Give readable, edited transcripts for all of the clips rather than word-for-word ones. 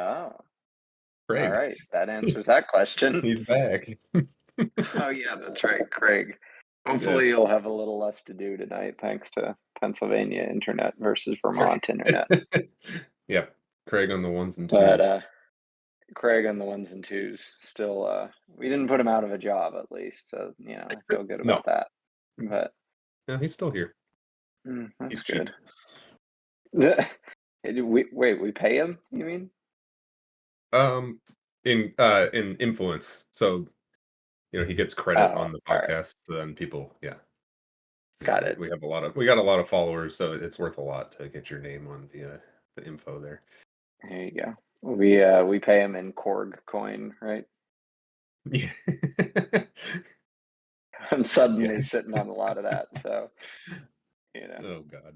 Oh, all Craig. right. That answers that question. He's back. Oh, yeah, that's right, Craig. Yeah. Hopefully, you'll have a little less to do tonight thanks to Pennsylvania internet versus Vermont internet. Yep. Craig on the ones and But twos. Craig on the ones and twos still, we didn't put him out of a job at least. So, I feel good No, about that. But no, he's still here. that's He's cheap. good. We pay him, you mean? Um, in influence. So, he gets credit Oh, on the all right. podcast, so then people, yeah. So Got we, it. we have we got a lot of followers, so it's worth a lot to get your name on the info there. There you go. We pay him in Korg coin, right? Yeah. I'm suddenly Yes. sitting on a lot of that, so you know. Oh God.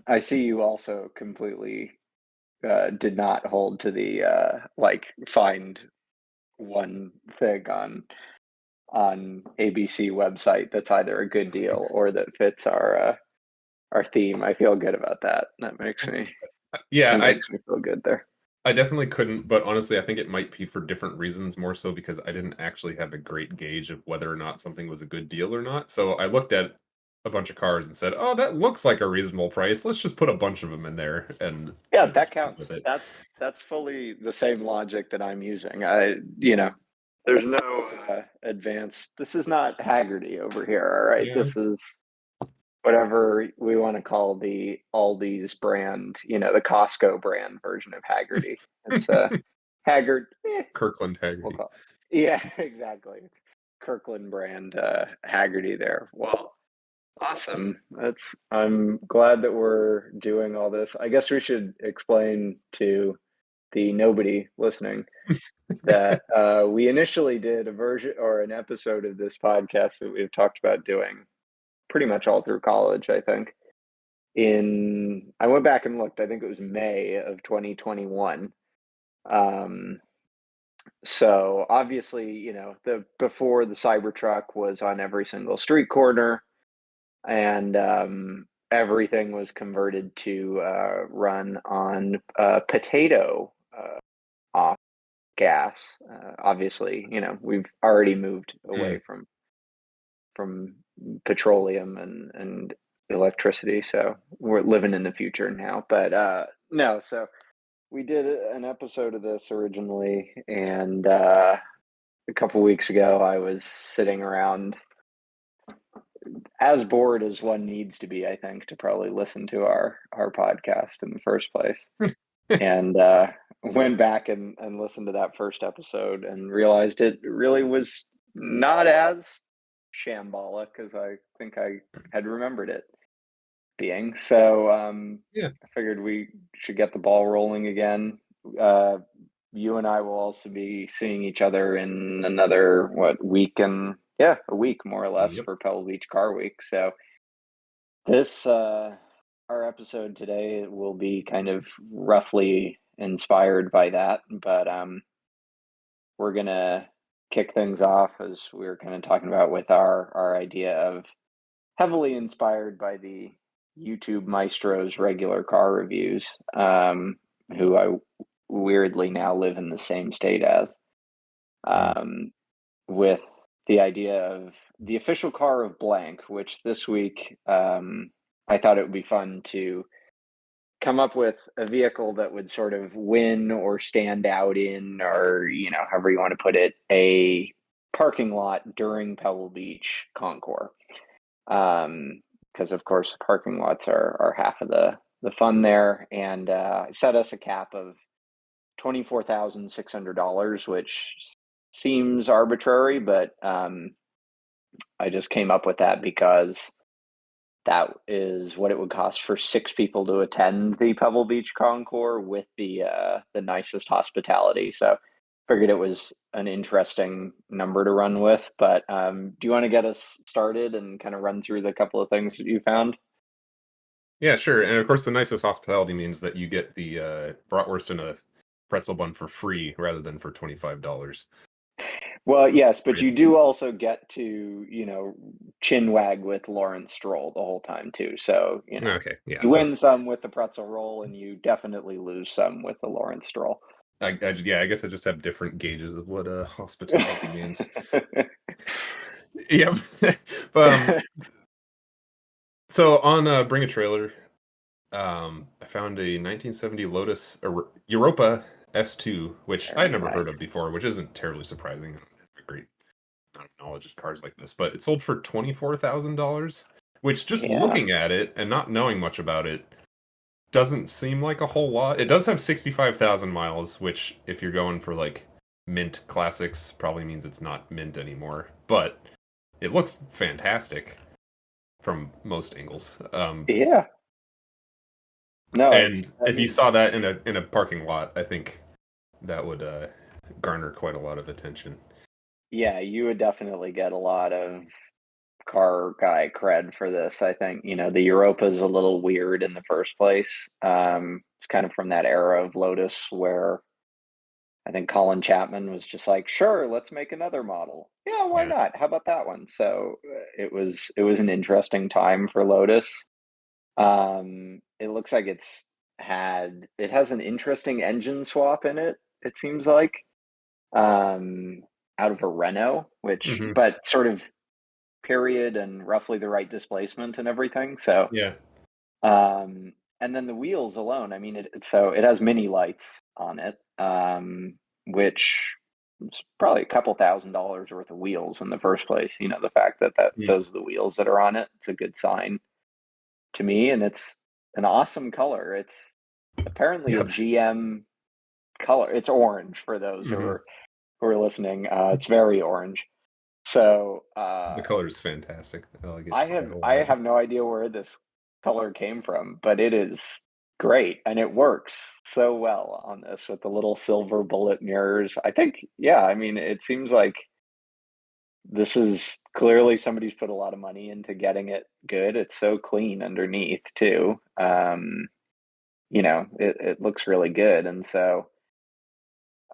I see you also completely did not hold to the like find one thing on ABC website that's either a good deal or that fits our theme. I feel good about that. Yeah, That makes me feel good there. I definitely couldn't, but honestly, I think it might be for different reasons, more so because I didn't actually have a great gauge of whether or not something was a good deal or not. So I looked at a bunch of cars and said, "Oh, that looks like a reasonable price. Let's just put a bunch of them in there," and Yeah, I that just went counts. with it. That's fully the same logic that I'm using. There's no advanced. This is not Haggerty over here. All right, Yeah. this is whatever we want to call the Aldi's brand. The Costco brand version of Haggerty. It's Haggard. Kirkland We'll Haggerty. call it. Yeah, exactly. Kirkland brand Haggerty there. Well, awesome. I'm glad that we're doing all this. I guess we should explain to the nobody listening that we initially did a version or an episode of this podcast that we've talked about doing pretty much all through college, I think. I went back and looked, I think it was May of 2021. Um, so obviously, the before the Cybertruck was on every single street corner, and everything was converted to run on potato off gas. Obviously, we've already moved Mm. away from petroleum and electricity, so we're living in the future now. But no, so we did an episode of this originally, and a couple weeks ago, I was sitting around as bored as one needs to be, I think, to probably listen to our podcast in the first place. And went back and listened to that first episode and realized it really was not as shambolic as I think I had remembered it being. So Yeah. I figured we should get the ball rolling again. Uh, you and I will also be seeing each other in another week, and yeah, a week more or less Yep. for Pebble Beach Car Week. So this our episode today will be kind of roughly inspired by that, but we're gonna kick things off as we were kind of talking about with our idea of heavily inspired by the YouTube Maestro's regular car reviews, who I weirdly now live in the same state as, Mm. um, with the idea of the official car of blank, which this week I thought it would be fun to come up with a vehicle that would sort of win or stand out in, or however you want to put it, a parking lot during Pebble Beach Concours. Because of course parking lots are half of the fun there, and set us a cap of $24,600, which seems arbitrary, but I just came up with that because that is what it would cost for 6 people to attend the Pebble Beach Concours with the nicest hospitality. So figured it was an interesting number to run with. But do you want to get us started and kind of run through the couple of things that you found? Yeah, sure. And of course, the nicest hospitality means that you get the bratwurst and a pretzel bun for free rather than for $25. Well, yes, but Right. you do also get to, chin wag with Lawrence Stroll the whole time too. So, Okay, yeah, you win some with the pretzel roll and you definitely lose some with the Lawrence Stroll. yeah, I guess I just have different gauges of what hospitality means. Yep. But so on Bring a Trailer, I found a 1970 Lotus Europa S2, which I had Very never heard nice. of before, which isn't terribly surprising. I don't have a great amount of knowledge of cars like this, but it sold for $24,000, which just Yeah. looking at it and not knowing much about it doesn't seem like a whole lot. It does have 65,000 miles, which if you're going for like mint classics, probably means it's not mint anymore. But it looks fantastic from most angles. Yeah. No, And if you saw that in a parking lot, I think that would garner quite a lot of attention. yeah, you would definitely get a lot of car guy cred for this. I think, the Europa is a little weird in the first place. It's kind of from that era of Lotus where I think Colin Chapman was just like, "Sure, let's make another model." Yeah, why Yeah. not? How about that one? So it was an interesting time for Lotus. It looks like it has an interesting engine swap in it. It seems like um, out of a Renault, which Hmm. but sort of period and roughly the right displacement and everything. So Yeah. and then the wheels alone, I mean, so it has mini lights on it, which is probably a couple $1,000s worth of wheels in the first place. The fact that Mm. those are the wheels that are on it, it's a good sign to me, and it's an awesome color. It's apparently a Yep. GM color. It's orange for those who Hmm. are listening. It's very orange. So The color is fantastic. I like it I quite have a I lot. have no idea where this color came from, but it is great and it works so well on this with the little silver bullet mirrors. I think, yeah, I mean, it seems like this is clearly somebody's put a lot of money into getting it good. It's so clean underneath too. It looks really good. And so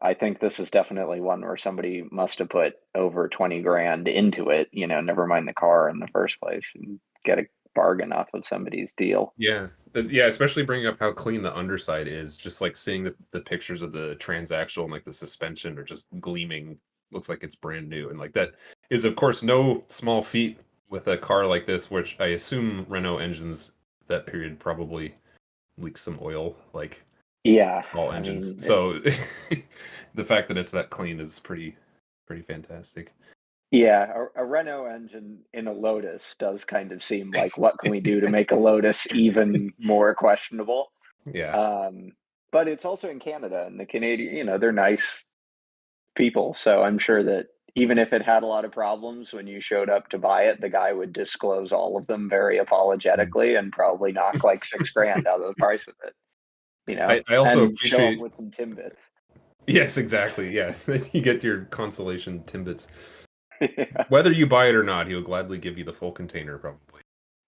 I think this is definitely one where somebody must have put over 20 grand into it, never mind the car in the first place, and get a bargain off of somebody's deal. Yeah. Yeah, especially bringing up how clean the underside is. Just like seeing the pictures of the transaxle and like the suspension are just gleaming. Looks like it's brand new. And like that is, of course, no small feat with a car like this, which I assume Renault engines that period probably leak some oil, like Yeah, all I engines. mean, So the fact that it's that clean is pretty fantastic. yeah, a Renault engine in a Lotus does kind of seem like what can we do to make a Lotus even more questionable? Yeah. Um, but it's also in Canada, and the Canadian, they're nice people. So I'm sure that even if it had a lot of problems when you showed up to buy it, the guy would disclose all of them very Mm. apologetically and probably knock like 6 grand out of the price of it, I also and show up appreciate. with some Timbits. Yes, exactly. Yeah, you get your consolation Timbits. Yeah, Whether you buy it or not, he will gladly give you the full container, probably.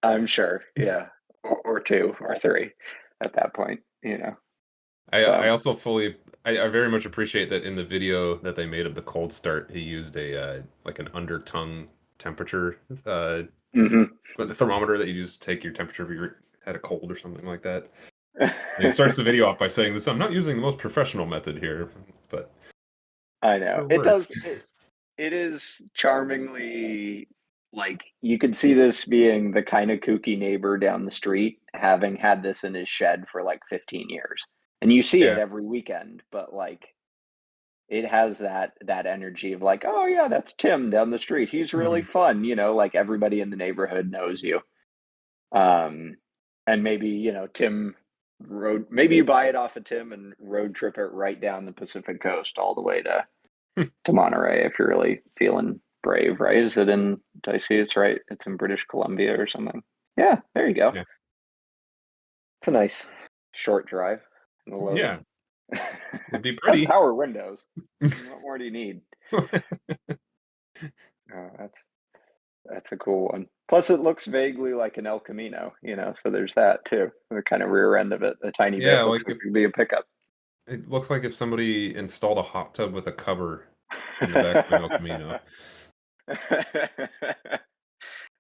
I'm sure. Yeah. Or two or three at that point, I So, also I very much appreciate that in the video that they made of the cold start, he used a like an under tongue temperature mhm. but the thermometer that you use to take your temperature if you had a cold or something like that. And he starts the video off by saying this, I'm not using the most professional method here, but I know. it It works. does it is charmingly like you could see this being the kind of kooky neighbor down the street having had this in his shed for like 15 years. And you see it Yeah. every weekend, but like it has that energy of like, "Oh yeah, that's Tim down the street. He's really Mhm. fun," like everybody in the neighborhood knows you. Um and maybe, Tim road maybe you buy it off of Tim and road trip it right down the Pacific coast all the way to Monterey if you're really feeling brave, right? Is it in, did I see it's right? It's in British Columbia or something. Yeah, there you go. Yeah. It's a nice short drive in the Lotus. Yeah. It'd be Has pretty. power windows. What more do you need? That's a cool one. Plus, it looks vaguely like an El Camino, so there's that too. The kind of rear end of it, a tiny Yeah, bit looks like like it could be a pickup. it looks like if somebody installed a hot tub with a cover in the back of an El Camino.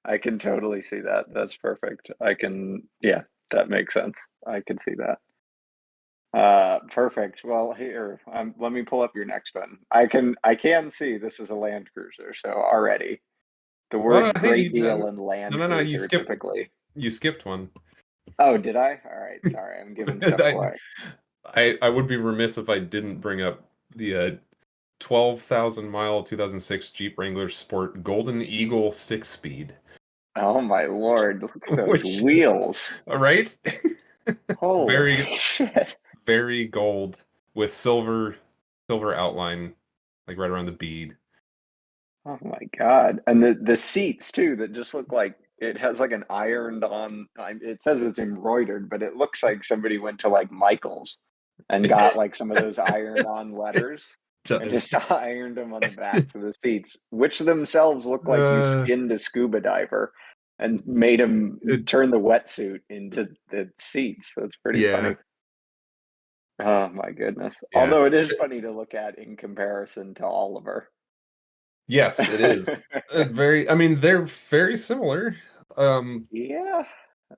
I can totally see that. That's perfect. Yeah, that makes sense. I can see that. Perfect. Well, here, let me pull up your next one. I can see this is a Land Cruiser, so already the Well, word hey, great deal in no, Land no, no, Cruiser typically. you skipped one. Oh, did I? All right, sorry, I'm giving stuff I, away. I would be remiss if I didn't bring up the 12,000 mile 2006 Jeep Wrangler Sport Golden Eagle 6 speed, Oh my Lord, look at those which is wheels. right. Holy Very, shit. very gold with silver outline, like right around the bead. Oh my God. And the seats too that just look like it has like an ironed on it says it's embroidered, but it looks like somebody went to like Michael's and got like some of those ironed on letters and Does. just ironed them on the backs of the seats, which themselves look like you Uh, skinned a scuba diver and made him it, turn the wetsuit into the seats. That's pretty yeah, funny. Oh my goodness. yeah. Although it is funny to look at in comparison to Oliver. Yes, it is. It's very. I mean, they're very similar. Um, Yeah,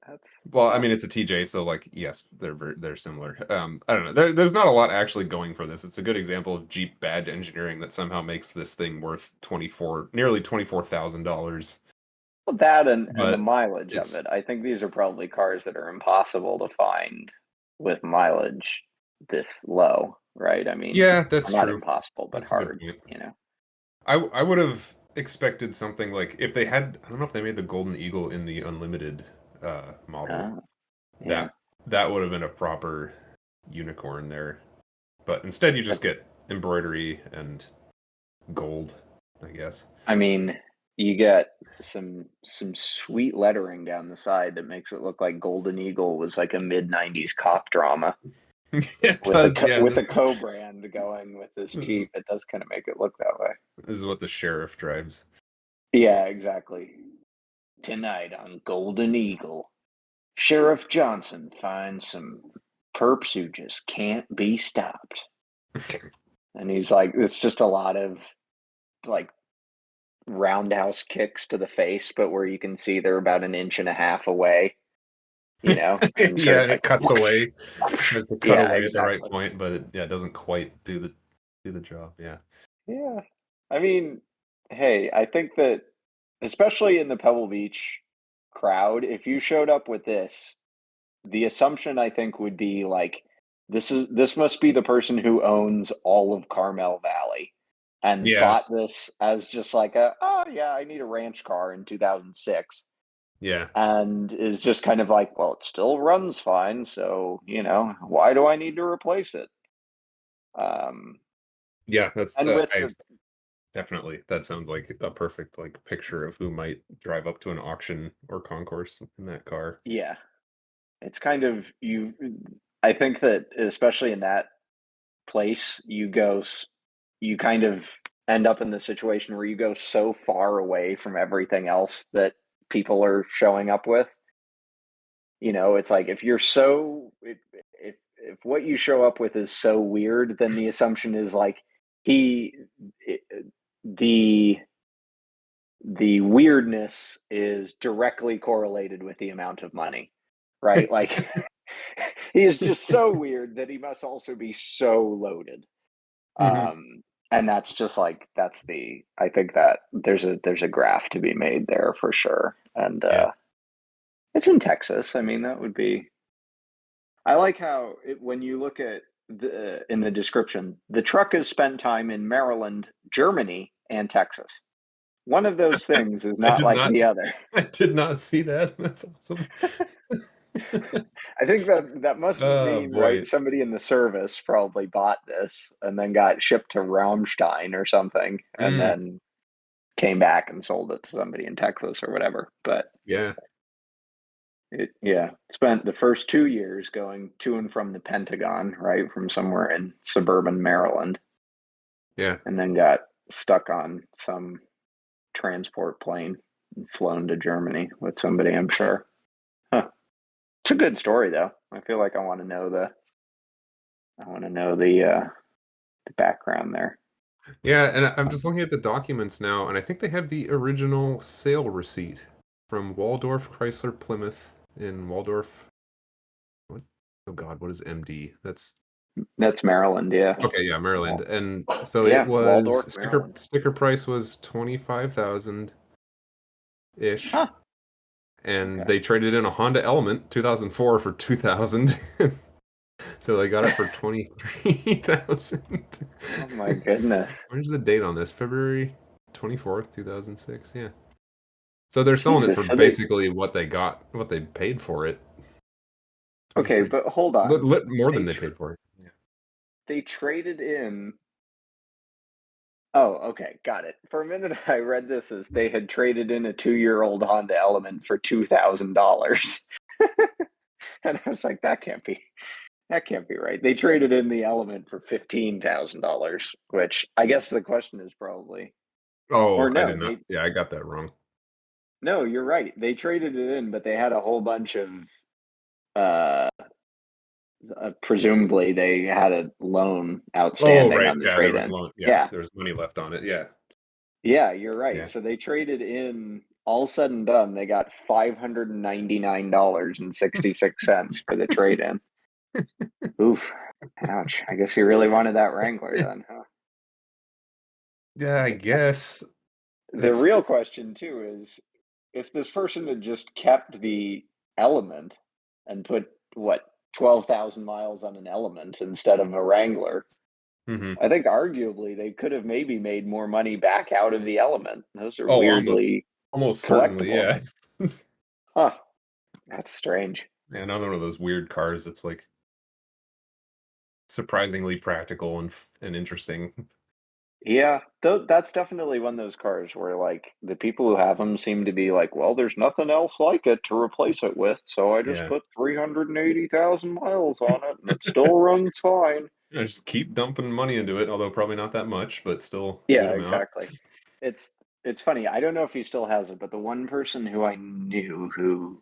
that's well, I yeah. mean, it's a TJ, so like, yes, they're similar. I don't know. There's not a lot actually going for this. It's a good example of Jeep badge engineering that somehow makes this thing worth nearly $24,000. Well, that and the But mileage of it's it. I think these are probably cars that are impossible to find with mileage this low, right? I mean, yeah, that's or not true. impossible, but That's a good hard, point. you know. I would have expected something like if they had. I don't know if they made the Golden Eagle in the unlimited model. Oh, yeah. That that would have been a proper unicorn there. But instead, you But just get embroidery and gold, I guess. I mean, you get some sweet lettering down the side that makes it look like Golden Eagle was like a mid-90s cop drama It does, yeah. with a co-brand going with this This Jeep. It does kind of make it look that way. this is what the sheriff drives. Yeah, exactly. Tonight on Golden Eagle, Sheriff Johnson finds some perps who just can't be stopped. And he's like, it's just a lot of like roundhouse kicks to the face, but where you can see they're about an inch and a half away, and sort Yeah, of and it like, cuts away. Tries to cut yeah, away at the right exactly. point, but it doesn't quite do the job. Yeah. Yeah. I mean, hey, I think that especially in the Pebble Beach crowd, if you showed up with this, the assumption I think would be like this must be the person who owns all of Carmel Valley and Yeah. bought this as just like a oh yeah, I need a ranch car in 2006 Yeah. and is just kind of like, well, it still runs fine, so, why do I need to replace it? Um Yeah, that's and with I the definitely that sounds like a perfect like picture of who might drive up to an auction or concourse in that car. yeah, it's kind of I think that especially in that place, you kind of end up in the situation where you go so far away from everything else that people are showing up with. It's like if you're so if what you show up with is so weird, then the assumption is like he I- the the weirdness is directly correlated with the amount of money, right? Like he is just so weird that he must also be so loaded. Mhm. And that's just like I think that there's a graph to be made there for sure. And Yeah. it's in Texas. I mean, that would be I like how when you look at the in the description, the truck has spent time in Maryland, Germany, and Texas. One of those things is I not did like not the other. I did not see that. That's awesome. I think that must Oh mean, right, boy. somebody in the service probably bought this and then got shipped to Rammstein or something, and Mm, then came back and sold it to somebody in Texas or whatever. But yeah. yeah, spent the first 2 years going to and from the Pentagon, right, from somewhere in suburban Maryland, Yeah. and then got stuck on some transport plane and flown to Germany with somebody, I'm sure. Huh. It's a good story, though. I feel like I want to know the background there. Yeah, and I'm just looking at the documents now, and I think they have the original sale receipt from Waldorf Chrysler Plymouth in Waldorf. What? Oh God, what is MD? That's That's Maryland, yeah. okay. Yeah, Maryland. And so it Yeah, Waldorf, was Maryland. sticker price was 25,000 ish, Huh. and Okay. they traded in a Honda Element 2004 for 2,000. So they got it for 23,000. Oh my goodness. Where's the date on this? February 24th, 2006. Yeah. So they're selling it Jesus. for So they basically what they got, what they paid for it. okay, 23. but hold on. More than They they tr paid for it. Yeah. they traded in. Oh, okay, got it. For a minute, I read this as they had traded in a 2-year-old Honda Element for $2,000, and I was like, that can't be right. They traded in the Element for $15,000, which I guess the question is probably, or Oh, I no, did not. Yeah, I got that wrong. no, you're right. They traded it in, but they had a whole bunch of uh, presumably they had a loan Oh, outstanding right. on the Yeah, there was trade-in. loan. Yeah, Yeah, there was money left on it. Yeah. yeah, you're right. Yeah. So they traded in, all said and done, they got $599.66 for the trade-in. Oof. Ouch. I guess you really wanted that Wrangler then, huh? Yeah, I guess The it's real question too is if this person had just kept the Element and put what 12,000 miles on an Element instead of a Wrangler, mhm. I think arguably they could have maybe made more money back out of the Element. Those are Oh, weirdly almost certainly, collectible. yeah. Huh. That's strange. Yeah, another one of those weird cars that's like surprisingly practical and interesting. Yeah, that's definitely one of those cars where like the people who have them seem to be like, well, there's nothing else like it to replace it with, so I just Yeah. put 380,000 miles on it and it still runs fine. Yeah, just keep dumping money into it, although probably not that much, but still a good Yeah, amount. exactly. It's it's funny. I don't know if he still has it, but the one person who I knew who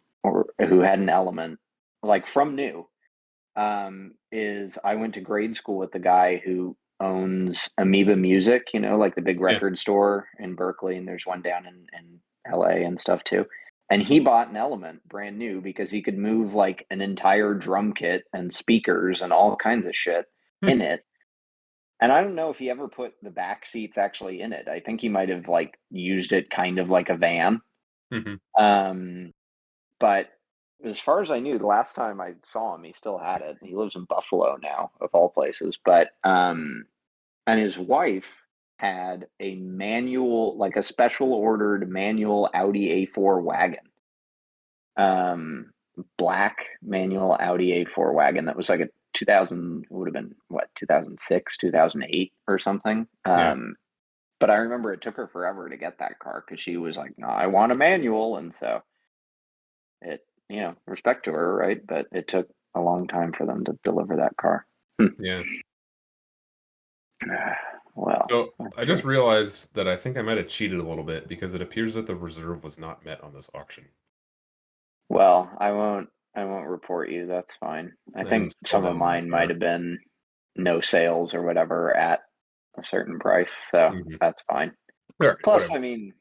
had an Element like from new is I went to grade school with the guy who owns Amoeba Music, like the big Yeah. record store in Berkeley, and there's one down in LA and stuff too. And he bought an Element brand new because he could move like an entire drum kit and speakers and all kinds of shit in it. And I don't know if he ever put the back seats actually in it. I think he might have like used it kind of like a van. Mhm. Um, but as far as I knew, the last time I saw him, he still had it. He lives in Buffalo now, of all places. But and his wife had a manual, like a special ordered manual Audi A4 wagon, um, black manual Audi A4 wagon that was like a 2000, would have been what, 2006, 2008 or something. Yeah. But I remember it took her forever to get that car because she was like, no, I want a manual, and so it, respect to her, right? But it took a long time for them to deliver that car. Yeah. Well, So I let's just see. realized that I think I might have cheated a little bit because it appears that the reserve was not met on this auction. Well, I won't report you. That's fine. I I think didn't scroll some of down that mine might far. have been no sales or whatever at a certain price, so Mhm. that's fine. All right, Plus, whatever. I mean,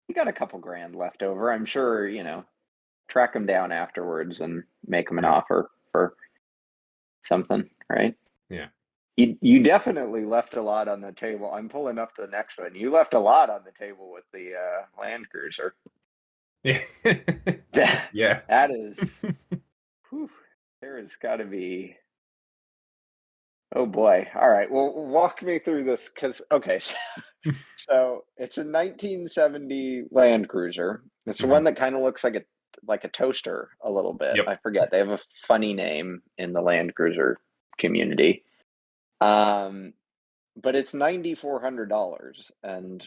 you got a couple grand left over. I'm sure, track them down afterwards and make them an Right. offer for something, right? Yeah. You definitely left a lot on the table. I'm pulling up the next one. You left a lot on the table with the Land Cruiser. Yeah. That Yeah. that is, whew, there has got to be. Oh boy! All right, well, walk me through this because okay, so it's a 1970 Land Cruiser. It's the Mhm. one that kind of looks like a toaster a little bit. Yep. I forget they have a funny name in the Land Cruiser community. Um, but it's $9,400, and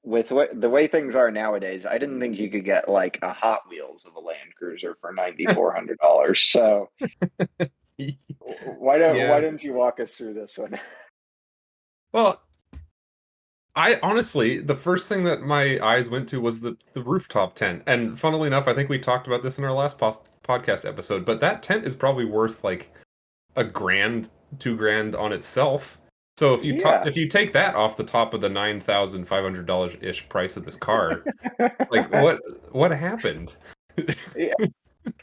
with the way things are nowadays, I didn't think you could get like a Hot Wheels of a Land Cruiser for $9,400. So why Yeah. didn't you walk us through this one? Well, I honestly, the first thing that my eyes went to was the rooftop tent. And funnily enough, I think we talked about this in our last podcast episode, but that tent is probably worth like a grand, 2 grand on itself. So Yeah. if you take that off the top of the $9,500 ish price of this car, like what happened? Yeah,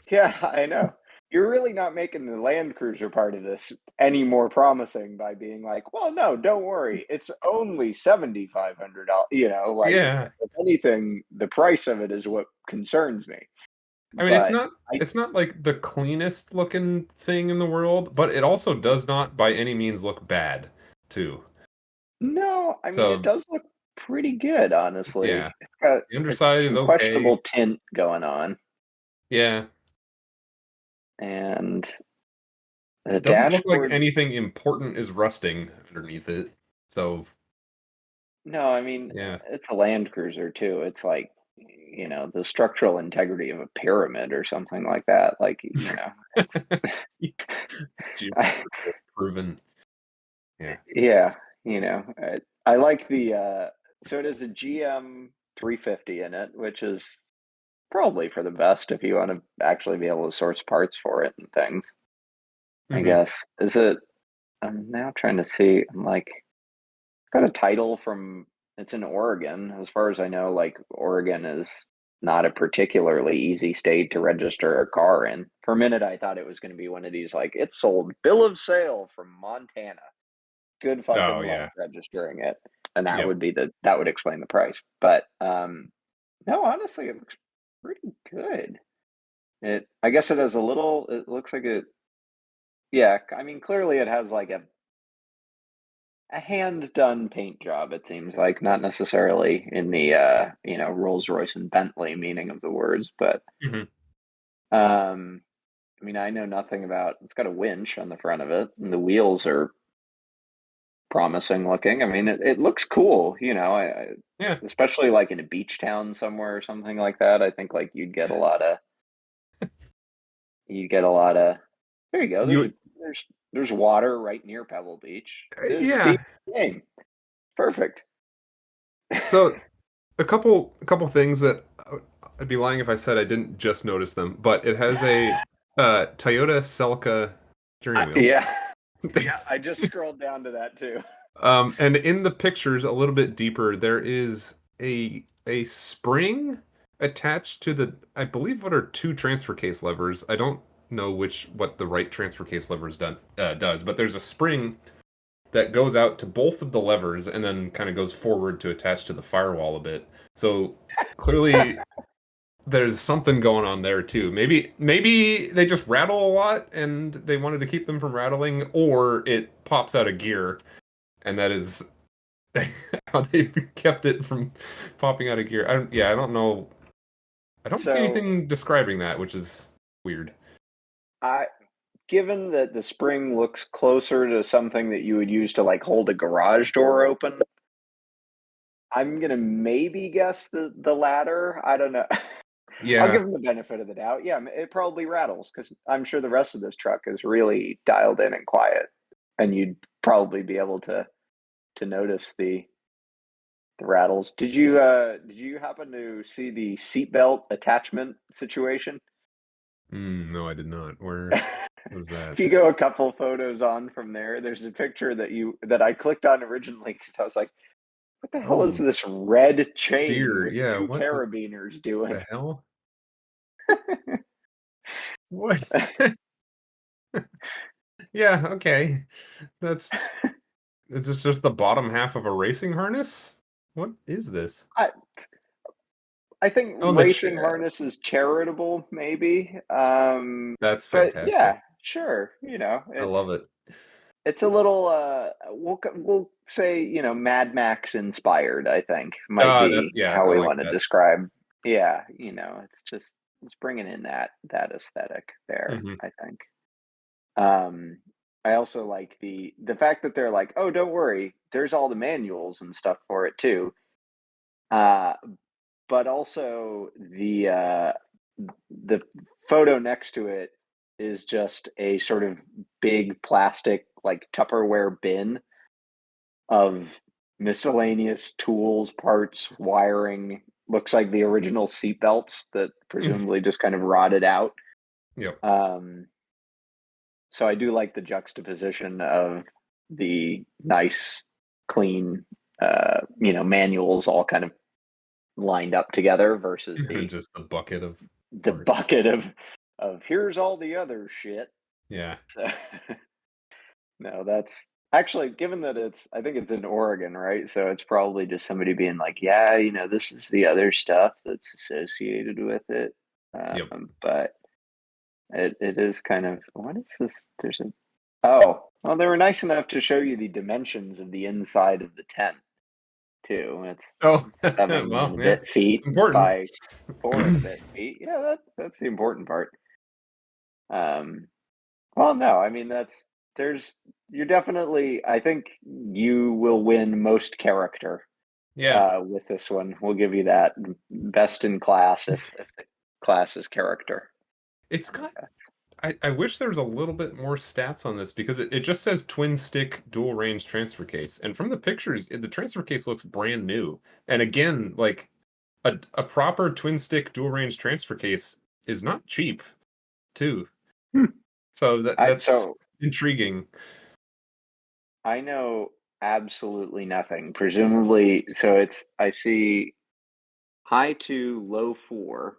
yeah, I know. You're really not making the Land Cruiser part of this any more promising by being like, "Well, no, don't worry. It's only $7,500." Like, Yeah. if anything, the price of it is what concerns me. I mean, But I it's not like the cleanest looking thing in the world, but it also does not by any means look bad, too. no, I mean, it So, does look pretty good, yeah, honestly. It's got the underside is some okay. questionable tint going on, Yeah, and the it doesn't look like dashboard. anything important is rusting underneath it. So, No, I mean, yeah. it's a Land Cruiser too. It's like, the structural integrity of a pyramid or something like that. Like, I, Geometrical proven. Yeah. yeah, I like so it is a GM 350 in it, which is probably for the best if you want to actually be able to source parts for it and things, I Hmm. guess. Is it, I'm now trying to see, I'm like, got a title from, it's in Oregon. As far as I know, like Oregon is not a particularly easy state to register a car in. For a minute, I thought it was going to be one of these like it's sold bill of sale from Montana. Good Oh fucking luck yeah. registering it, and Yep. that would explain the price. But no, honestly, it looks pretty good. I guess it has a little. It looks like it. Yeah, I mean, clearly it has like a hand done paint job, it seems like, not necessarily in the Rolls Royce and Bentley meaning of the words, but Hmm. um I mean, I know nothing about, it's got a winch on the front of it and the wheels are promising looking. I mean, it looks cool, Yeah. especially like in a beach town somewhere or something like that. I think like you'd get a lot of there you go. You. There's water right near Pebble Beach. There's Yeah. deep game. Perfect. So a couple things that I'd be lying if I said I didn't just notice them, but it has a Toyota Celica steering wheel. Yeah. Yeah, I just scrolled down to that too. And in the pictures a little bit deeper, there is a spring attached to the, I believe, what are two transfer case levers. I don't know what the right transfer case levers does, but there's a spring that goes out to both of the levers and then kind of goes forward to attach to the firewall a bit. So clearly there's something going on there too. Maybe they just rattle a lot and they wanted to keep them from rattling, or it pops out of gear, and that is how they kept it from popping out of gear. I don't know. I don't see So, anything describing that, which is weird. I given that the spring looks closer to something that you would use to like hold a garage door open, I'm gonna maybe guess the latter. I don't know. I'll give Yeah, them the benefit of the doubt. Yeah, it probably rattles because I'm sure the rest of this truck is really dialed in and quiet, and you'd probably be able to notice the rattles. Did you happen to see the seatbelt attachment situation? no, I did not. Where was If that? you go a couple photos on from there, there's a picture that I clicked on originally because I was like, "What the hell is Oh this red chain dear, with yeah. two What carabiners doing?" the hell? What? Yeah, okay. That's Is this just the bottom half of a racing harness? What is this? I I think Oh, the racing harness is charitable, maybe. That's But fantastic. yeah, sure. I It's love it. it's a little we'll say, Mad Max inspired, I think, might That's be yeah, how I we like want to that. describe. Yeah, it's bringing in that aesthetic there, Mhm. I think. Um I also like the fact that they're like, "Oh, don't worry, there's all the manuals and stuff for it too." Uh but also the photo next to it is just a sort of big plastic like Tupperware bin of miscellaneous tools, parts, wiring. Looks like the original seat belts that presumably just kind of rotted out. Yep. Um, so I do like the juxtaposition of the nice, clean, manuals all kind of lined up together versus the Just the bucket of the parts. bucket of here's all the other shit. Yeah. So, no, that's actually given that I think it's in Oregon, right? So it's probably just somebody being like, yeah, this is the other stuff that's associated with it. Yep. But it is kind of what is this? There's a oh well, they were nice enough to show you the dimensions of the inside of the tent too. Oh, It's seven well, and a yeah. bit It's feet important. by 4 and a bit feet. Yeah, that's the important part. Um, well, no, I mean there's you're definitely. I think you will win most character Yeah. with this one. We'll give you that best in class if the class is character. It's got I wish there was a little bit more stats on this because it just says twin stick dual range transfer case. And from the pictures, the transfer case looks brand new. And again, like a proper twin stick dual range transfer case is not cheap, too. Hmm. So I that's so intriguing. I know absolutely nothing. Presumably, so I see high to low four,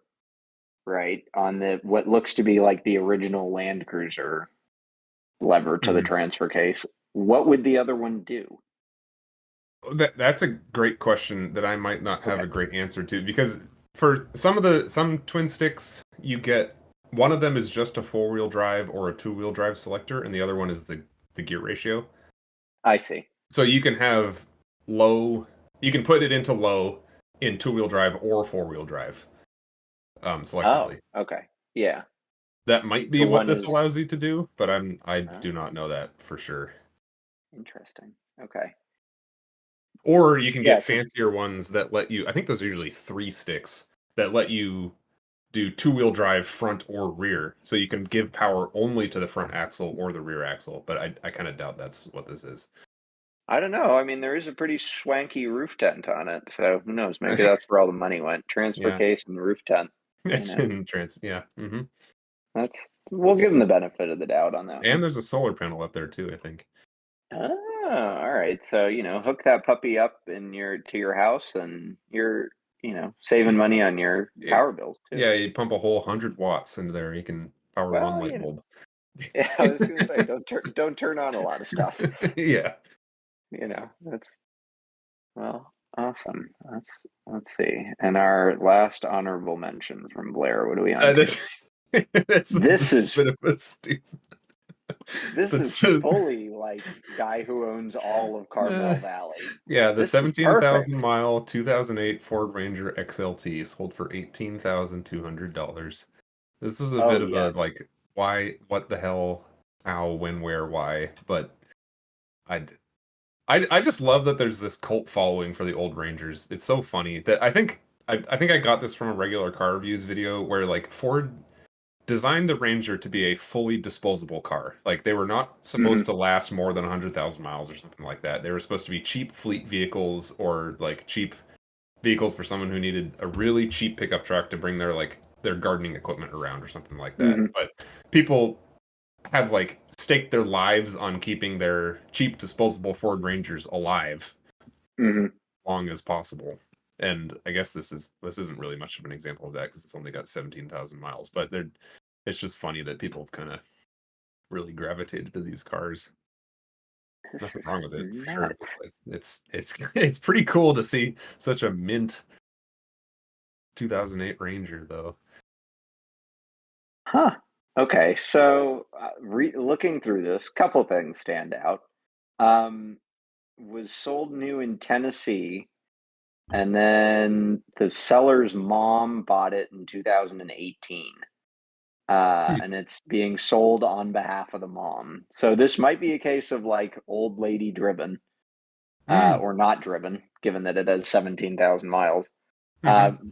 right, on the what looks to be like the original Land Cruiser lever to the Mhm. transfer case. What would the other one do? That's a great question that I might not have Okay. a great answer to because for some twin sticks, you get one of them is just a four-wheel drive or a two-wheel drive selector, and the other one is the gear ratio. I see. So you can have low, you can put it into low in two-wheel drive or four-wheel drive, Oh, selectively. okay. Yeah. That might be So what one this is allows you to do, but I do oh, not know that for sure. interesting. Okay. Or you can Yeah, get because fancier ones that let you, I think those are usually three sticks that let you do two-wheel drive front or rear. So you can give power only to the front axle or the rear axle, but I kind of doubt that's what this is. I don't know. I mean, there is a pretty swanky roof tent on it, so who knows? Maybe that's where all the money went. Transfer Yeah. case and roof tent. You know, Yeah. that's we'll give them the benefit of the doubt on that And one. there's a solar panel up there too, I think. Ah, all right. So, hook that puppy up in your house and you're, saving money on your It, power bills too. yeah, you pump a whole 100 watts into there, you can power one Well, light bulb. yeah, I was gonna say don't turn on a lot of stuff. Yeah. That's well, awesome. Let's see. And our last honorable mention from Blair, what are we on to? This this is a This is bit of a stupid. this is That's fully like guy who owns all of uh, Carmel Valley. yeah, the This is 17,000 perfect. mile 2008 Ford Ranger XLT sold for $18,200. This is a Oh bit of a yes. like why, what the hell, how, when, where, why, but I I just love that there's this cult following for the old Rangers. It's so funny that I think I got this from a regular car reviews video where like Ford designed the Ranger to be a fully disposable car. Like they were not supposed Hmm. to last more than 100,000 miles or something like that. They were supposed to be cheap fleet vehicles or like cheap vehicles for someone who needed a really cheap pickup truck to bring their gardening equipment around or something like that. Hmm. But people have like staked their lives on keeping their cheap disposable Ford Rangers alive Hmm. long as possible. And I guess this isn't really much of an example of that because it's only got 17,000 miles. But it's just funny that people have kind of really gravitated to these cars. This Nothing is wrong with it for sure, but nuts. it's it's pretty cool to see such a mint 2008 Ranger though. Huh. Okay, so looking through this, couple things stand out. Um, was sold new in Tennessee, and then the seller's mom bought it in 2018. Hmm. And it's being sold on behalf of the mom. So this might be a case of like old lady driven, Mm. or not driven, given that it has 17,000 miles. Uh, Hmm.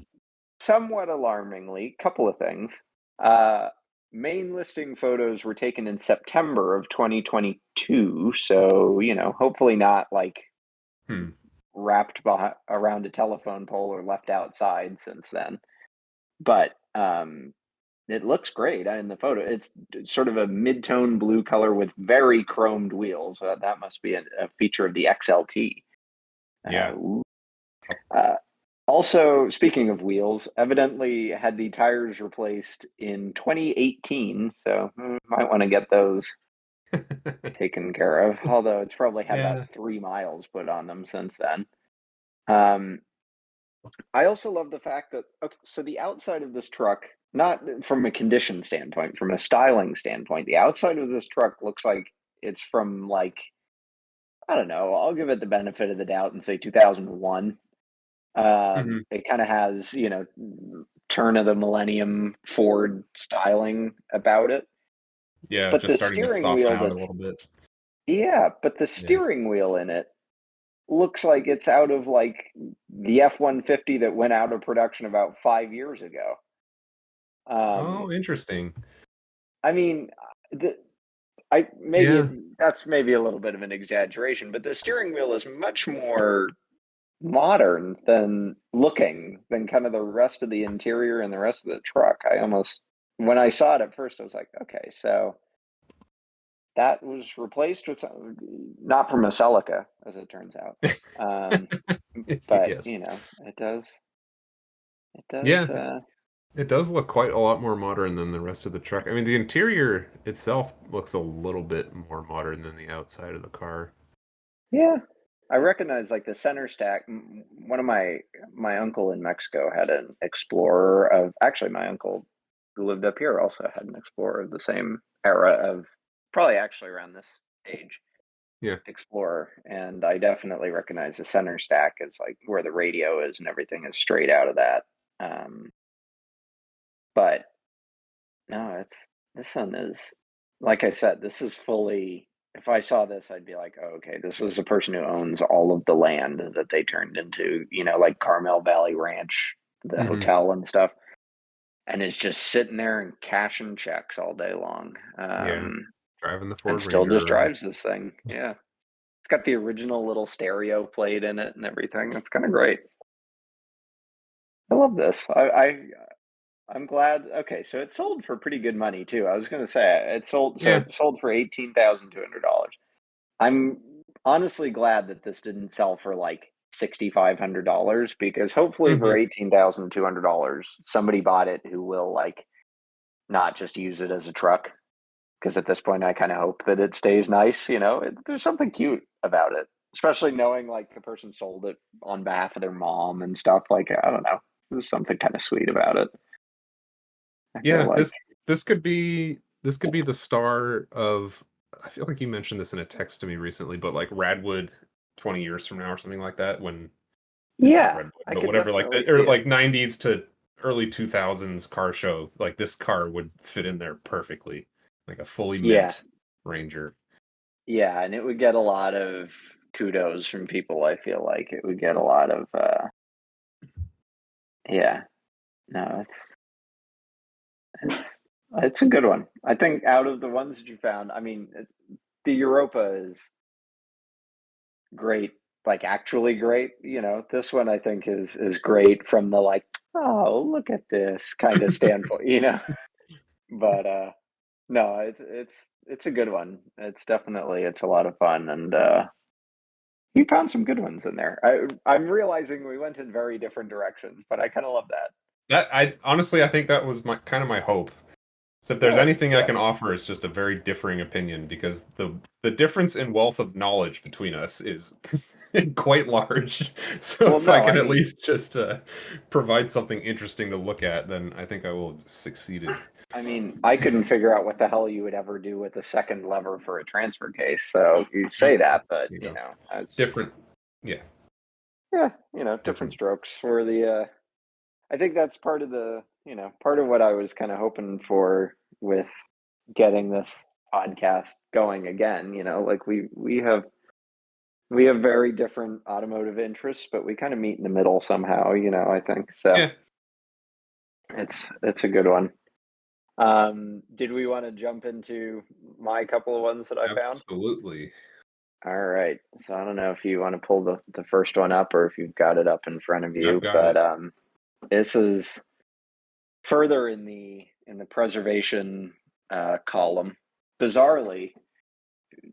Somewhat alarmingly, couple of things. Uh, Main listing photos were taken in September of 2022, so hopefully not like Hmm. wrapped around a telephone pole or left outside since then. But it looks great in the photo. It's sort of a mid-tone blue color with very chromed wheels. That must be a feature of the XLT. Yeah. Uh, Also, speaking of wheels, evidently had the tires replaced in 2018, so might want to get those taken care of. Although it's probably had about Yeah. 3 miles put on them since then. Um, I also love the fact that okay, so the outside of this truck, not from a condition standpoint, from a styling standpoint, the outside of this truck looks like it's from like I don't know. I'll give it the benefit of the doubt and say 2001. Mhm. It kind of has, turn of the millennium Ford styling about it. Yeah, But just the starting to steering soften wheel out a that's, little bit. yeah, but the Yeah. steering wheel in it looks like it's out of like the F-150 that went out of production about 5 years ago. Um, Oh, interesting. I mean, the, I maybe Yeah. that's maybe a little bit of an exaggeration, but the steering wheel is much more modern than kind of the rest of the interior and the rest of the truck. I almost when I saw it at first, I was like, okay, so that was replaced with not from a Celica, as it turns out. Um, but Yes. it does, Yeah, it does look quite a lot more modern than the rest of the truck. I mean, the interior itself looks a little bit more modern than the outside of the car. yeah. I recognize like the center stack. One of my uncle in Mexico had an Explorer of actually my uncle who lived up here also had an Explorer of the same era of probably actually around this age Yeah. Explorer, and I definitely recognize the center stack as like where the radio is and everything is straight out of that. Um, but no, it's this one is like I said, this is fully. If I saw this, I'd be like, oh, okay, this is a person who owns all of the land that they turned into, like Carmel Valley Ranch, the Mhm. hotel and stuff, and is just sitting there and cashing checks all day long, Yeah. Driving the and Ford still Ranger just around. drives this thing. Yeah, it's got the original little stereo plate in it and everything. It's kind of great. I love this. I'm glad. Okay, so it sold for pretty good money too. I was going to say it sold. So Yeah. it sold for $18,200. I'm honestly glad that this didn't sell for like $6,500 because hopefully for Mhm. $18,200 somebody bought it who will like not just use it as a truck. Because at this point, I kind of hope that it stays nice. There's something cute about it, especially knowing like the person sold it on behalf of their mom and stuff. Like I don't know, there's something kind of sweet about it. I feel Yeah, like, this could be the star of I feel like you mentioned this in a text to me recently, but like Radwood 20 years from now or something like that when it's not yeah, Redwood, I but could whatever like definitely or see it. like 90s to early 2000s car show, like this car would fit in there perfectly. Like a fully Yeah, mint Ranger. yeah, and it would get a lot of kudos from people. I feel like it would get a lot of, yeah, no, it's it's a good one. I think out of the ones that you found, I mean, the Europa is great, like actually great. This one I think is great from the like, oh, look at this kind of standpoint. But no, it's a good one. It's a lot of fun, and you found some good ones in there. I'm realizing we went in very different directions, but I kind of love that. That I honestly I think that was my kind of my hope. So if there's Good, anything I yeah. can offer, it's just a very differing opinion because the difference in wealth of knowledge between us is quite large. So Well, if I no, can I at mean, least just provide something interesting to look at, then I think I will have succeeded. I couldn't figure out what the hell you would ever do with a second lever for a transfer case. So you Well, say that, but you know, it's different. Yeah, yeah, different different. strokes for the I think that's part of what I was kind of hoping for with getting this podcast going again. Like we have very different automotive interests, but we kind of meet in the middle somehow. I think so. Yeah, It's a good one. Did we want to jump into my couple of ones that I found? absolutely. All right. So I don't know if you want to pull the first one up or if you've got it up in front of I've you, got but it. this is further in in the preservation column. Bizarrely,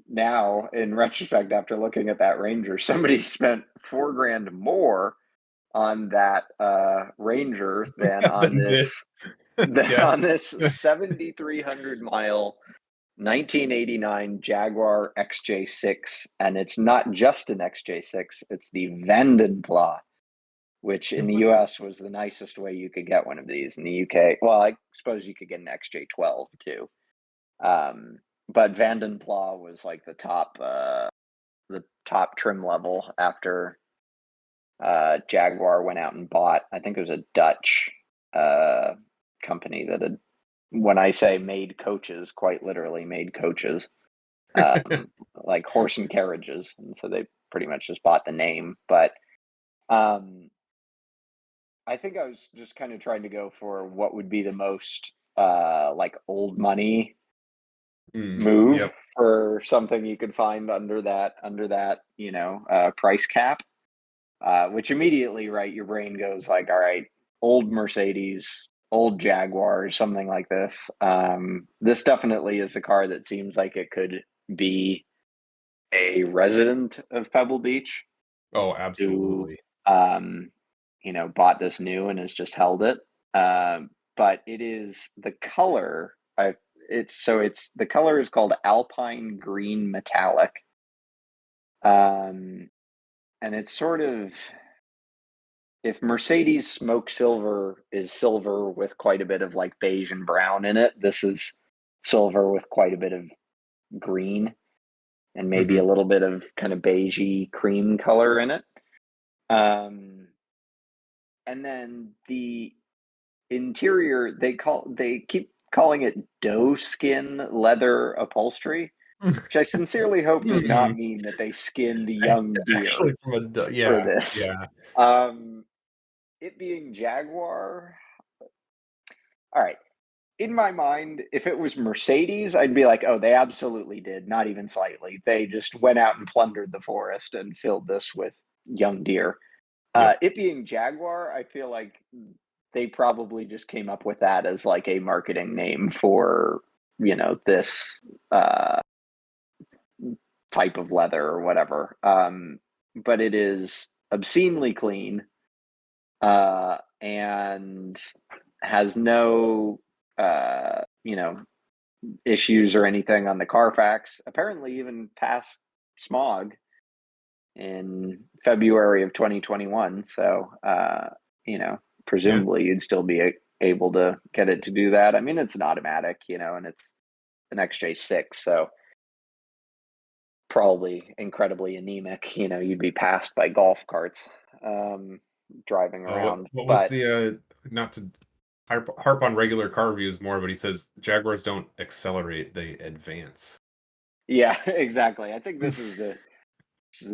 now in retrospect, after looking at that Ranger, somebody spent $4,000 more on that Ranger than on Than this this. Yeah. on this 7,300 mile 1989 Jaguar XJ6, and it's not just an XJ6; it's the Vandenpla, which in It the was US was the nicest way you could get one of these. In the UK, well, I suppose you could get an XJ12 too. But Vandenpla was like the top trim level after Jaguar went out and bought. I think it was a Dutch company that had, when I say made coaches, quite literally made coaches, like horse and carriages, and so they pretty much just bought the name. But um, I think I was just kind of trying to go for what would be the most like old money move Yep. for something you could find under that price cap. Which immediately, right, your brain goes like, all right, old Mercedes, old Jaguars, something like this. This definitely is a car that seems like it could be a resident of Pebble Beach Oh, who, absolutely. um, bought this new and has just held it. But it is the color. It's the color is called Alpine Green Metallic. Um, and it's sort of, if Mercedes smoke silver is silver with quite a bit of like beige and brown in it, this is silver with quite a bit of green and maybe a Hmm. little bit of kind of beigey cream color in it. Um, and then the interior, they keep calling it doe skin leather upholstery, which I sincerely hope does not Hmm. mean that they skinned young deer Actually, from a for yeah, this. yeah. Um, it being Jaguar, all right. In my mind, if it was Mercedes, I'd be like, oh, they absolutely did, not even slightly. They just went out and plundered the forest and filled this with young deer. Yep. It being Jaguar, I feel like they probably just came up with that as like a marketing name for, this uh, type of leather or whatever. But it is obscenely clean, and has no, issues or anything on the Carfax. Apparently, even passed smog in February of 2021. So, Yeah. presumably you'd still be able to get it to do that. I mean, it's an automatic, and it's an XJ6, so probably incredibly anemic. You'd be passed by golf carts um, driving around. What was But the not to harp on regular car reviews more, but he says Jaguars don't accelerate, they advance. yeah, exactly. I think this is the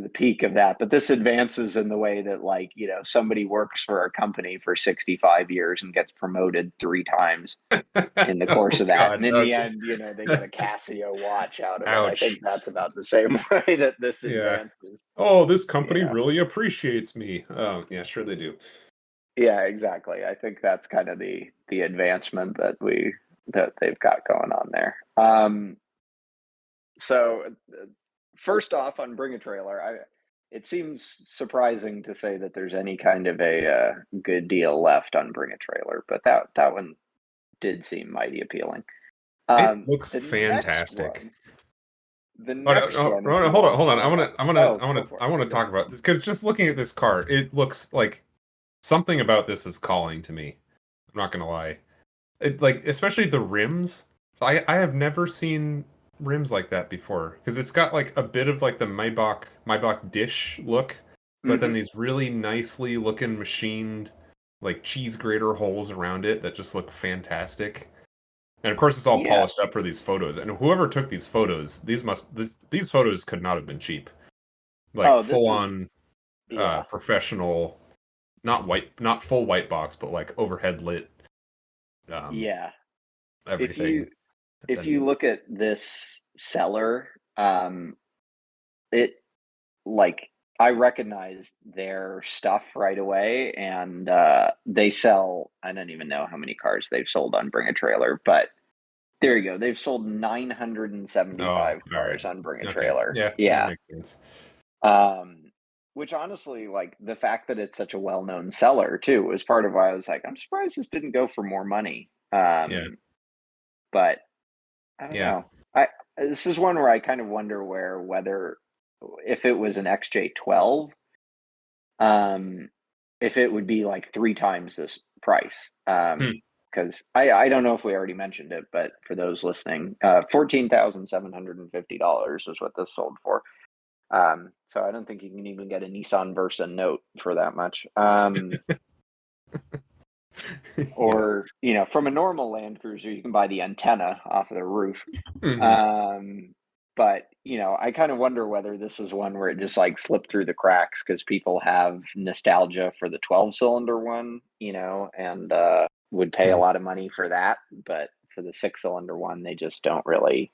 peak of that. But this advances in the way that, like, somebody works for a company for 65 years and gets promoted 3 times in the course Oh of that. And god, in the okay. end, they get a Casio watch out of it. I think Ouch. that's about the same way that this Yeah. advances. Oh, this company Yeah. really appreciates me. Oh, yeah, sure they do. Yeah, exactly. I think that's kind of the advancement that they've got going on there. So first off, on Bring a Trailer, it seems surprising to say that there's any kind of a good deal left on Bring a Trailer, but that one did seem mighty appealing. It looks The next fantastic. one, the Oh, no, next no, one, if no, no, you hold on, want to hold on. talk I about, wanna, I wanna, oh, I wanna, go for I it. wanna Go talk ahead. about this because just looking at this car, it looks like something about this is calling to me. I'm not gonna lie. Like especially the rims. I have never seen rims like that before because it's got like a bit of like the Maybach dish look, but then Hmm. these really nicely looking machined like cheese grater holes around it that just look fantastic. And of course, it's all Yeah. polished up for these photos. And whoever took these photos, these photos could not have been cheap. Like Oh, full this is, on yeah. professional, not full white box, but like overhead lit um, Yeah. If everything. you if And you look at this seller, it, like, I recognized their stuff right away, and they sell. I don't even know how many cars they've sold on Bring a Trailer, but there you go. They've sold Oh, 975 all right. cars on Bring a Okay. Trailer. Yeah, that Yeah. makes sense. Which honestly, like the fact that it's such a well-known seller too, was part of why I was like, I'm surprised this didn't go for more money. Yeah. But I don't Yeah. know. I This is one where I kind of wonder whether if it was an XJ12, um, if it would be like three times this price. Hmm. Because I don't know if we already mentioned it, but for those listening, $14,750 is what this sold for. So I don't think you can even get a Nissan Versa Note for that much. Yeah. Or from a normal Land Cruiser, you can buy the antenna off of the roof. Hmm. Um, but I kind of wonder whether this is one where it just like slipped through the cracks because people have nostalgia for the 12-cylinder one, and would pay a Hmm. lot of money for that. But for the 6-cylinder one, they just don't really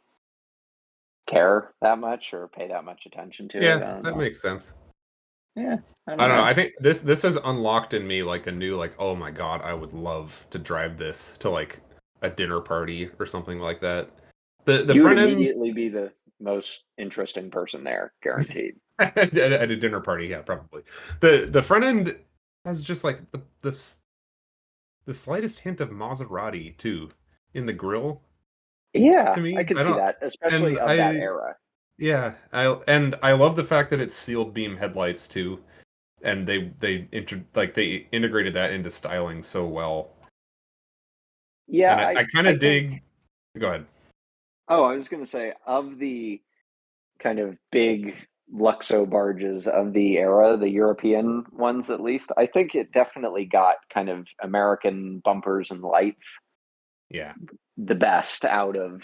care that much or pay that much attention to it. Yeah, I don't that know. makes sense. Yeah, I I don't don't know. know. I think this has unlocked in me like a new like, oh my God, I would love to drive this to like a dinner party or something like that. The You would front end immediately be the most interesting person there, guaranteed. at a dinner party, yeah, probably. The front end has just like the slightest hint of Maserati too in the grill Yeah, to I me. could I see don't that, and especially of that I era. yeah, I love the fact that it's sealed beam headlights too, and they integrated that into styling so well. Yeah, And I kind I of think. dig. Go ahead. Oh, I was going to say, of the kind of big Luxo barges of the era, the European ones at least, I think it definitely got kind of American bumpers and lights Yeah. the best out of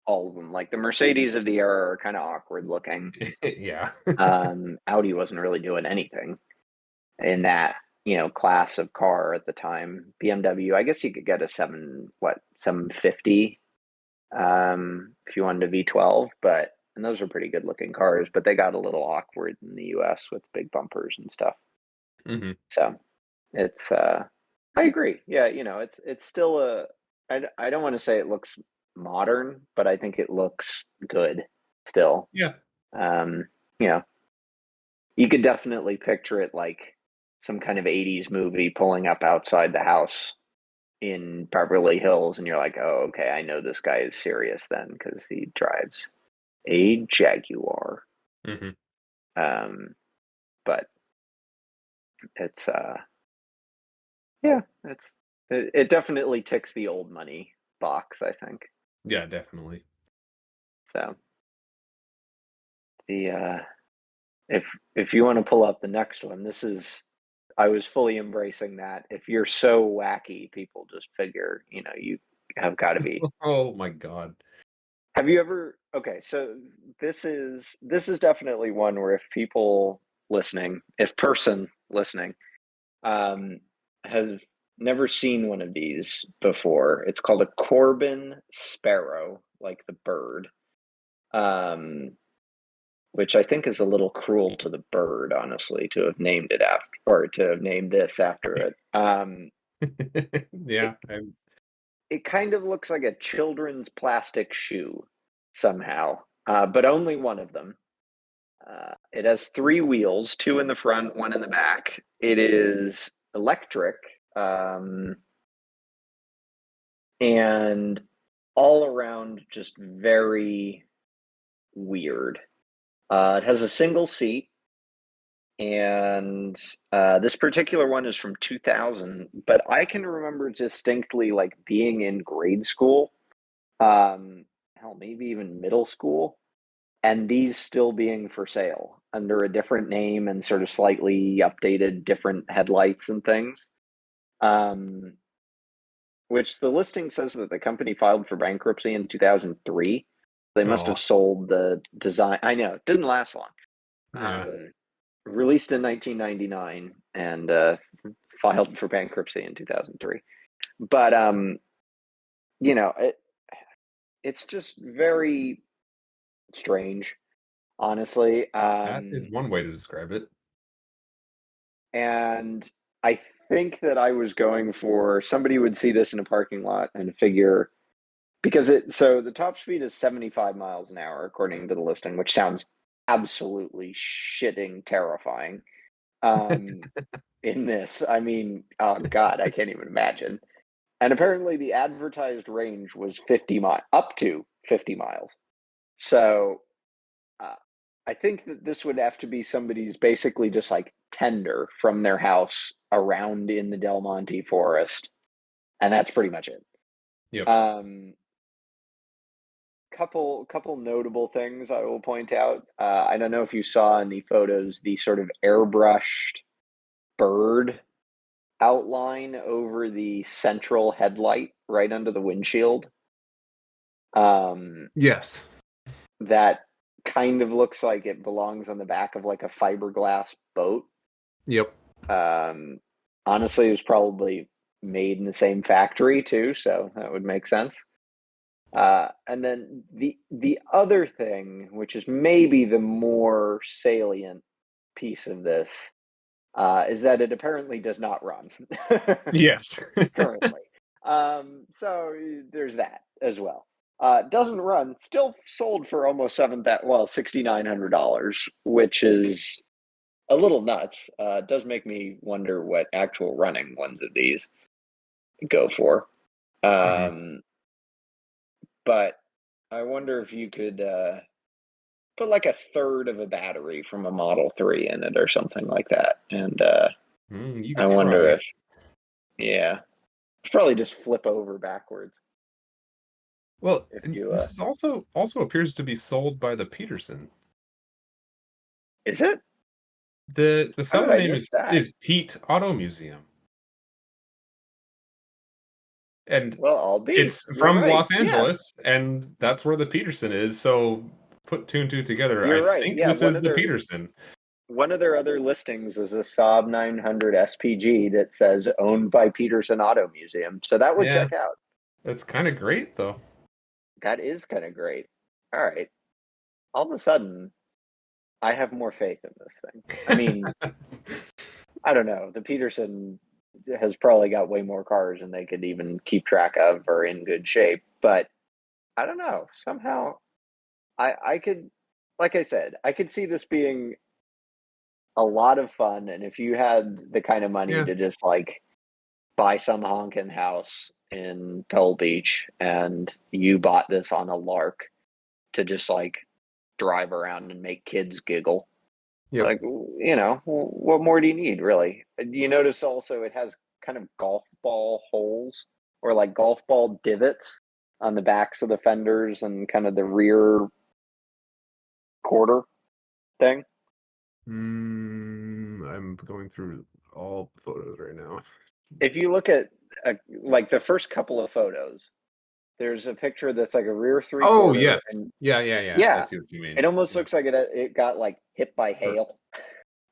all of them. Like the Mercedes of the era are kind of awkward looking. Yeah. Audi wasn't really doing anything in that class of car at the time. BMW, I guess you could get a 750 if you wanted a V12, but and those are pretty good looking cars, but they got a little awkward in the US with big bumpers and stuff. Hmm. So it's I agree. Yeah, it's still I don't want to say it looks modern, but I think it looks good still. Yeah. Um, you know, you could definitely picture it like some kind of 80s movie pulling up outside the house in Beverly Hills, and you're like, oh, okay, I know this guy is serious then because he drives a Jaguar. Hmm. Um, but it's yeah, it definitely ticks the old money box, I think. Yeah, definitely. So the if you want to pull up the next one, this is I was fully embracing that. If you're so wacky, people just figure, you have got to be. Oh my God. Have you ever? Okay, so this is definitely one where if people listening, if person listening, um, has never seen one of these before, it's called a Corbin Sparrow, like the bird, um, which I think is a little cruel to the bird, honestly, to have named it after or to have named this after it. It Yeah. it kind of looks like a children's plastic shoe somehow, but only one of them. It has three wheels, two in the front, one in the back. It is electric, um, and all around just very weird. It has a single seat, and this particular one is from 2000, but I can remember distinctly like being in grade school, hell, maybe even middle school, and these still being for sale under a different name and sort of slightly updated different headlights and things. Um, which the listing says that the company filed for bankruptcy in 2003. They must Oh, have sold the design. I know, it didn't last long. yeah. Um, Released in 1999 and filed for bankruptcy in 2003. But it, it's just very strange. honestly. That is one way to describe it. And I think that I was going for somebody would see this in a parking lot and figure because so the top speed is 75 miles an hour according to the listing, which sounds absolutely shitting terrifying. Um, in this, I mean, oh God, I can't even imagine. And apparently, the advertised range was up to 50 miles. So uh, I think that this would have to be somebody's basically just like tender from their house around in the Del Monte forest, and that's pretty much it. Yep. Um, couple notable things I will point out. I don't know if you saw in the photos the sort of airbrushed bird outline over the central headlight right under the windshield. Um, Yes. that kind of looks like it belongs on the back of like a fiberglass boat. Yep. Um, honestly, it was probably made in the same factory too, so that would make sense. And then the other thing, which is maybe the more salient piece of this, is that it apparently does not run Yes. currently. So there's that as well. Doesn't run. Still sold for almost $6,900, which is a little nuts. Does make me wonder what actual running ones of these go for. Mhm. But I wonder if you could put like a third of a battery from a Model 3 in it or something like that. And You I could wonder try. if, yeah, probably just flip over backwards Well, if and you, this is also appears to be sold by the Peterson. is it? The How did seller I name miss that? is Pete Auto Museum, and Well, I'll be. it's You're from right. Los Yeah, Angeles, and that's where the Peterson is. So put two and two together. I you're right. think Yeah, this is the Peterson. one of their other listings is a Saab 900 SPG that says owned by Peterson Auto Museum. So that would Yeah, check out. that's kind of great though. That is kind of great. All right. All of a sudden, I have more faith in this thing. I mean, I don't know. The Peterson has probably got way more cars than they could even keep track of or in good shape. But I don't know. Somehow I could, like I said, I could see this being a lot of fun. And if you had the kind of money Yeah, to just like buy some honkin' house in Pebble Beach and you bought this on a lark to just like drive around and make kids giggle. yep, Like, what more do you need, really? Do you notice also it has kind of golf ball holes or like golf ball divots on the backs of the fenders and kind of the rear quarter thing? I'm going through all photos right now. If you look at like the first couple of photos, there's a picture that's like a rear three Oh quarter, yes, and yeah. I yeah, see what you mean. it almost Yeah. looks like it got like hit by Or, hail,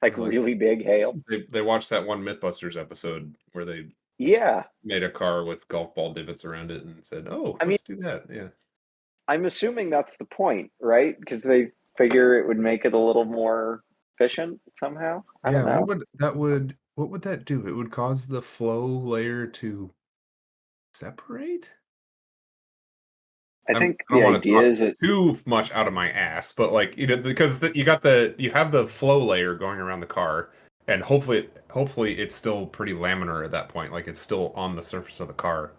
like or like really big hail. they watched that one MythBusters episode where they Yeah, made a car with golf ball divots around it and said, "Oh, I mean, let's do that." Yeah. I'm assuming that's the point, right? Because they figure it would make it a little more efficient somehow. I don't Yeah, know. what would that do? It would cause the flow layer to separate? I think I don't the wanna idea talk is it. too much out of my ass, but, like, because you have the flow layer going around the car, and hopefully it's still pretty laminar at that point, like, it's still on the surface of the car,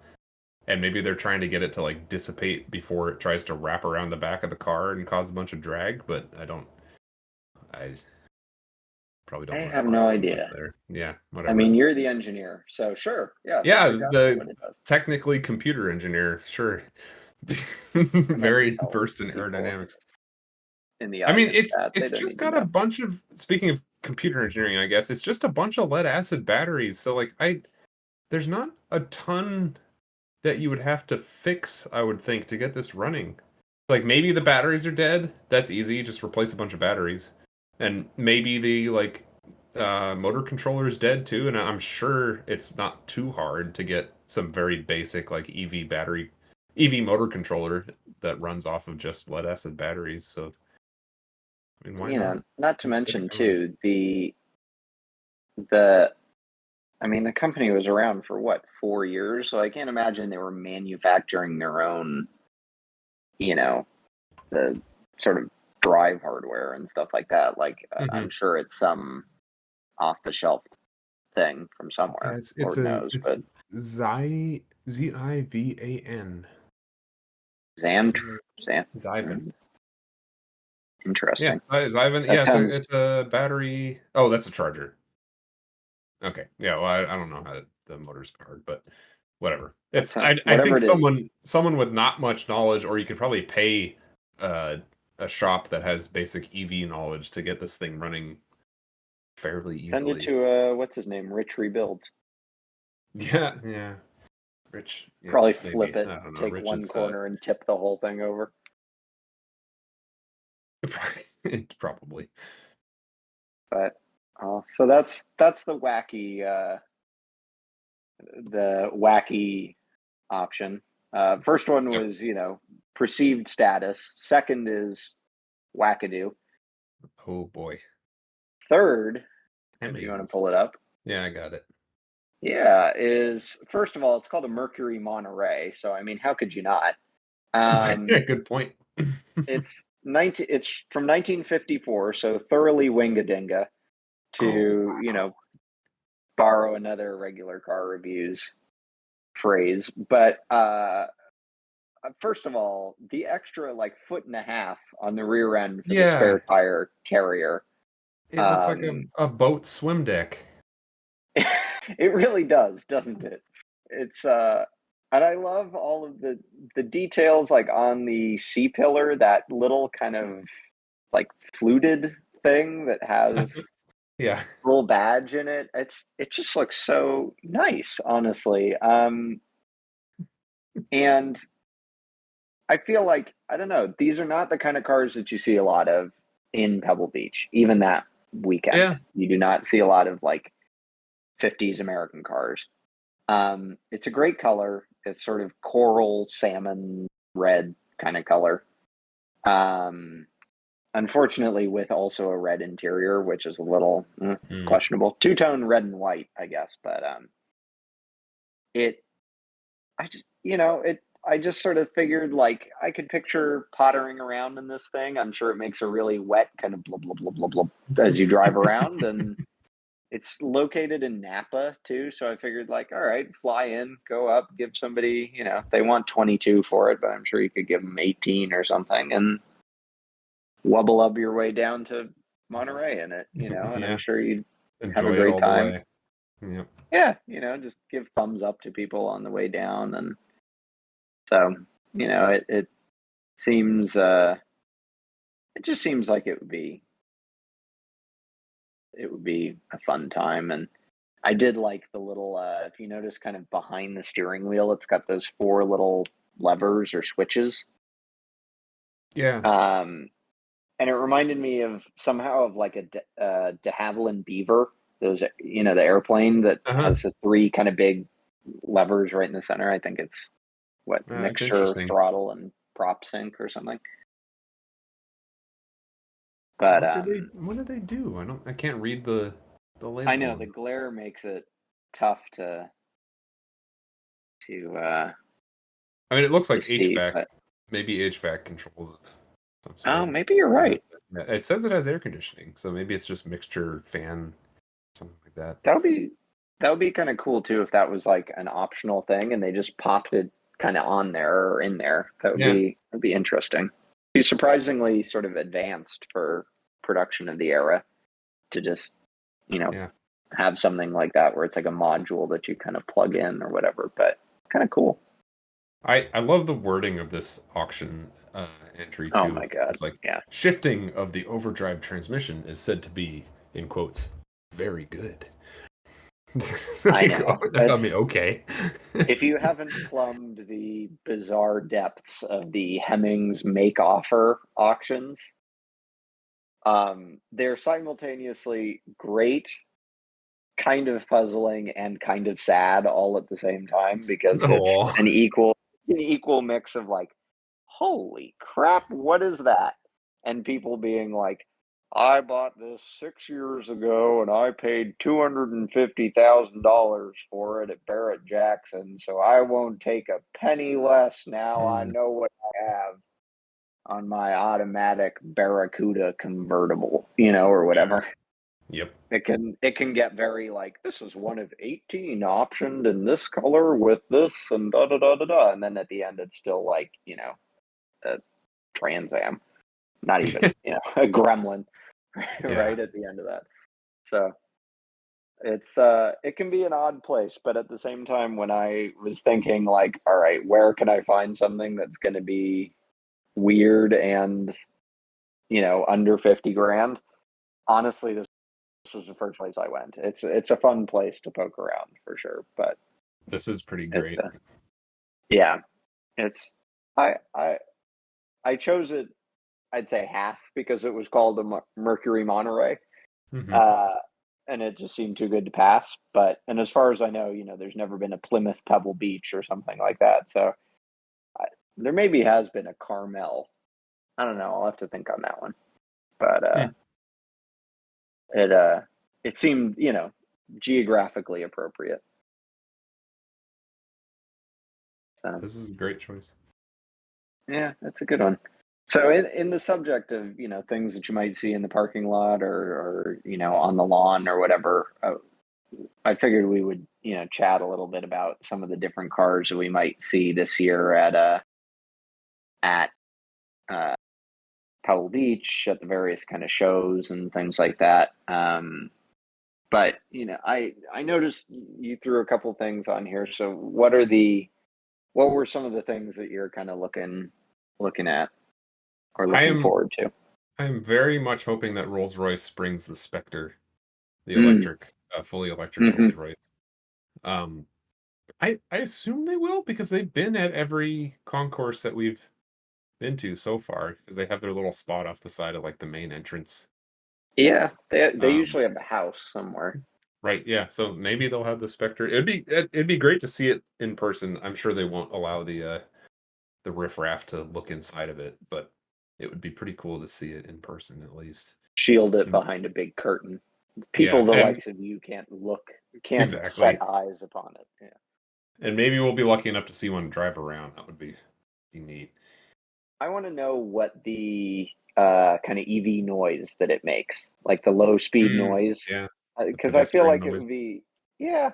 and maybe they're trying to get it to, like, dissipate before it tries to wrap around the back of the car and cause a bunch of drag, but I probably I don't wanna have talk no too much idea. there. Yeah, I whatever. mean, you're the engineer, so sure. Yeah, Yeah, that's exactly the what it does. technically computer engineer, sure. And then Very tell versed in people airdynamics. in the I mean, audience that they it's don't just need to got a know. bunch of speaking of computer engineering, I guess, it's just a bunch of lead acid batteries. So like there's not a ton that you would have to fix, I would think, to get this running. Like maybe the batteries are dead. That's easy, just replace a bunch of batteries. And maybe the like motor controller is dead too, and I'm sure it's not too hard to get some very basic like EV motor controller that runs off of just lead acid batteries. So I mean, why not? not to Just get it mention going. too, the I mean, the company was around for what, 4 years? So I can't imagine they were manufacturing their own, you know, the sort of drive hardware and stuff like that. Like, Hmm. I'm sure it's some off the shelf thing from Yeah, somewhere. it's Lord a knows, it's but Zivan. Xan, Xan, Zivan. Yeah, interesting. Zivan. That Yeah, sounds it's a battery. Oh, that's a charger. Okay. Yeah, well, I don't know how the motor's powered, but whatever. It's I whatever think it is. someone with not much knowledge, or you could probably pay uh, a shop that has basic EV knowledge to get this thing running fairly Send it easily. to what's his name, Rich Rebuilds. Yeah, yeah. Rich, yeah, Probably flip maybe. it, I don't know. take Rich one is corner and tip the whole thing over. probably. But so that's the wacky option. First one Yep. was perceived status. Second is wackadoo. Oh boy. Third, if you want to Hemmings. pull it up, Yeah, I got it. yeah, is first of all it's called a Mercury Monterey. So I mean, how could you not? Yeah, Um, good point. it's from 1954, so thoroughly wingadinga Oh to wow. borrow another regular car reviews phrase. But first of all, the extra like foot and a half on the rear end for the Yeah, spare tire carrier, it looks like um, a boat swim deck. it really does, doesn't it? It's and I love all of the details like on the C pillar, that little kind of like fluted thing that has Yeah. a little badge in it. It just looks so nice, honestly. And I feel like I don't know, these are not the kind of cars that you see a lot of in Pebble Beach, even that weekend. Yeah. You do not see a lot of like 50s American cars. It's a great color. It's sort of coral salmon red kind of color. Um, Unfortunately, with also a red interior, which is a little Mm. questionable. Two-tone red and white, I guess. But it, I just, I just sort of figured like I could picture pottering around in this thing. I'm sure it makes a really wet kind of blah blah blah blah blah as you drive around, and it's located in Napa too. So I figured like, all right, fly in, go up, give somebody, they want 22 for it, but I'm sure you could give them 18 or something, and wubble up your way down to Monterey in it, and I'm Yeah. sure you'd have a Enjoy it great all the time. way. Yep. Yeah, just give thumbs up to people on the way down, and so it seems it just seems like it would be a fun time. And I did like the little if you notice kind of behind the steering wheel, it's got those four little levers or switches. Yeah. Um and it reminded me of somehow of like a de Havilland Beaver, those the airplane that Uh-huh. has the three kind of big levers right in the center. I think it's what, That's mixture, interesting. throttle, and prop sync or something. But What did they do? I can't read the I label know on the it. glare makes it tough to I mean, it looks to like see, HVAC, but maybe HVAC controls of some oh, sort. maybe you're Uh, right. yeah, it says it has air conditioning, so maybe it's just mixture fan, something like that. That would be that would be kind of cool too if that was like an optional thing and they just popped it kind of on there or in there. Yeah, That'd be interesting. Be surprisingly sort of advanced for production of the era to just, you know, yeah. have something like that where it's like a module that you kind of plug in or whatever, but kind of cool. I love the wording of this auction entry Oh too. my God. It's like Yeah. shifting of the overdrive transmission is said to be, in quotes, very good. I Like, know. I mean, okay. If you haven't plumbed the bizarre depths of the Hemmings make offer auctions, they're simultaneously great, kind of puzzling, and kind of sad all at the same time because it's Oh, an equal mix of like, holy crap, what is that? And people being like, I bought this 6 years ago and I paid $250,000 for it at Barrett Jackson, so I won't take a penny less now. I Mm, know what I have on my automatic Barracuda convertible, or sure. whatever. Yep. It can get very like, this is one of 18 optioned in this color with this and da da da da da, and then at the end it's still like, a Trans Am, not even, a Gremlin, Yeah. right at the end of that. So it can be an odd place, but at the same time, when I was thinking like, all right, where can I find something that's going to be weird and under 50 grand? Honestly, this was the first place I went. It's a fun place to poke around for sure, but This is pretty it's great. yeah, it's I I I chose it. I'd say half because it was called a Mercury Monterey, Hmm. uh, and it just seemed too good to pass. And as far as I know, there's never been a Plymouth Pebble Beach or something like that. So I, there maybe has been a Carmel. I don't know. I'll have to think on that one. But it it seemed geographically appropriate. So This is a great choice. yeah, that's a good one. So in the subject of things that you might see in the parking lot or on the lawn or whatever, I figured we would chat a little bit about some of the different cars that we might see this year at uh, Pebble Beach at the various kind of shows and things like that. But I noticed you threw a couple things on here. So what were some of the things that you're kind of looking at or I looking am forward to? I am very much hoping that Rolls-Royce brings the Spectre, the Mm, fully electric hmm. Rolls-Royce. Um, I assume they will because they've been at every concourse that we've been to so far because they have their little spot off the side of like the main entrance. Yeah, they Um, usually have a house somewhere. right, yeah. So maybe they'll have the Spectre. It'd be great to see it in person. I'm sure they won't allow the riffraff to look inside of it, but it would be pretty cool to see it in person at least. Shield it And behind a big curtain. yeah, People the and likes of you can't set exactly. eyes upon it. Yeah. And maybe we'll be lucky enough to see one drive around. That would be neat. I want to know what the kind of EV noise that it makes, like the low speed Mm, noise, yeah, the because I feel pedestrian like it noise. would be, yeah,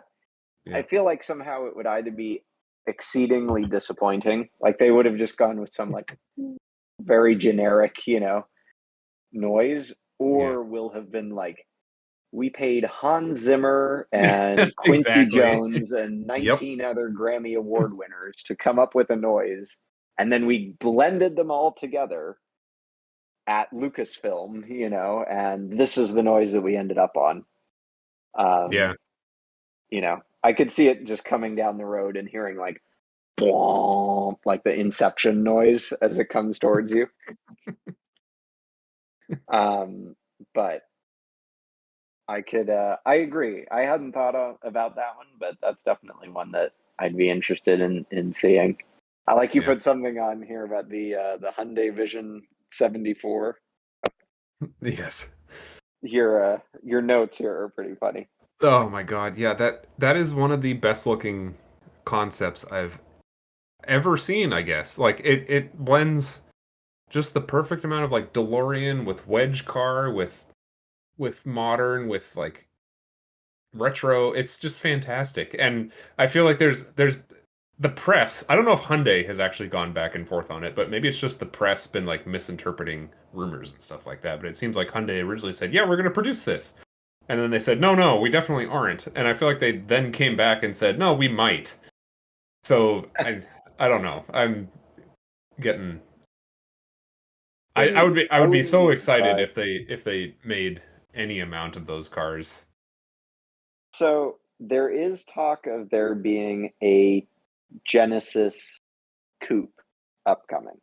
I Yeah, feel like somehow it would either be exceedingly disappointing, like they would have just gone with some like very generic, noise, yeah, or will have been like, we paid Hans Zimmer and Quincy exactly. Jones and Yep. 19 other Grammy Award winners to come up with a noise, and then we blended them all together at Lucasfilm, and this is the noise that we ended up on. Yeah. Um, I could see it just coming down the road and hearing like, "Bwomp," like the Inception noise as it comes towards you. But I agree. I hadn't thought about that one, but that's definitely one that I'd be interested in seeing. I like you Yeah. put something on here about the Hyundai Vision 74. Yes. Your notes here are pretty funny. Oh my God. Yeah, that is one of the best looking concepts I've ever seen, I guess. Like it blends just the perfect amount of like DeLorean with wedge car with modern with like retro. It's just fantastic. And I feel like there's the press. I don't know if Hyundai has actually gone back and forth on it, but maybe it's just the press been like misinterpreting rumors and stuff like that. But it seems like Hyundai originally said, "Yeah, we're going to produce this." And then they said, "No, no, we definitely aren't." And I feel like they then came back and said, "No, we might." So I don't know. I'm getting I would be I I would be wouldn't so be excited surprised. if they made any amount of those cars. So there is talk of there being a Genesis coupe upcoming.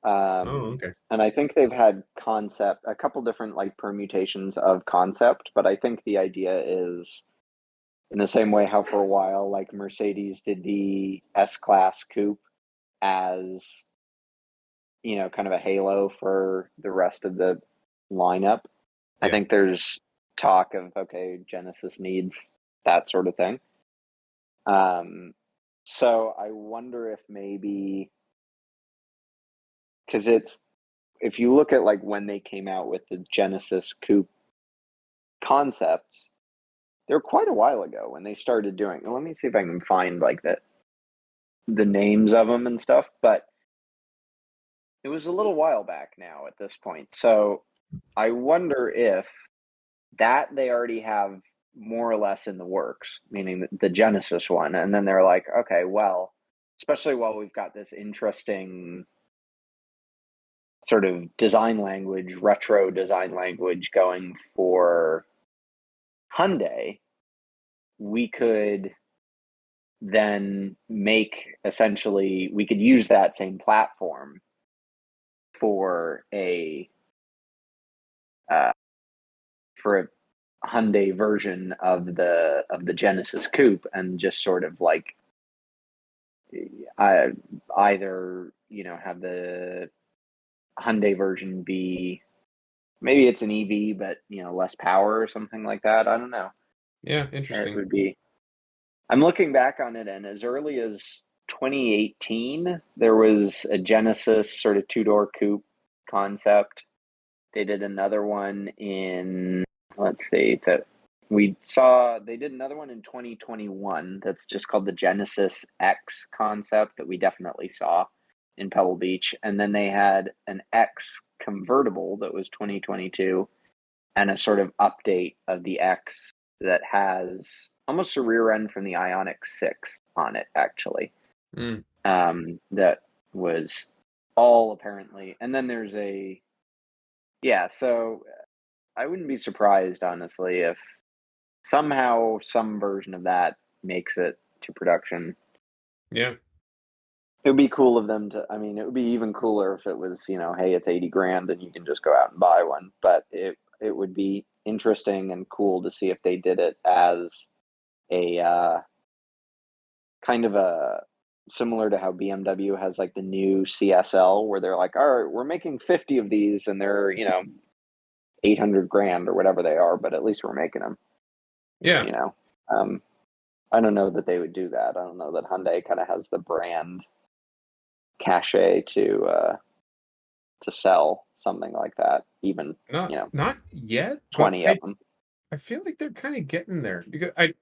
Oh, okay. And I think they've had a couple different like permutations of concept, but I think the idea is in the same way how for a while like Mercedes did the S Class coupe as kind of a halo for the rest of the lineup. I Yeah. think there's talk of, okay, Genesis needs that sort of thing. So I wonder if maybe, because it's, if you look at like when they came out with the Genesis coupe concepts, they're quite a while ago when they started doing. Let me see if I can find like the names of them and stuff, but it was a little while back now at this point. So I wonder if that they already have more or less in the works, meaning the Genesis one, and then they're like, okay, well, especially while we've got this interesting sort of design language, retro design language going for Hyundai, we could then make essentially, we could use that same platform for a uh, for a Hyundai version of the Genesis Coupe, and just sort of like either have the Hyundai version be, maybe it's an EV but less power or something like that. I don't know. Yeah, It interesting. would be. I'm looking back on it, and as early as 2018, there was a Genesis sort of two-door coupe concept. They did another one in, let's see, that we saw, they did another one in 2021 that's just called the Genesis X concept that we definitely saw in Pebble Beach. And then they had an X convertible that was 2022, and a sort of update of the X that has almost a rear end from the Ionic 6 on it, actually. Mm. That was all apparently. And then there's yeah, so I wouldn't be surprised, honestly, if somehow some version of that makes it to production. Yeah. It would be cool of them to, I mean, it would be even cooler if it was, hey, it's 80 grand and you can just go out and buy one. But it would be interesting and cool to see if they did it as a kind of a, similar to how BMW has like the new CSL, where they're like, all right, we're making 50 of these and they're, 800 grand or whatever they are, but at least we're making them, Yeah. you know. Um, I don't know that they would do that. I don't know that Hyundai kind of has the brand cachet to sell something like that, even, Not yet, but 20 of I them. I feel like they're kind of getting there because I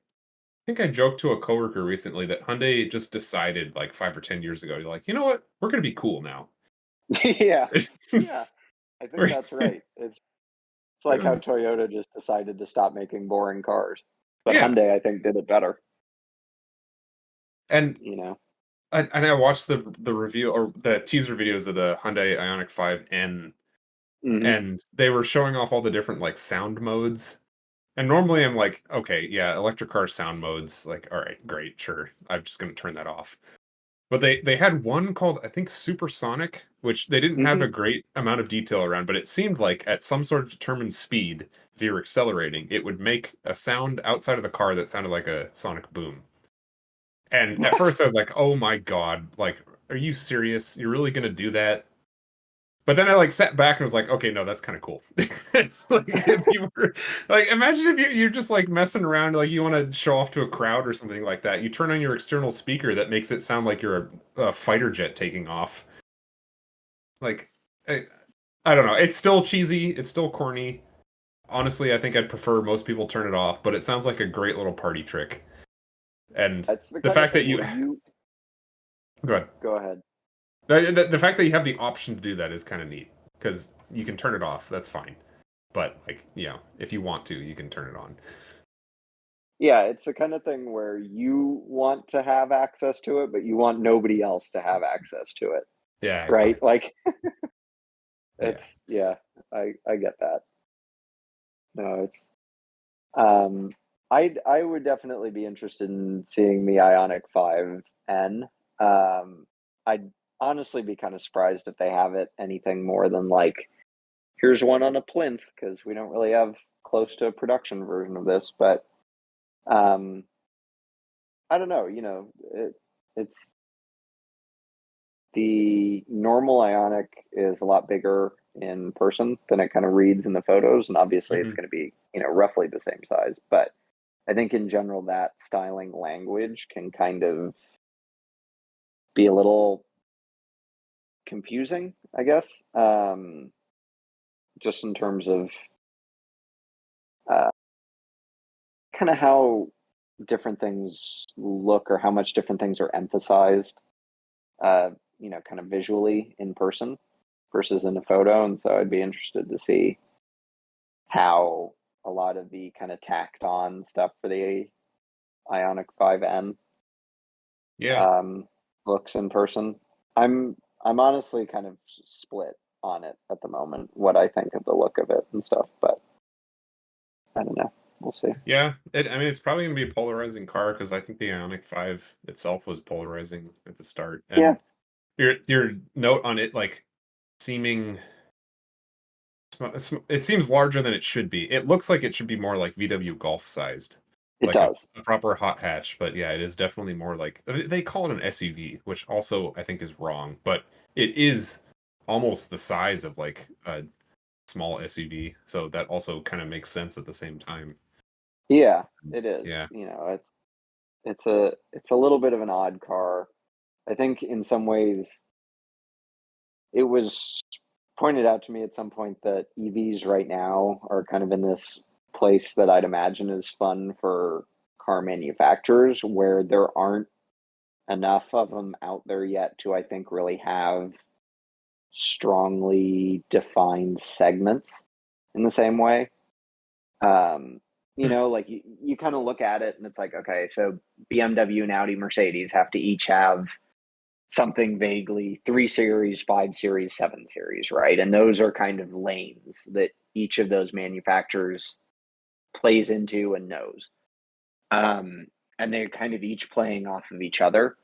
think I joked to a coworker recently that Hyundai just decided like 5 or 10 years ago, you're like, you know what? We're gonna be cool now. Yeah. Yeah. I think We're- that's right. It's it like how was, Toyota just decided to stop making boring cars. But yeah, Hyundai, I think, did it better, and you know. I watched the review or the teaser videos of the Hyundai Ioniq 5N, Hmm. and they were showing off all the different like sound modes. And normally I'm like, okay, yeah, electric car sound modes, like, all right, great, sure, I'm just gonna turn that off. But they had one called, I think, Supersonic, which they didn't have Hmm. a great amount of detail around, but it seemed like at some sort of determined speed, if you were accelerating, it would make a sound outside of the car that sounded like a sonic boom. And at first I was like, oh my God, like, are you serious? You're really gonna do that? But then I like sat back and was like, okay, no, that's kind of cool. It's like if you were like, imagine if you're just like messing around, like you want to show off to a crowd or something like that. You turn on your external speaker that makes it sound like you're a fighter jet taking off. Like, I, I don't know. It's still cheesy. It's still corny. Honestly, I think I'd prefer most people turn it off, but it sounds like a great little party trick. And That's the the kind of fact that thing you where you go ahead. go ahead. The fact that you have the option to do that is kind of neat because you can turn it off. That's fine. But like, if you want to, you can turn it on. Yeah, it's the kind of thing where you want to have access to it, but you want nobody else to have access to it, Yeah, right? exactly. Like Yeah. it's, yeah, I get that. No, it's um I would definitely be interested in seeing the Ionic 5N. I'd honestly be kind of surprised if they have it anything more than like, here's one on a plinth, because we don't really have close to a production version of this, but I don't know, it's the normal Ionic is a lot bigger in person than it kind of reads in the photos, and obviously it's Hmm. going to be, roughly the same size. But I think in general that styling language can kind of be a little confusing, I guess, just in terms of uh, kind of how different things look or how much different things are emphasized, kind of visually in person versus in a photo. And so I'd be interested to see how a lot of the kind of tacked on stuff for the Ionic 5N Yeah. um, looks in person. I'm honestly kind of split on it at the moment, what I think of the look of it and stuff, but I don't know. We'll see. Yeah. I mean, it's probably going to be a polarizing car because I think the Ioniq 5 itself was polarizing at the start. Yeah, And your note on it, like, seeming it seems larger than it should be. It looks like it should be more like VW Golf sized, it like does. a proper hot hatch. But yeah, it is definitely more like they call it an SUV, which also I think is wrong. But it is almost the size of like a small SUV, so that also kind of makes sense at the same time. Yeah, it is. Yeah, It's a little bit of an odd car. I think in some ways it was pointed out to me at some point that EVs right now are kind of in this place that I'd imagine is fun for car manufacturers, where there aren't enough of them out there yet to, I think, really have strongly defined segments in the same way. Um, like you kind of look at it and it's like, okay, so BMW and Audi, Mercedes have to each have something vaguely 3 series, 5 series, 7 series, right? And those are kind of lanes that each of those manufacturers plays into and knows. Um, and they're kind of each playing off of each other.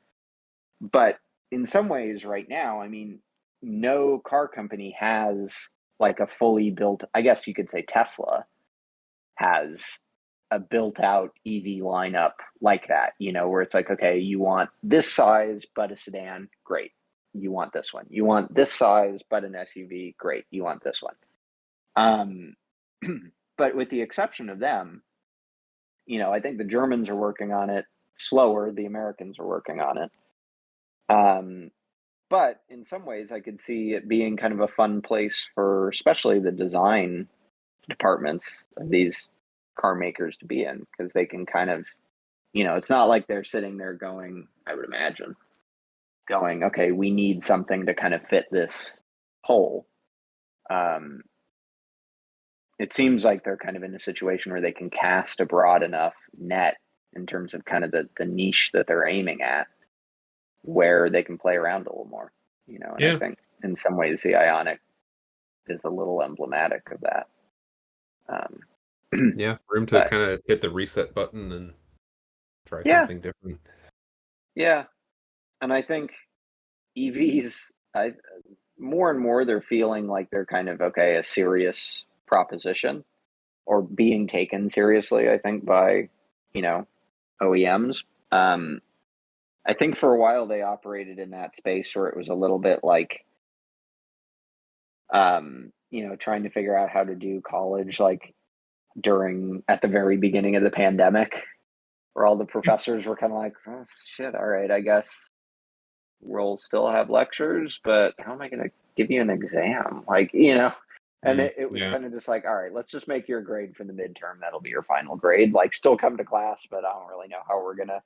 But in some ways, right now, I mean, no car company has like a fully built, I guess you could say Tesla has a built out EV lineup like that, where it's like, okay, you want this size but a sedan, great. You want this one. You want this size but an SUV, great. You want this one. Um, but with the exception of them, I think the Germans are working on it slower. The Americans are working on it. Um, but in some ways, I could see it being kind of a fun place for especially the design departments of these car makers to be in, because they can kind of, it's not like they're sitting there going, I would imagine, going, okay, we need something to kind of fit this hole. Um, it seems like they're kind of in a situation where they can cast a broad enough net in terms of kind of the niche that they're aiming at, where they can play around a little more, and I yeah, think in some ways the Ionic is a little emblematic of that. yeah. Room to But kind of hit the reset button and try yeah, something different. yeah. And I think EVs, more and more they're feeling like they're kind of okay, a serious proposition or being taken seriously, I think, by, you know, OEMs. Um, I think for a while they operated in that space where it was a little bit like, trying to figure out how to do college like at the very beginning of the pandemic, where all the professors were kind of like, oh, shit, all right, I guess we'll still have lectures, but how am I going to give you an exam? And Mm, it was yeah, kind of just like, all right, let's just make your grade for the midterm. That'll be your final grade. Like, still come to class, but I don't really know how we're going to,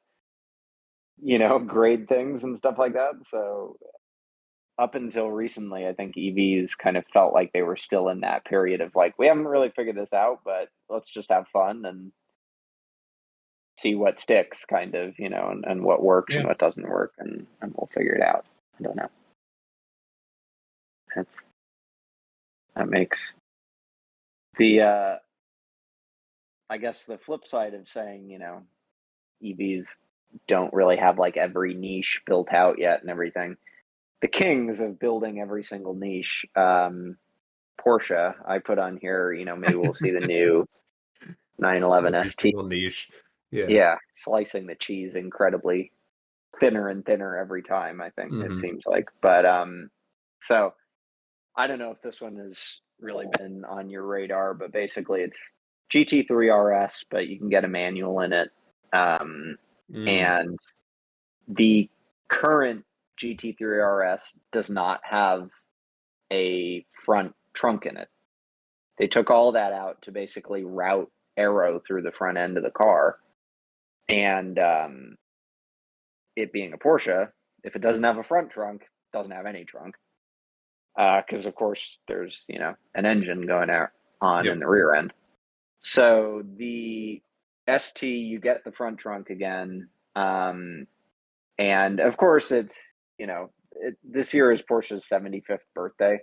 grade things and stuff like that. So, up until recently, I think EVs kind of felt like they were still in that period of like, we haven't really figured this out, but let's just have fun and see what sticks, kind of, and what works and yeah, what doesn't work, and we'll figure it out. I don't know. That's That makes the I guess the flip side of saying, EVs don't really have like every niche built out yet and everything. The kings of building every single niche, Porsche, I put on here, maybe we'll see the new 911 every ST. single niche. Yeah, Yeah, slicing the cheese incredibly thinner and thinner every time, I think it Hmm. seems like. But so I don't know if this one has really been on your radar, but basically it's GT3 RS, but you can get a manual in it. Um, Mm. and the current GT3 RS does not have a front trunk in it. They took all that out to basically route aero through the front end of the car. And it being a Porsche, if it doesn't have a front trunk, it doesn't have any trunk. Because of course there's an engine going out on in Yep. the rear end. So the ST, you get the front trunk again, and of course it's this year is Porsche's 75th birthday,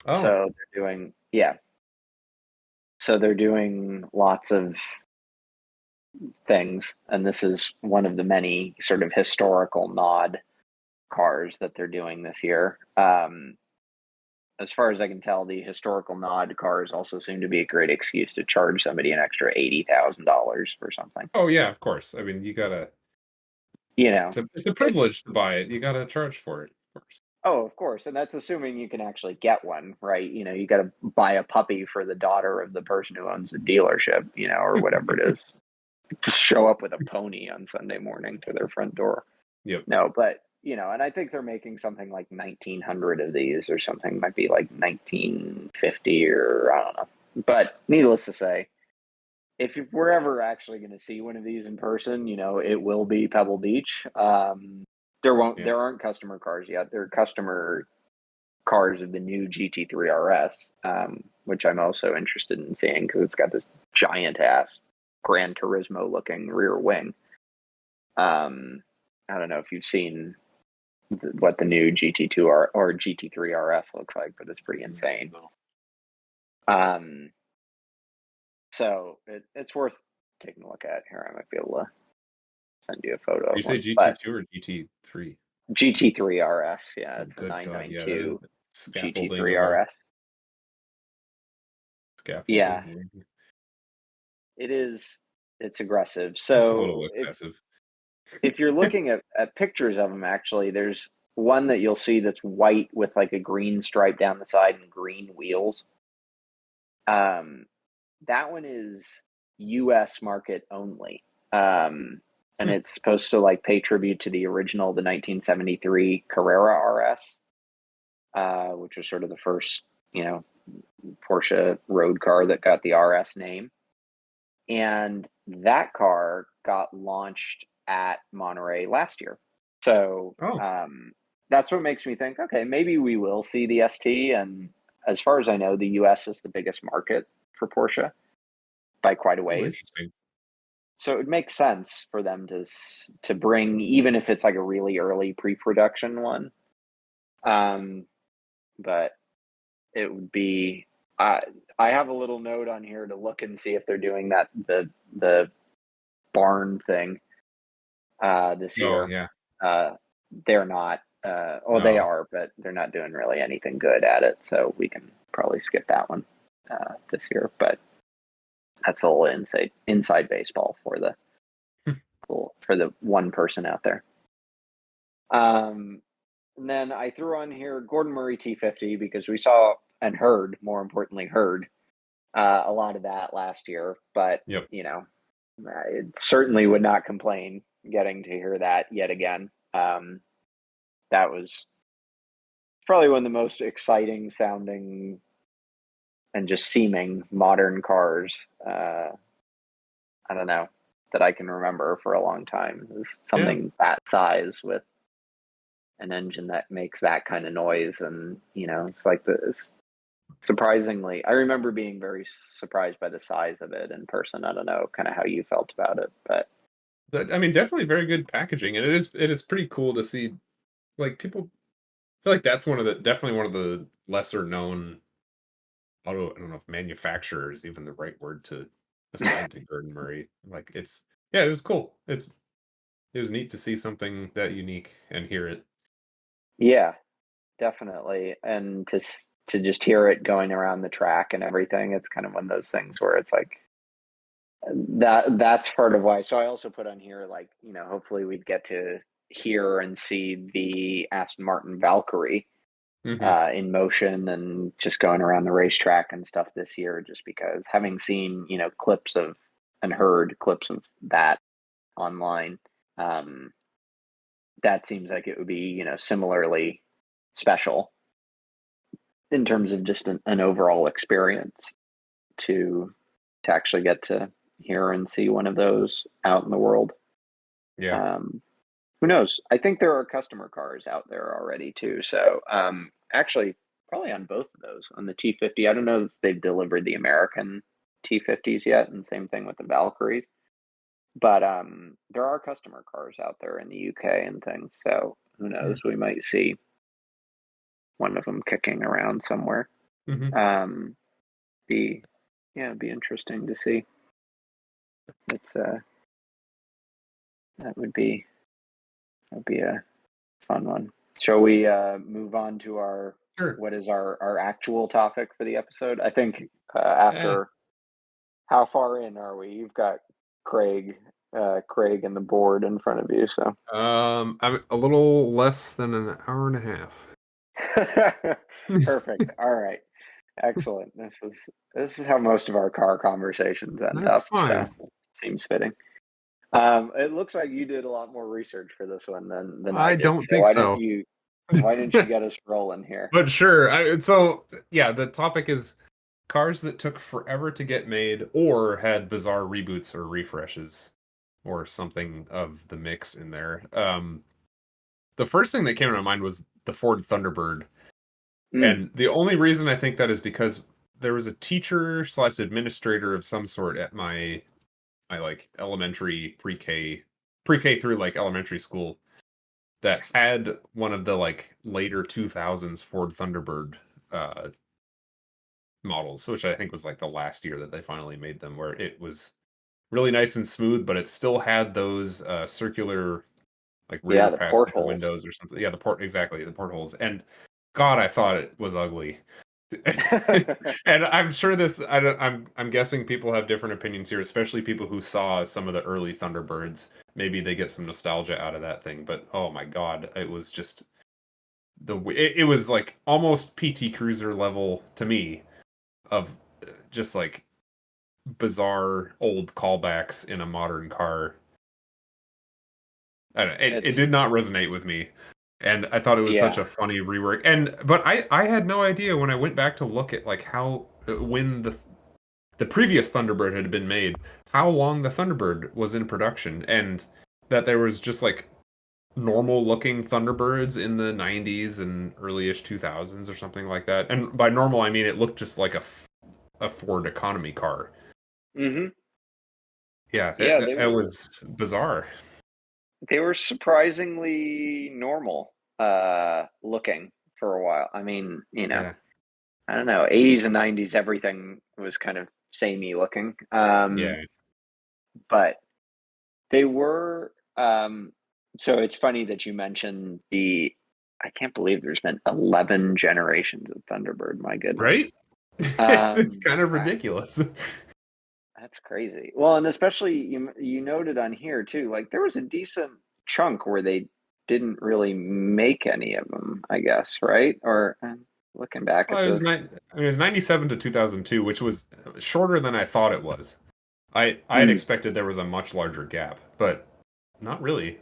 Oh, so they're doing lots of things, and this is one of the many sort of historical nod cars that they're doing this year. As far as I can tell, the historical nod cars also seem to be a great excuse to charge somebody an extra $80,000 for something. oh yeah, of course. I mean, you gotta. You know, It's a it's privilege to buy it. You gotta charge for it, of course. Oh, of course, and that's assuming you can actually get one, right? You got to buy a puppy for the daughter of the person who owns the dealership, or whatever it is. Just show up with a pony on Sunday morning to their front door. Yep. No, but and I think they're making something like 1,900 of these, or something. Might be like 1,950, or I don't know. But needless to say, if we're ever actually going to see one of these in person, it will be Pebble Beach. Yeah. There aren't customer cars yet. There are customer cars of the new GT3 RS, which I'm also interested in seeing because it's got this giant ass Gran Turismo looking rear wing. I don't know if you've seen what the new GT2 or GT3 RS looks like, but it's pretty insane. No. Um, so it's worth taking a look at. Here, I might be able to send you a photo Do you of say one. But GT2 or GT3? GT3 RS, yeah, Oh, it's a good God, yeah, that is 992 scaffolding GT3 of a RS. Yeah, scaffolding. it is. It's aggressive. It's a little So excessive. if you're looking at pictures of them, actually, there's one that you'll see that's white with like a green stripe down the side and green wheels. Um, that one is U.S. market only, and Hmm. it's supposed to like pay tribute to the original, the 1973 Carrera RS, which was sort of the first, Porsche road car that got the RS name. And that car got launched at Monterey last year. So Oh, that's what makes me think, okay, maybe we will see the ST. And as far as I know, the US is the biggest market for Porsche by quite a oh, ways. interesting. So it would make sense for them to bring, even if it's like a really early pre-production one. Um, but it would be. I have a little note on here to look and see if they're doing that the barn thing this Oh, year. yeah. Uh, they're not. They No. are, but they're not doing really anything good at it. So we can probably skip that one this year. But that's a little inside baseball for the one person out there. And then I threw on here Gordon Murray T50 because we saw and heard, more importantly, heard a lot of that last year. But Yep. I certainly would not complain getting to hear that yet again. That was probably one of the most exciting sounding and just seeming modern cars. I don't know, that I can remember for a long time. It was Yeah. something that size with an engine that makes that kind of noise, and it's like it's surprisingly. I remember being very surprised by the size of it in person. I don't know, kind of how you felt about it, but I mean, definitely very good packaging, and it is pretty cool to see. Like people feel like that's definitely one of the lesser known I don't know if manufacturer is even the right word to assign to Gordon Murray. Like yeah, it was cool. It was neat to see something that unique and hear it. yeah, definitely. And to just hear it going around the track and everything, it's kind of one of those things where it's like that's part of why. So I also put on here, like, hopefully we'd get to hear and see the Aston Martin Valkyrie Hmm. in motion and just going around the racetrack and stuff this year, just because having seen, clips of and heard clips of that online, um, that seems like it would be, similarly special in terms of just an overall experience to actually get to hear and see one of those out in the world. Yeah. Um, who knows? I think there are customer cars out there already too. So actually, probably on both of those. On the T50, I don't know if they've delivered the American T50s yet, and same thing with the Valkyries. But there are customer cars out there in the UK and things. So who knows? We might see one of them kicking around somewhere. Hmm. Um, be it'd be interesting to see. It's that would be a fun one. Shall we move on to our Sure. what is our actual topic for the episode? I think Eh, after how far in are we? You've got Craig, Craig and the board in front of you, so I'm a little less than an hour and a half. perfect. All right, excellent. This is how most of our car conversations end That's up, so fine. seems fitting. It looks like you did a lot more research for this one than I I did. don't So think so. why didn't you get us rolling here? But sure. So yeah, the topic is cars that took forever to get made or had bizarre reboots or refreshes or something of the mix in there. The first thing that came to my mind was the Ford Thunderbird. Mm, And the only reason I think that is because there was a teacher slash administrator of some sort at my like elementary pre-K through like elementary school that had one of the like later 2000s Ford Thunderbird uh models, which I think was like the last year that they finally made them, where it was really nice and smooth, but it still had those circular like yeah, rear the passenger portholes. windows or something. Yeah, the portholes. And God, I thought it was ugly. And I'm sure this. I'm guessing people have different opinions here, especially people who saw some of the early Thunderbirds. Maybe they get some nostalgia out of that thing. But oh my God, it was just it was like almost PT Cruiser level to me of just like bizarre old callbacks in a modern car. I don't know, it It's did not resonate with me, and I thought it was such yeah, a funny rework. And but I had no idea when I went back to look at like how when the previous Thunderbird had been made, how long the Thunderbird was in production, and that there was just like normal looking Thunderbirds in the 90s and early-ish 2000s or something like that. And by normal, I mean it looked just like a Ford economy car. hmm Yeah, yeah. it was bizarre. They were surprisingly normal looking for a while. I mean, Yeah, I don't know, 80s and 90s, everything was kind of samey looking. yeah. But they were so it's funny that you mentioned I can't believe there's been 11 generations of Thunderbird, my goodness. Right? It's kind of I, ridiculous. that's crazy. Well, and especially you noted on here too, like there was a decent chunk where they didn't really make any of them, I guess, right? Or looking back Well, at this. I mean, it was 97 to 2002, which was shorter than I thought it was. I had Hmm. expected there was a much larger gap, but not really.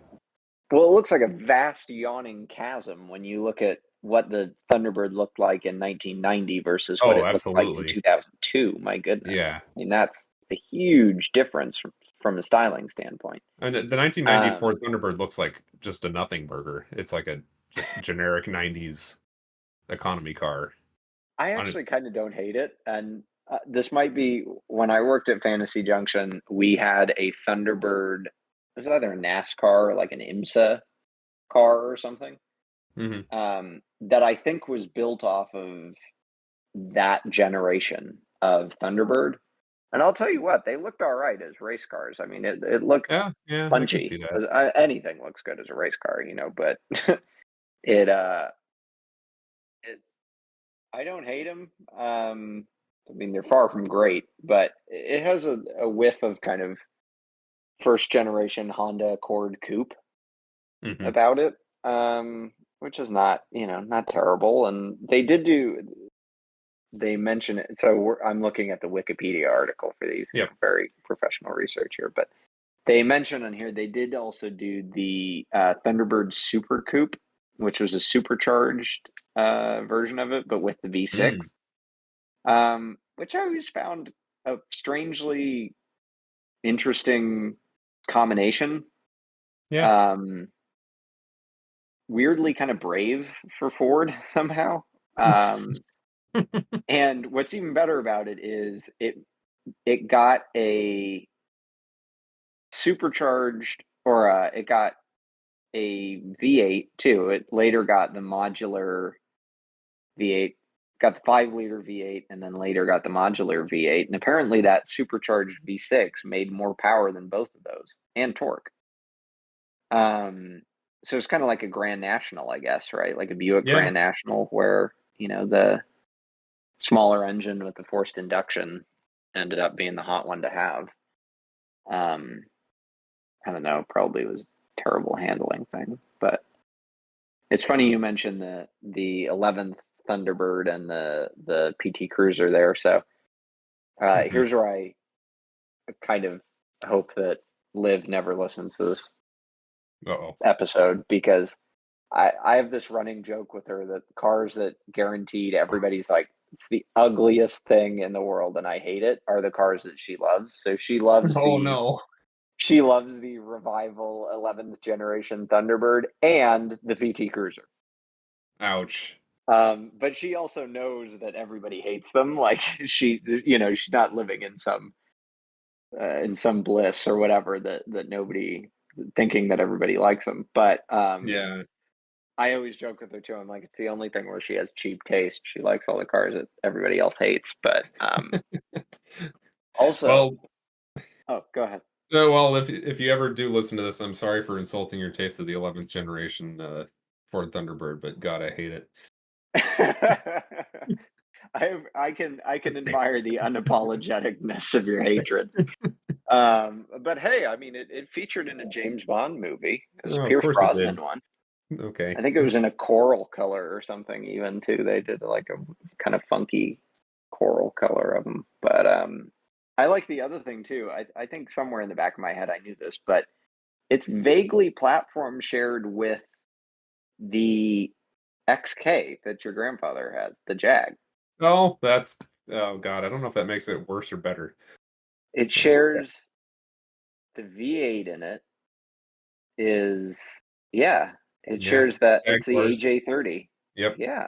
Well, it looks like a vast yawning chasm when you look at what the Thunderbird looked like in 1990 versus what Oh, it looked like in absolutely. 2002. My goodness. Yeah. I mean, that's a huge difference from a styling standpoint. I mean, the 1994 Um, Thunderbird looks like just a nothing burger. It's like a just generic 90s economy car. I On it. actually kind of don't hate it. And this might be when I worked at Fantasy Junction, we had a Thunderbird. It was either a NASCAR or like an IMSA car or something, Mhm. that I think was built off of that generation of Thunderbird. And I'll tell you what, they looked all right as race cars. I mean, it looked Yeah, yeah, I can see punchy. that. Anything looks good as a race car, but it, it, I don't hate them. I mean, they're far from great, but it has a whiff of kind of first generation Honda Accord coupe. Hmm. about it, which is not, not terrible. And they mention it. So I'm looking at the Wikipedia article for these, Yep. very professional research here, but they mention on here they did also do the Thunderbird Super Coupe, which was a supercharged version of it, but with the Mm. V6, which I always found a strangely interesting combination. Yeah. Um, Weirdly kind of brave for Ford somehow. Um, and what's even better about it is it got a supercharged, or it got a V8 too. It later got the modular V8, got the 5 liter V8, and then later got the modular V8. And apparently that supercharged V6 made more power than both of those, and torque. So it's kind of like a Grand National, I guess, right? Like a Buick Yeah. Grand National, where the smaller engine with the forced induction ended up being the hot one to have. Um, I don't know, probably was a terrible handling thing, but it's funny you mentioned the 11th Thunderbird and the PT Cruiser there. So Hmm. here's where I kind of hope that Liv never listens to this Uh-oh. episode, because I have this running joke with her that cars that guaranteed everybody's like, it's the ugliest thing in the world and I hate it, are the cars that she loves. So Oh no. she loves the revival 11th generation Thunderbird and the PT Cruiser. Ouch. But she also knows that everybody hates them. Like, she's not living in some bliss or whatever, that nobody, thinking that everybody likes them. But Yeah. I always joke with her too. I'm like, it's the only thing where she has cheap taste. She likes all the cars that everybody else hates. But also, Well, oh, go ahead. well, if you ever do listen to this, I'm sorry for insulting your taste of the 11th generation Ford Thunderbird, but God, I hate it. I can admire the unapologeticness of your hatred. But hey, I mean, it featured in a James Bond movie. It was a Oh, of Pierce course it Brosnan did. one. Okay. I think it was in a coral color or something, even too. They did like a kind of funky coral color of them. But I like the other thing too. I think somewhere in the back of my head I knew this, but it's vaguely platform shared with the XK that your grandfather has, the Jag. Oh, oh God, I don't know if that makes it worse or better. It Yeah. shares the V8 in it is, yeah, it Yeah. shares that. It's the Jaguars. AJ30. Yep. Yeah.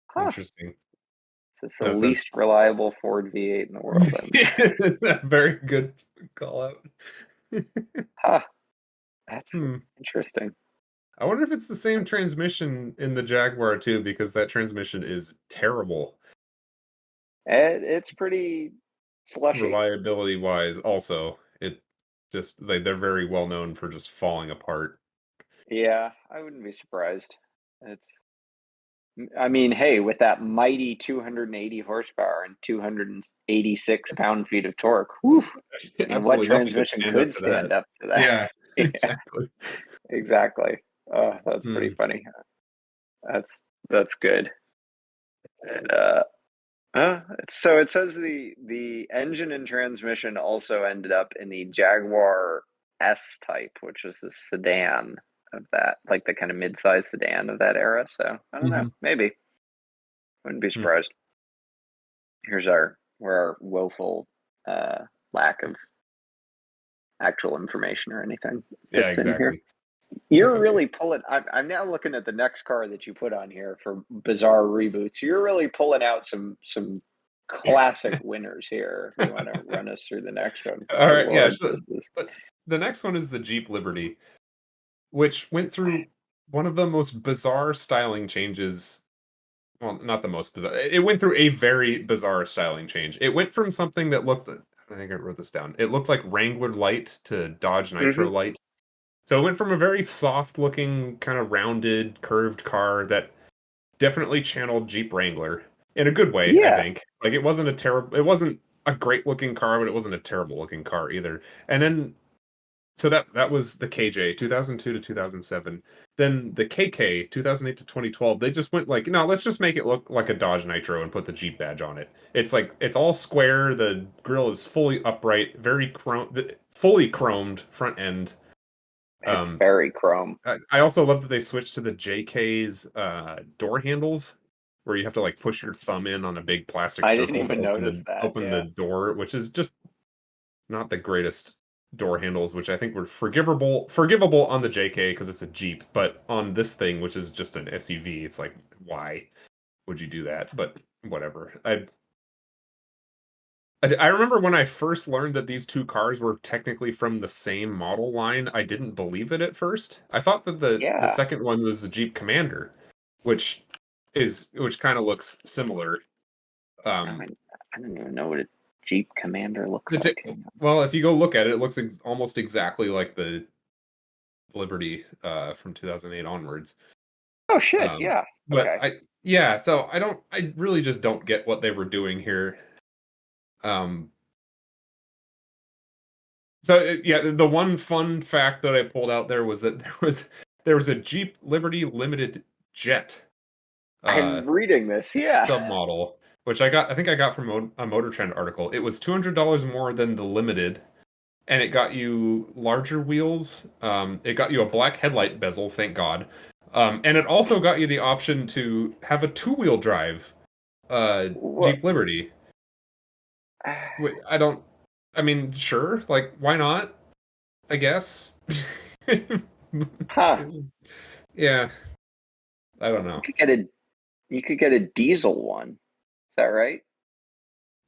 Huh. Interesting. It's the That's a least reliable Ford V8 in the world, I'm sure. that's a very good call out. Huh. That's Hmm. interesting. I wonder if it's the same transmission in the Jaguar too, because that transmission is terrible It's pretty slushy. reliability wise. Also, it just they're very well known for just falling apart. Yeah, I wouldn't be surprised. It's, I mean, hey, with that mighty 280 horsepower and 286 pound-feet of torque, whew, what Absolutely nothing could transmission stand up could to that. stand up to that? Yeah, Yeah, exactly. exactly. Oh, that's pretty Hmm. funny. That's good. And so it says the engine and transmission also ended up in the Jaguar S type, which was the sedan of that, like the kind of mid-sized sedan of that era. So I don't know, Mhm. maybe, wouldn't be Hmm. surprised. Here's our woeful lack of actual information or anything Yeah, fits in here. exactly. That's You're okay. really pulling. I'm now looking at the next car that you put on here for bizarre reboots. You're really pulling out some classic winners here. If you want to run us through the next one, All my right, yeah. lord, So, this is. but the next one is the Jeep Liberty, which went through one of the most bizarre styling changes. Well, not the most bizarre. It went through a very bizarre styling change. It went from something that looked, I think I wrote this down. It looked like Wrangler Light to Dodge Nitro Hmm. Light. So it went from a very soft looking, kind of rounded, curved car that definitely channeled Jeep Wrangler in a good way, I Yeah, think. Like it wasn't a great looking car, but it wasn't a terrible looking car either. And then So that was the KJ 2002 to 2007. Then the KK 2008 to 2012. They just went like, no, let's just make it look like a Dodge Nitro and put the Jeep badge on it. It's like it's all square. The grille is fully upright, fully chromed front end. It's Um, very chrome. I also love that they switched to the JK's door handles, where you have to like push your thumb in on a big plastic I didn't circle to even notice that. open the Yeah. door, which is just not the greatest door handles, which I think were forgivable on the JK because it's a Jeep, but on this thing, which is just an SUV, it's like, why would you do that? But whatever. I remember when I first learned that these two cars were technically from the same model line, I didn't believe it at first. I thought that the Yeah. second one was the Jeep Commander, which which kind of looks similar. I Um, mean, I don't even know what a Jeep Commander looks the t like. well, if you go look at it, it looks almost exactly like the Liberty from 2008 onwards. Oh shit, Um, yeah. but Okay. yeah, so I really just don't get what they were doing here. Um, so yeah, the one fun fact that I pulled out there was that there was a Jeep Liberty Limited Jet uh I'm reading this, yeah. submodel, which I think I got from a Motor Trend article. It was $200 more than the Limited, and it got you larger wheels. It got you a black headlight bezel, thank God. And it also got you the option to have a two-wheel drive What? Jeep Liberty. Wait, I mean, sure, like why not? I guess. Huh. Yeah, I don't You know. could get a you could get a diesel one. Is that right?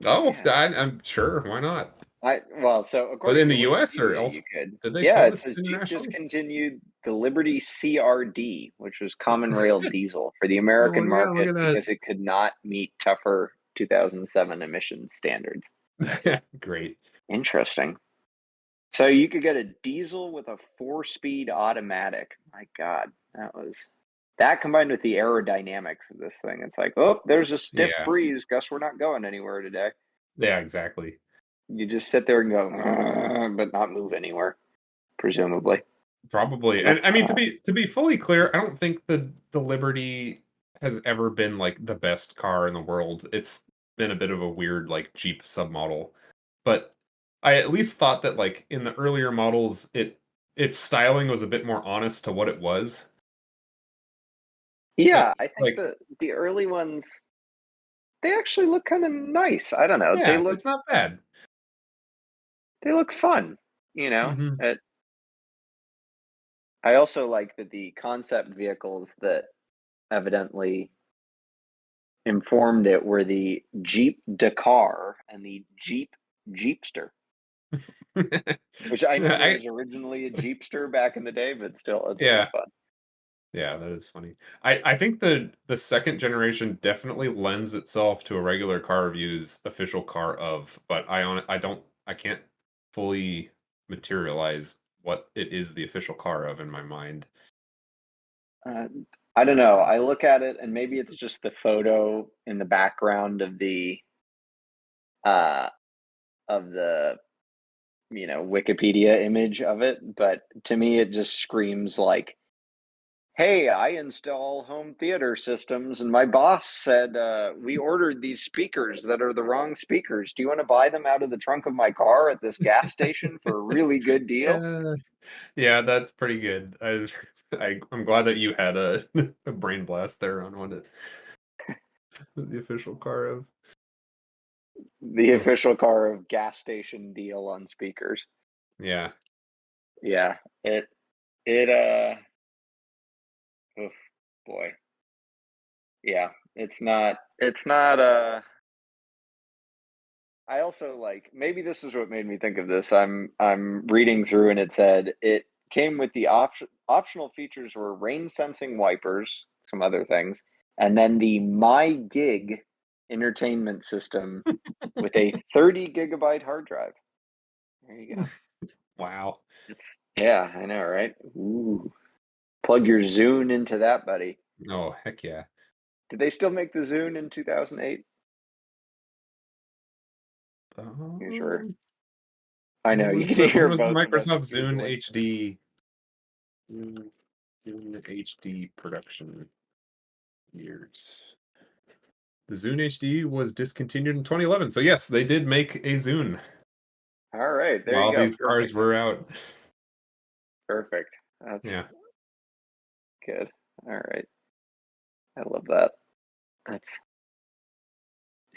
Oh, Yeah. I'm sure. Why not? So But according in to the US or Wikipedia, else, you could. did they Yeah, sell it this says Jeep internationally? discontinued the Liberty CRD, which was common rail diesel, for the Oh American well, yeah, look market at because it could not meet tougher 2007 emissions standards. that. Great. Interesting. So you could get a diesel with a four-speed automatic. My God, that combined with the aerodynamics of this thing. It's like, oh, there's a stiff Yeah. breeze. Guess we're not going anywhere today. Yeah, exactly. You just sit there and go, but not move anywhere, presumably. Probably. And I That's mean to be fully clear, I don't think the Liberty has ever been like the best car in the world. It's been a bit of a weird like Jeep submodel. But I at least thought that like in the earlier models its styling was a bit more honest to what it was. Uh, yeah. I think like the early ones they actually look kind of nice. I don't know. yeah, it's not bad. They look fun. You know. Mhm. I also like that the concept vehicles that evidently informed it were the Jeep Dakar and the Jeep Jeepster, which I know there I was originally a Jeepster back in the day, but still, it's pretty yeah. fun. Yeah, that is funny. I think the second generation definitely lends itself to a regular car review's official car of, but I can't fully materialize what it is the official car of in my mind. Uh, I don't know. I look at it, and maybe it's just the photo in the background uh, of the Wikipedia image of it, but to me, it just screams like, hey, I install home theater systems, and my boss said we ordered these speakers that are the wrong speakers. Do you want to buy them out of the trunk of my car at this gas station for a really good deal? Yeah. Yeah, that's pretty good. I'm glad that you had a a brain blast there on what it the official car of. The Ugh. official car of gas station deal on speakers. Yeah. Yeah, it oof, boy, yeah, it's not. I also like maybe this is what made me think of this. I'm reading through and it said it came with the optional features were rain sensing wipers, some other things, and then the My Gig entertainment system with a 30 gigabyte hard drive. There you go. Wow. It's, yeah, I know, right? Ooh. Plug your Zune into that, buddy. Oh, heck yeah. Did they still make the Zune in 2008? You sure? Um, I know you When hear was the both of us Microsoft Zune googling. HD Zune HD production years? The Zune HD was discontinued in 2011. So yes, they did make a Zune All right, there you while go. these cars Perfect. were out. Perfect. That's Yeah. good. All right. I love that. That's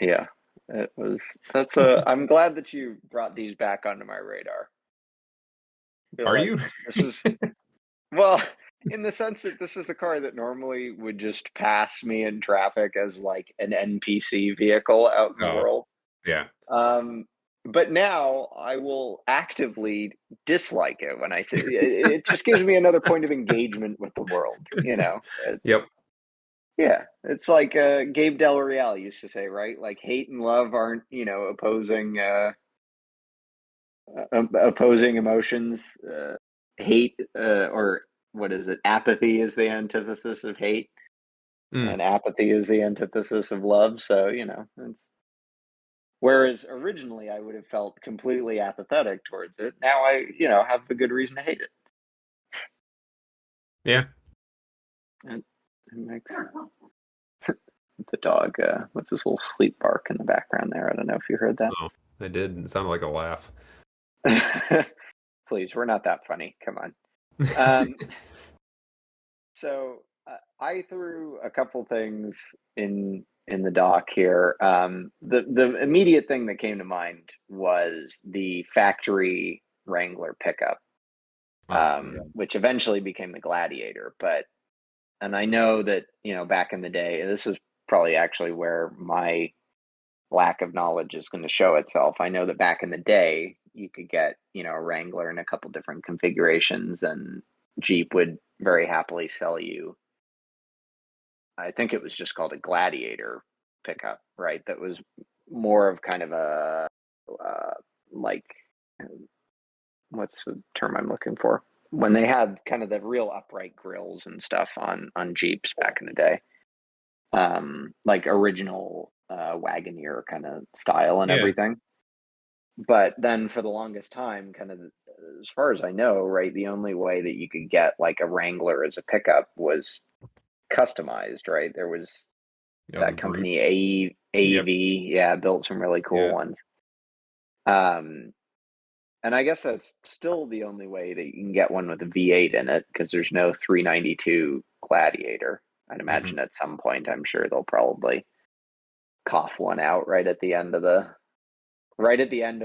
yeah. It was that's a I'm glad that you brought these back onto my radar. I feel Are like you? this is well, in the sense that this is the car that normally would just pass me in traffic as like an NPC vehicle out in the Oh, world. yeah. Um, but now I will actively dislike it when I say it. It just gives me another point of engagement with the world. Yep. Yeah, it's like Gabe Del Real used to say, right? Like hate and love aren't opposing emotions. Hate or what is it? Apathy is the antithesis of hate, Mm. and apathy is the antithesis of love. So it's whereas originally I would have felt completely apathetic towards it. Now I, have a good reason to hate it. Yeah. It makes the dog. What's this little sleep bark in the background there? I don't know if you heard Oh, I did. It sounded like a laugh. that. Please, we're not that funny. Come on. Um, so I threw a couple things in the dock here. The immediate thing that came to mind was the factory Wrangler pickup, Oh yeah. which eventually became the Gladiator. And I know that back in the day, this is probably actually where my lack of knowledge is going to show itself. I know that back in the day, you could get a Wrangler in a couple different configurations, and Jeep would very happily sell you. I think it was just called a Gladiator pickup, right? That was more of kind of a like what's the term I'm looking for? When they had kind of the real upright grills and stuff on Jeeps back in the day, like original Wagoneer kind of style and Yeah. everything. But then for the longest time, kind of as far as I know, right, the only way that you could get like a Wrangler as a pickup was customized, right? There was Yeah, the that brute. company Yep. AEV, yeah, built some really cool Yeah. ones. Um, and I guess that's still the only way that you can get one with a V8 in it because there's no 392 Gladiator. I'd Hmm. imagine at some point, I'm sure they'll probably cough one out right at the end of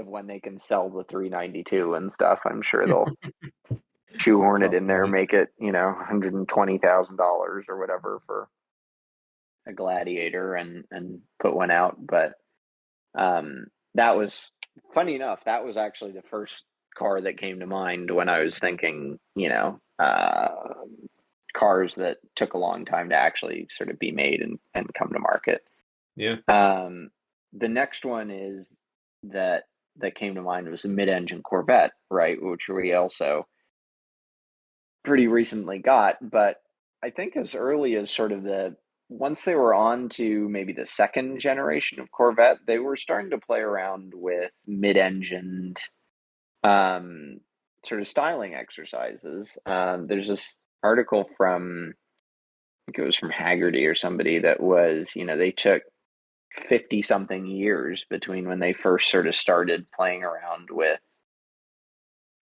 when they can sell the 392 and stuff. I'm sure they'll shoehorn it in there, Probably. make it $120,000 or whatever for a Gladiator and put one out. But that was funny enough. That was actually the first car that came to mind when I was thinking, cars that took a long time to actually sort of be made and come to market. Yeah. Um, the next one is that that came to mind was a mid-engine Corvette, right? Which we also pretty recently got, but I think as early as sort of once they were on to maybe the second generation of Corvette, they were starting to play around with mid-engined um, sort of styling exercises. There's this article from I think it was from Haggerty or somebody that was, they took 50 something years between when they first sort of started playing around with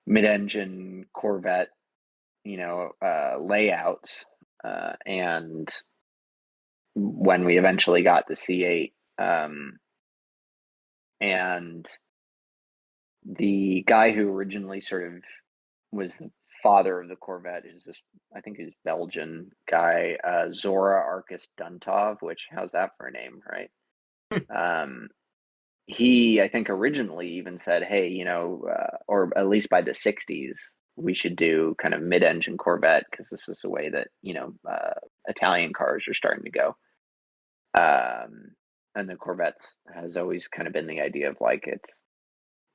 mid-engine Corvette, layouts, and when we eventually got the C8. And the guy who originally sort of was the father of the Corvette is this, I think he's Belgian guy, Zora Arkus Duntov, which how's that for a name, right? Um, he, I think, originally even said, "Hey, or at least by the '60s, we should do kind of mid-engine Corvette because this is the way that Italian cars are starting to go." And the Corvettes has always kind of been the idea of like it's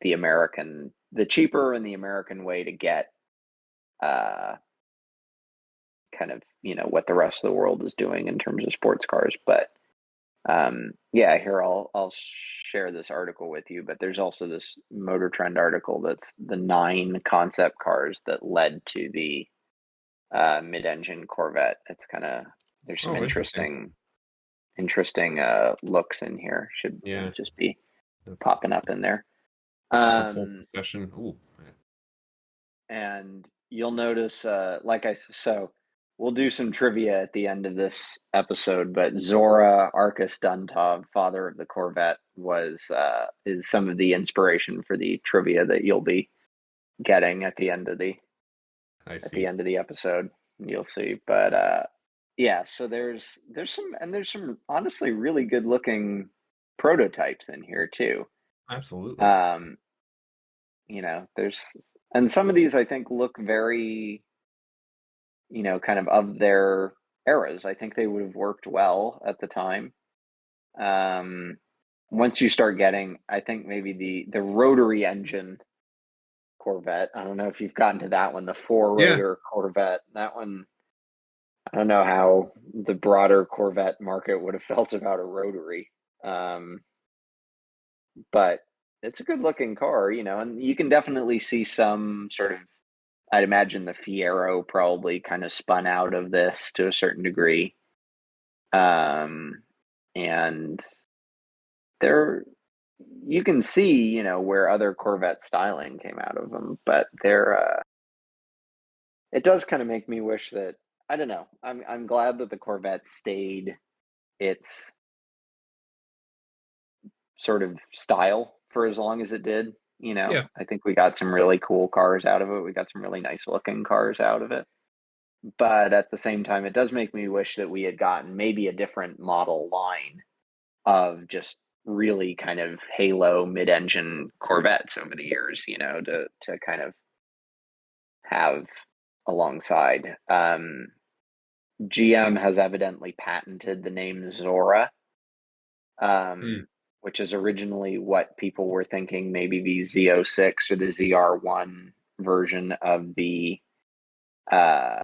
the cheaper and the American way to get uh, kind of what the rest of the world is doing in terms of sports cars, but Yeah, here I'll share this article with you, but there's also this Motor Trend article that's the 9 concept cars that led to the mid-engine Corvette. It's kind of there's some Oh, interesting. interesting looks in here. Should Yeah. just be The popping up in there. the full Um, procession. Ooh. and you'll notice, so we'll do some trivia at the end of this episode. But Zora Arkus Duntov, father of the Corvette, was is some of the inspiration for the trivia that you'll be getting I at the see. end of the episode. You'll see, but yeah. So there's some honestly really good looking prototypes in here too. Absolutely. Um, there's and some of these I think look very, kind of their eras. I think they would have worked well at the time. Um, Once you start getting, I think maybe the rotary engine Corvette. I don't know if you've gotten to that one, the four Yeah, rotor Corvette. That one, I don't know how the broader Corvette market would have felt about a rotary. Um, but it's a good looking car, and you can definitely see some sort of, I'd imagine the Fiero probably kind of spun out of this to a certain degree. Um, and there, you can see, where other Corvette styling came out of them, but it does kind of make me wish that, I don't know. I'm glad that the Corvette stayed its sort of style for as long as it did. yeah, I think we got some really cool cars out of it. We got some really nice looking cars out of it. But at the same time, it does make me wish that we had gotten maybe a different model line of just really kind of halo mid-engine Corvettes over the years, to kind of have alongside. GM has evidently patented the name Zora, mm, um, which is originally what people were thinking maybe the Z06 or the ZR1 version of the uh,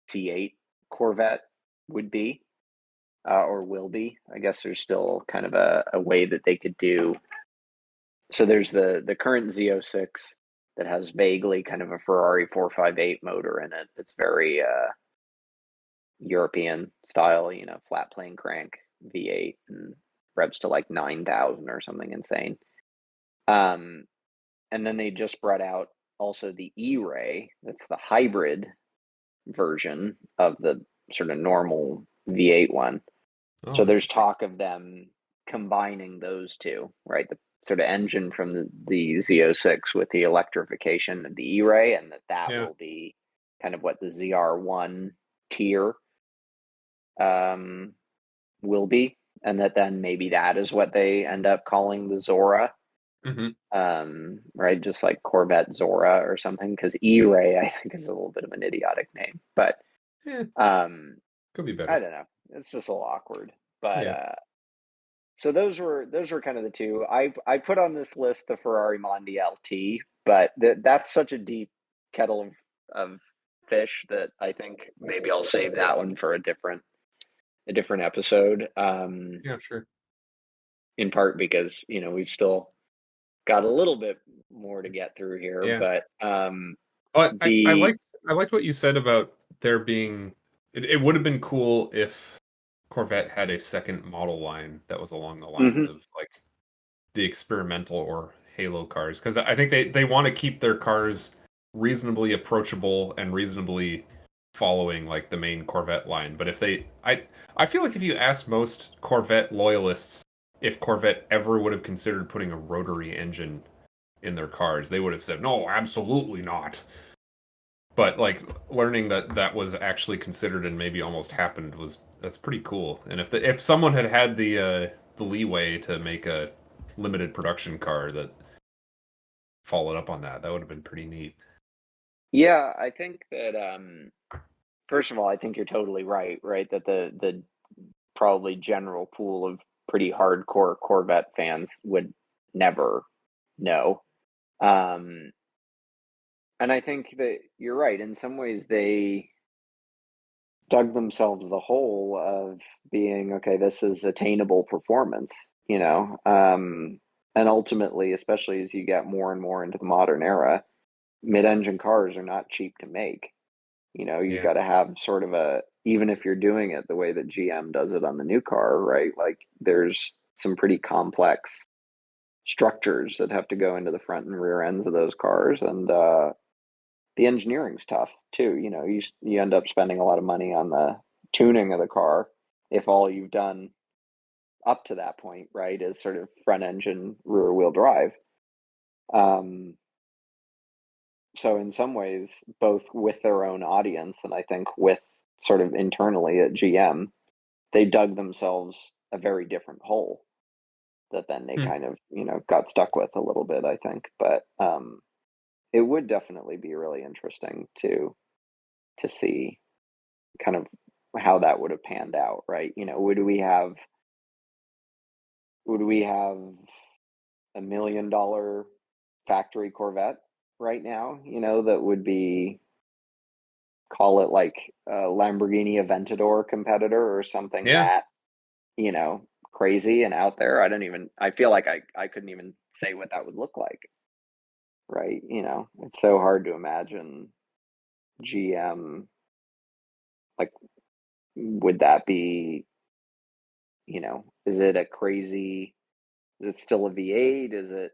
C8 Corvette would be, or will be. I guess there's still kind of a way that they could do. So there's the current Z06 that has vaguely kind of a Ferrari 458 motor in it. It's very European style, flat plane crank V8 and revs to like 9,000 or something insane. Um, and then they just brought out also the E-Ray. That's the hybrid version of the sort of normal V8 one. So oh, there's interesting. talk of them combining those two, right? The sort of engine from the Z06 with the electrification of the E-Ray, and that Yeah. will be kind of what the ZR1 tier um, will be, and that then maybe that is what they end up calling the Zora, Hmm. right? Just like Corvette Zora or something, because E-Ray I think is a little bit of an idiotic name, but Yeah, um, could be I better. don't know. It's just a little awkward, but Yeah. so those were kind of the two. I put on this list the Ferrari Mondial T, but that's such a deep kettle of fish that I think maybe I'll save that one for a different episode. Yeah, sure. In part because we've still got a little bit more to get through here, Yeah. but But the I liked what you said about there being it would have been cool if Corvette had a second model line that was along the lines mhm. of like the experimental or Halo cars because I think they want to keep their cars reasonably approachable and reasonably following like the main Corvette line. But if I feel like if you ask most Corvette loyalists if Corvette ever would have considered putting a rotary engine in their cars, they would have said no, absolutely not. But like learning that that was actually considered and maybe almost happened was that's pretty cool. And if someone had had the leeway to make a limited production car that followed up on that, that would have been pretty neat. Yeah, I think that first of all, I think you're totally right, that the probably general pool of pretty hardcore Corvette fans would never know. Um, and I think that you're right. In some ways, they dug themselves the hole of being, okay, this is attainable performance, you know. And ultimately, especially as you get more and more into the modern era, mid-engine cars are not cheap to make. You know, you've Yeah. got to have sort of a, even if you're doing it the way that GM does it on the new car, right? Like there's some pretty complex structures that have to go into the front and rear ends of those cars, and the engineering's tough too. You know, you end up spending a lot of money on the tuning of the car if all you've done up to that point, right, is sort of front engine, rear wheel drive. Um, so in some ways, both with their own audience and I think with sort of internally at GM, they dug themselves a very different hole that then they Hmm. kind of, you know, got stuck with a little bit, I think. But it would definitely be really interesting to see kind of how that would have panned out, right? You know, would we have $1 million factory Corvette right now? You know, that would be, call it like a Lamborghini Aventador competitor or something Yeah. that, you know, crazy and out there. I feel like I couldn't even say what that would look like, right? You know, it's so hard to imagine GM, like, would that be, you know, is it still a V8?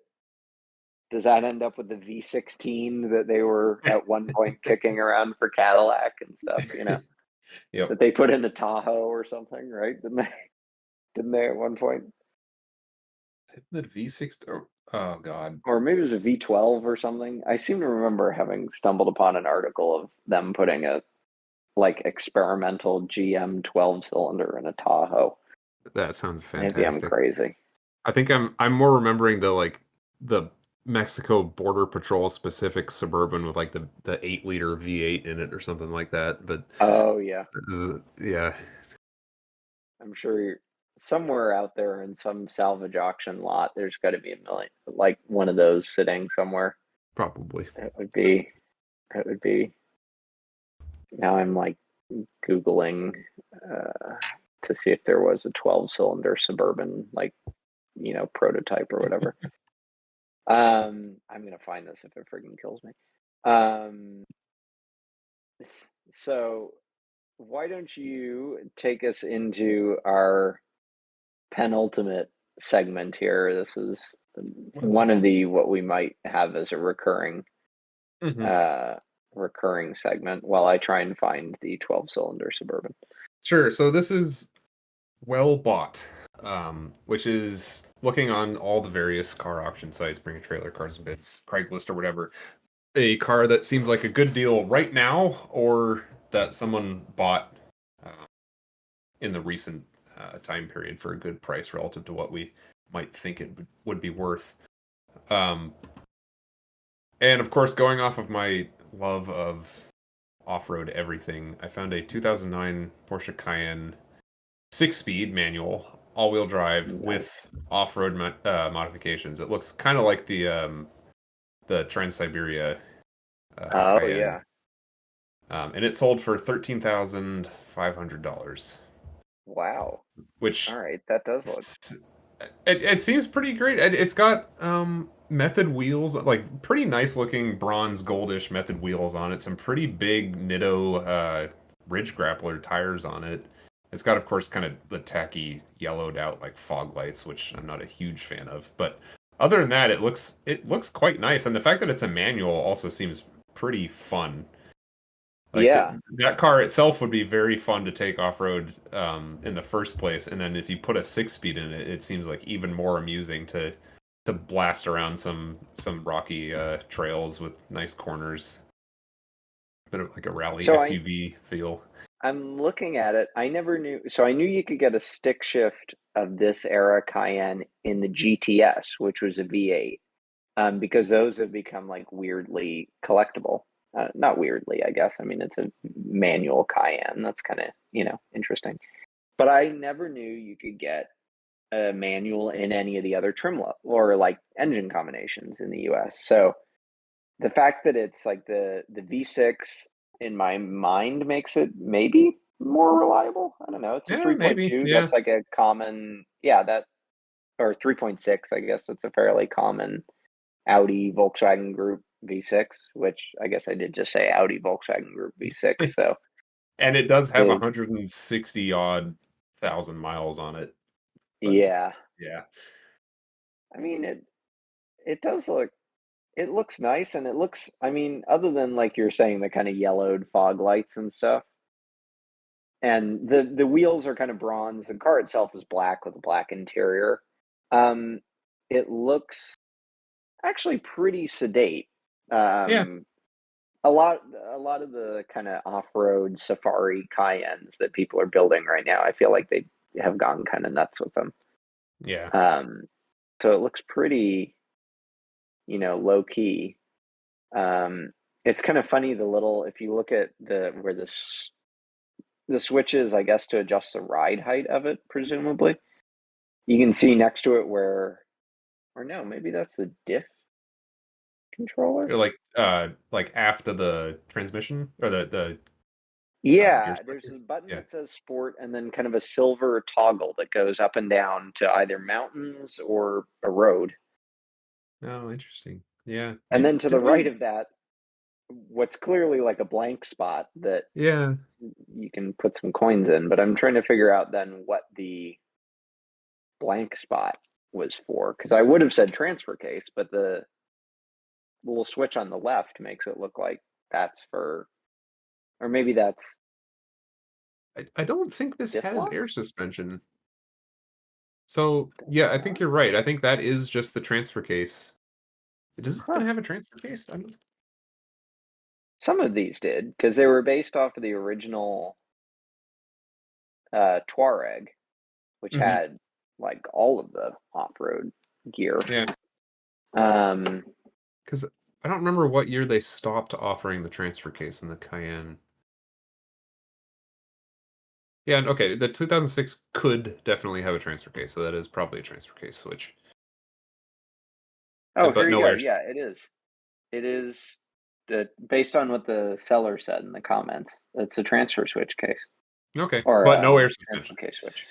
Does that end up with the V16 that they were at one point kicking around for Cadillac and stuff, you know, Yep. that they put into Tahoe or something, right? Didn't they at one point? The V6. Oh God. Or maybe it was a V12 or something. I seem to remember having stumbled upon an article of them putting a like experimental GM 12 cylinder in a Tahoe. That sounds Maybe I'm fantastic. crazy. I think I'm more remembering the Mexico Border Patrol specific Suburban with like the 8-liter V8 in it or something like that. But Oh yeah. yeah, I'm sure somewhere out there in some salvage auction lot, there's got to be a million, like one of those sitting somewhere. probably. It would be, it would be. Now I'm like Googling uh, to see if there was a 12 cylinder Suburban, like, you know, prototype or whatever. I'm gonna find this if it freaking kills me. Um, so why don't you take us into our penultimate segment here? This is one of the what we might have as a Mhm. uh recurring segment while I try and find the 12 cylinder Suburban. Sure. So this is well bought, which is looking on all the various car auction sites, Bring a Trailer, Cars and Bits, Craigslist, or whatever. A car that seems like a good deal right now, or that someone bought uh, in the recent time period for a good price relative to what we might think it would be worth. Um, and of course, going off of my love of off-road everything, I found a 2009 Porsche Cayenne 6-speed manual, all-wheel drive Nice. with off-road modifications. It looks kind of like the Trans-Siberia Oh Cayenne, yeah. and it sold for $13,500, Wow. All which right, that does look. it seems pretty great. It's got method wheels, like pretty nice looking bronze goldish method wheels on it. Some pretty big Nitto ridge grappler tires on it. It's got, of course, kind of the tacky yellowed out like fog lights, which I'm not a huge fan of. But other than that, it looks quite nice, and the fact that it's a manual also seems pretty fun. Like Yeah. that car itself would be very fun to take off road in the first place, and then if you put a 6-speed in it, it seems like even more amusing to blast around some rocky trails with nice corners, bit of like a rally So I SUV feel. I'm looking at it. I never knew. So I knew you could get a stick shift of this era Cayenne in the GTS, which was a V8, because those have become like weirdly collectible. Not weirdly, I guess. I mean, it's a manual Cayenne. That's kind of, you know, interesting. But I never knew you could get a manual in any of the other trim level or like engine combinations in the US. So the fact that it's like the V6 in my mind makes it maybe more reliable. I don't know. It's a Yeah, maybe. 3.2. Yeah. That's like a common, yeah, that or 3.6. I guess it's a fairly common Audi Volkswagen Group V6, which I guess I did just say Audi Volkswagen Group V6. So And it does have big, 160 odd thousand miles on it. But yeah. yeah. I mean, it does look it looks nice, and it looks. I mean, other than like you're saying, the kind of yellowed fog lights and stuff, and the wheels are kind of bronze. The car itself is black with a black interior. Um, it looks actually pretty sedate. Yeah. Um, a lot a lot of the kind of off-road safari Cayennes that people are building right now, I feel like they have gone kind of nuts with them. Yeah. Um, so it looks pretty, low key. Um, it's kind of funny the little if you look at the switches, I guess, to adjust the ride height of it, presumably. You can see next to it where, or no, maybe that's the diff controller. Or like after the transmission or the gear Yeah, there's selector. a button Yeah. that says sport and then kind of a silver toggle that goes up and down to either mountains or a road. Oh, interesting. Yeah. And Maybe then to the did right they? of that, what's clearly like a blank spot that Yeah. you can put some coins in. But I'm trying to figure out then what the blank spot was for, because I would have said transfer case, but the little switch on the left makes it look like that's for, or maybe that's I don't think this diff has air locks. suspension. So yeah, I think Not? you're right. I think that is just the transfer case. Does it Huh. even have a transfer case? Some of these did because they were based off of the original Touareg, which Mhm. had like all of the off-road gear. Yeah, Um, because I don't remember what year they stopped offering the transfer case in the Cayenne. Yeah, okay, the 2006 could definitely have a transfer case, so that is probably a transfer case switch. oh, But here you go. nowhere. Yeah, it is. It is based on what the seller said in the comments. It's a transfer switch case Okay, or but no air transfer suspension, case switch.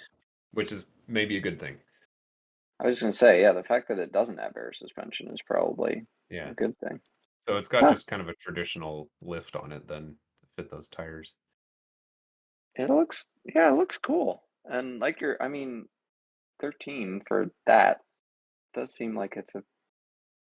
which is maybe a good thing. I was going to say, yeah, the fact that it doesn't have air suspension is probably a Yeah. good thing. So it's got Huh. just kind of a traditional lift on it then to fit those tires. Yeah, it looks cool. And like I mean, 13 for that does seem like it's a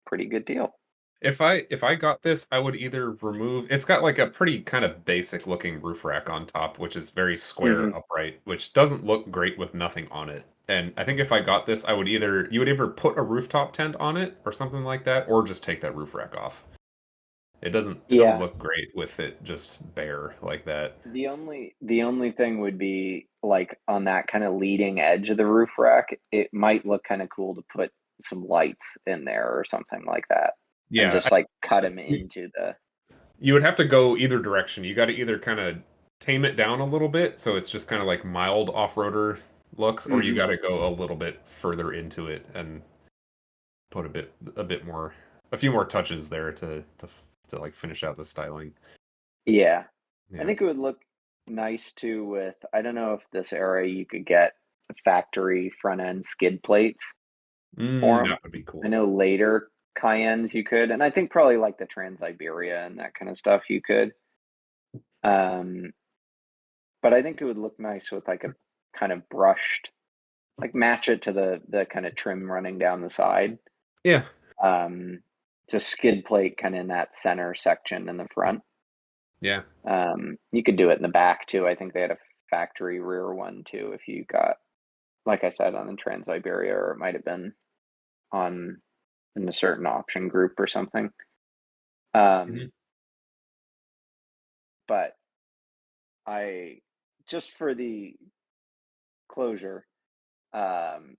pretty good deal. If I got this, I would either remove it's got like a pretty kind of basic looking roof rack on top, which is very square Hmm. upright, which doesn't look great with nothing on it. And I think if I got this, I would either you would either put a rooftop tent on it or something like that, or just take that roof rack off. It doesn't Yeah. look great with it just bare like that. The only thing would be like on that kind of leading edge of the roof rack, it might look kind of cool to put some lights in there or something like that, and Yeah, just like cut them you, into the. you would have to go either direction. You got to either kind of tame it down a little bit so it's just kind of like mild off-roader looks, or you Hmm. got to go a little bit further into it and put a bit more a few more touches there to like finish out the styling. Yeah, I Yeah. think it would look nice too with. I don't know if this era you could get factory front end skid plates for them. That would be I cool. know later Cayennes you could, and I think probably like the Trans Iberia and that kind of stuff you could. Um, but I think it would look nice with like a kind of brushed, like match it to the kind of trim running down the side. Yeah. Um, just skid plate kind of in that center section in the front. Yeah. You could do it in the back too. I think they had a factory rear one too. If you got, like I said, on the Trans Iberia, or it might have been on in a certain option group or something. Mhm. Um, but I just for the closure,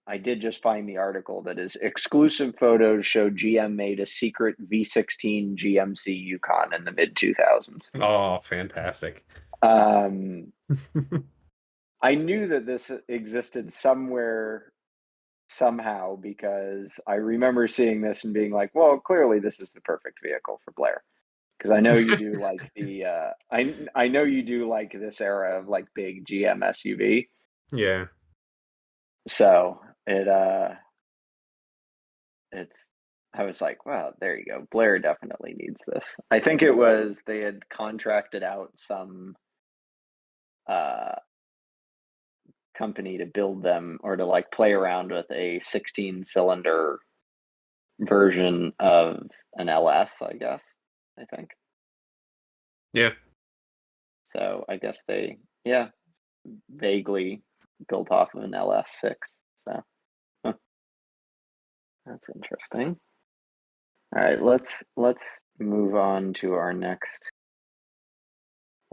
I did just find the article that is exclusive photos show GM made a secret V16 GMC Yukon in the mid 2000s. Oh, fantastic. Um, I knew that this existed somewhere somehow because I remember seeing this and being like, well, clearly this is the perfect vehicle for Blair. because I know you do like the I know you do like this era of like big GM SUV. Yeah. So it's I was like, wow, there you go. Blair definitely needs this. I think it was they had contracted out some uh company to build them or to like play around with a 16 cylinder version of an LS, I guess. I think. Yeah. So I guess they yeah, vaguely built off of an LS6. So huh, that's interesting. All right, let's move on to our next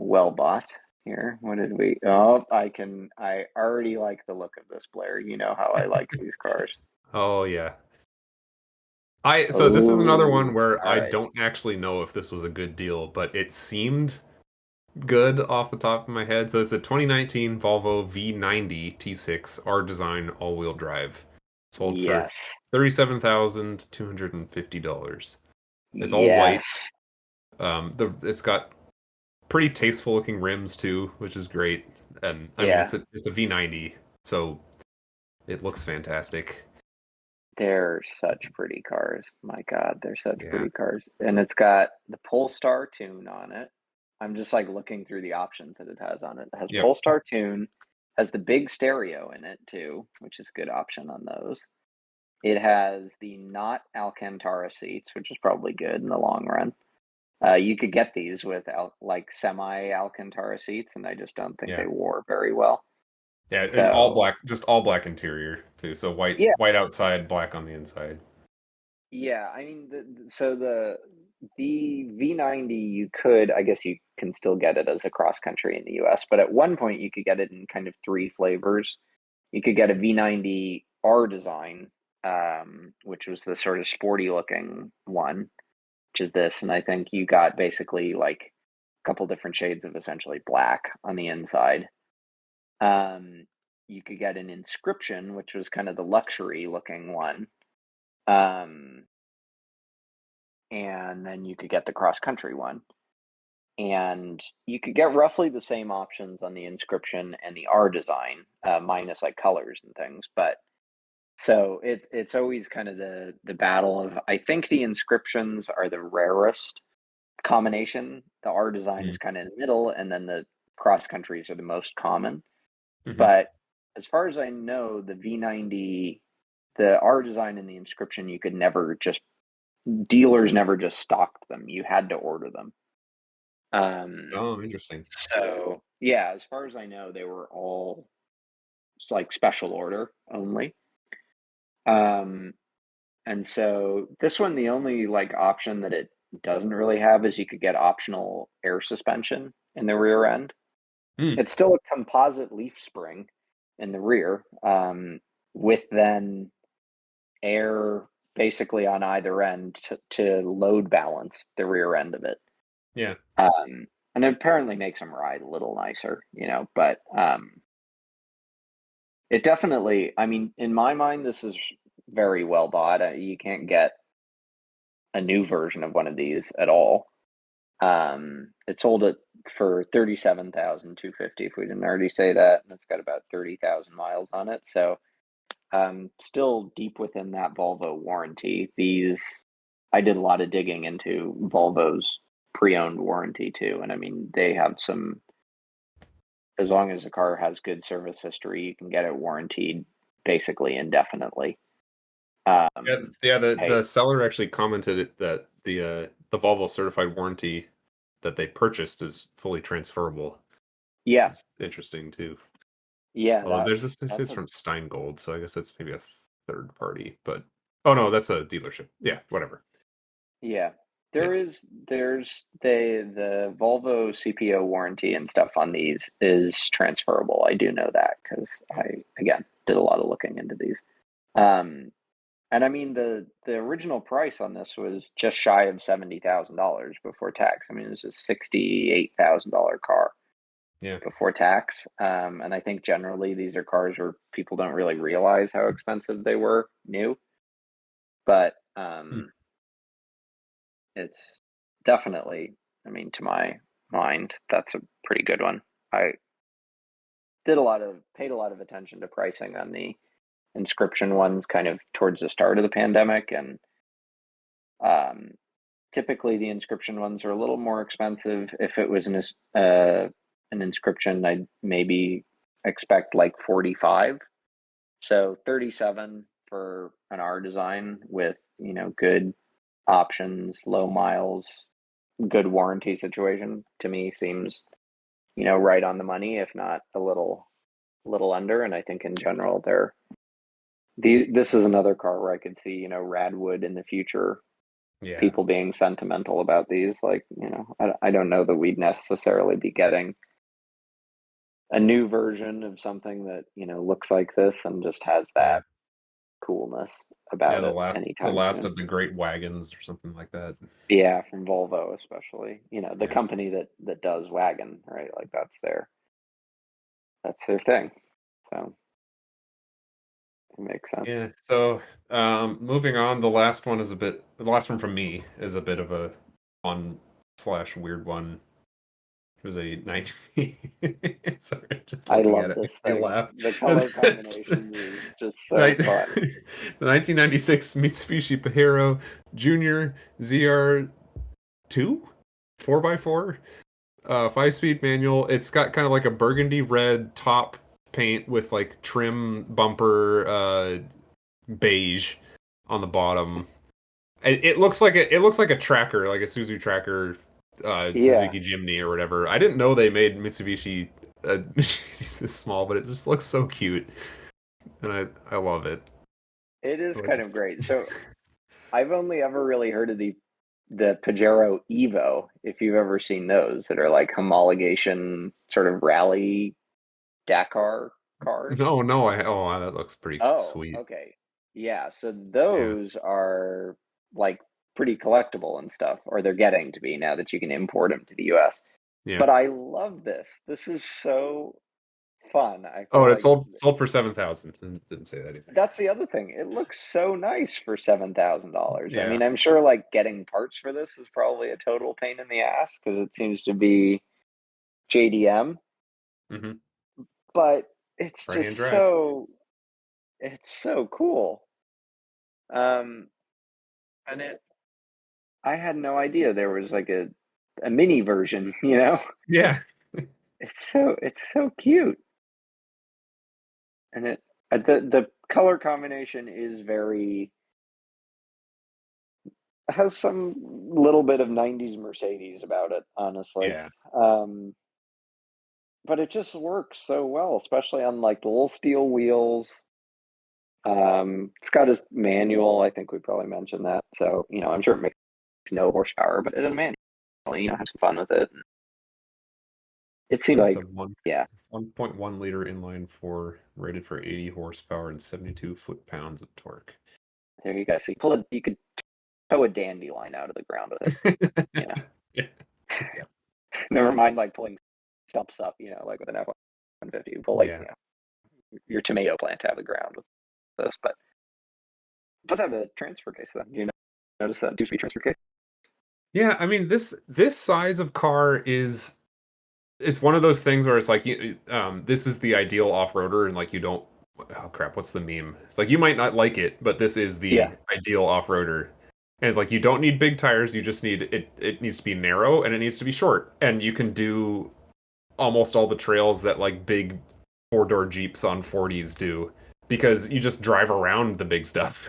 Wellbot here. What did we? Oh, I already like the look of this, Blair. You know how I like these cars. Oh yeah. So this is another one Oh, where all I right. don't actually know if this was a good deal, but it seemed good off the top of my head. So it's a 2019 Volvo V90 T6 R Design all-wheel drive. Sold for Yes. $37,250. It's all white. Yes. It's got pretty tasteful looking rims too, which is great. And I mean Yeah. it's a V90, so it looks fantastic. They're such pretty cars. My God, they're such Yeah. pretty cars. And it's got the Polestar tune on it. I'm just like looking through the options that it has on it. It has Yep. Polestar tune, has the big stereo in it too, which is a good option on those. It has the not Alcantara seats, which is probably good in the long run. You could get these with like semi Alcantara seats, and I just don't think Yeah. they wore very well. Yeah, and all So black, just all black interior too. So yeah, white outside, black on the inside. yeah. I mean, so the V90, you could, I guess, you can still get it as a cross country in the U.S., but at one point you could get it in kind of three flavors. You could get a V90 R design, which was the sort of sporty looking one, which is this, and I think you got basically like a couple different shades of essentially black on the inside. Um, you could get an inscription, which was kind of the luxury looking one. Um, and then you could get the cross country one. And you could get roughly the same options on the inscription and the R design, minus like colors and things. But so it's always kind of the battle of I think the inscriptions are the rarest combination. The R design is Mm. kind of in the middle, and then the cross countries are the most common. Hmm. But as far as I know, the V90, the R design and the inscription, you could never just dealers never just stocked them. You had to order them. Oh, interesting. So yeah, as far as I know, they were all like special order only. Um, and so this one, the only like option that it doesn't really have is you could get optional air suspension in the rear end. Mm. It's still a composite leaf spring in the rear, with then air basically on either end to load balance the rear end of it. Yeah. And it apparently makes them ride a little nicer, but it definitely, I mean, in my mind, this is very well bought. You can't get a new version of one of these at all. It sold it for 37,250 if we didn't already say that, and it's got about 30,000 miles on it. So still deep within that Volvo warranty. I did a lot of digging into Volvo's pre-owned warranty too, and I mean they have some. As long as the car has good service history, you can get it warranted basically indefinitely. Yeah, Um, yeah. The hey, seller actually commented that the Volvo certified warranty that they purchased is fully transferable, which yeah, is interesting too. yeah, Although there's this that's is a from Steingold, so I guess that's maybe a third party. But oh no, that's a dealership. Yeah, whatever. yeah. Yeah, There's the Volvo CPO warranty and stuff on these is transferable. I do know that because I again did a lot of looking into these. Um, and I mean the original price on this was just shy of $70,000 before tax. I mean, this is $68,000 car yeah. before tax. And I think generally these are cars where people don't really realize how expensive they were new, but Hmm. it's definitely. I mean, to my mind, that's a pretty good one. I paid a lot of attention to pricing on the inscription ones kind of towards the start of the pandemic, and um, typically the inscription ones are a little more expensive. If it was an inscription, I'd maybe expect like 45. So 37 for an R design with, good options, low miles, good warranty situation to me seems, right on the money, if not a little under. And I think in general this is another car where I could see, Radwood in the future, Yeah. people being sentimental about these. Like, I don't know that we'd necessarily be getting a new version of something that, looks like this and just has Yeah. that coolness Yeah, about the it last anytime soon. of the great wagons or something like that. Yeah, from Volvo especially. The Yeah. company that does wagon, right? Like that's their thing. So it makes sense. Yeah. So, moving on, the last one from me is a bit of a fun slash weird one. It was a 19 sorry, just I looking at love it this makes me thing. laugh. The color combination is just so fun. The 1996 Mitsubishi Pajero Junior ZR2 4x4 5-speed manual. It's got kind of like a burgundy red top paint with like trim bumper beige on the bottom. It looks like it looks like a tracker, like a Suzuki tracker, Yeah, Suzuki Jimny or whatever. I didn't know they made Mitsubishi this small, but it just looks so cute, and I love it. it is Like, kind of great. So I've only ever really heard of the Pajero Evo, if you've ever seen those that are like homologation sort of rally Dakar cars. no, no, that looks pretty Oh, sweet. okay. Yeah, so Yeah, those are like pretty collectible and stuff, or they're getting to be now that you can import them to the US. yeah. But I love this. This is so fun. I Oh, feel and it like sold for 7,000. Didn't say that either. that's the other thing. It looks so nice for $7,000. I Yeah. mean, I'm sure like getting parts for this is probably a total pain in the ass because it seems to be JDM, Mm-hmm. but it's Right just hand drive. so cool. Um, and I had no idea there was like a mini version, you know? Yeah. It's so cute. And the color combination is very has some little bit of 90s Mercedes about it, honestly. Yeah. Um, but it just works so well, especially on like the little steel wheels. It's got his manual. I think we probably mentioned that. So, I'm sure it makes no horsepower, but it is a manual. Have some fun with it. It seems It's a like, one yeah, 1.1 liter inline four rated for 80 horsepower and 72 foot-pounds of torque. there you go. So you could tow a dandelion out of the ground with it, you know. Yeah. Yeah. Never mind like pulling stumps up, like with an F-150. You pull like, Yeah. your tomato plant out of the ground with this, but it does have a transfer case though. Do you notice that 2-speed transfer case? Yeah, I mean this size of car is it's one of those things where it's like this is the ideal off-roader and like you don't oh crap, what's the meme? It's like you might not like it, but this is the Yeah, ideal off-roader. And it's like you don't need big tires, you just need it needs to be narrow and it needs to be short. And you can do almost all the trails that like big four-door Jeeps on 40s do because you just drive around the big stuff.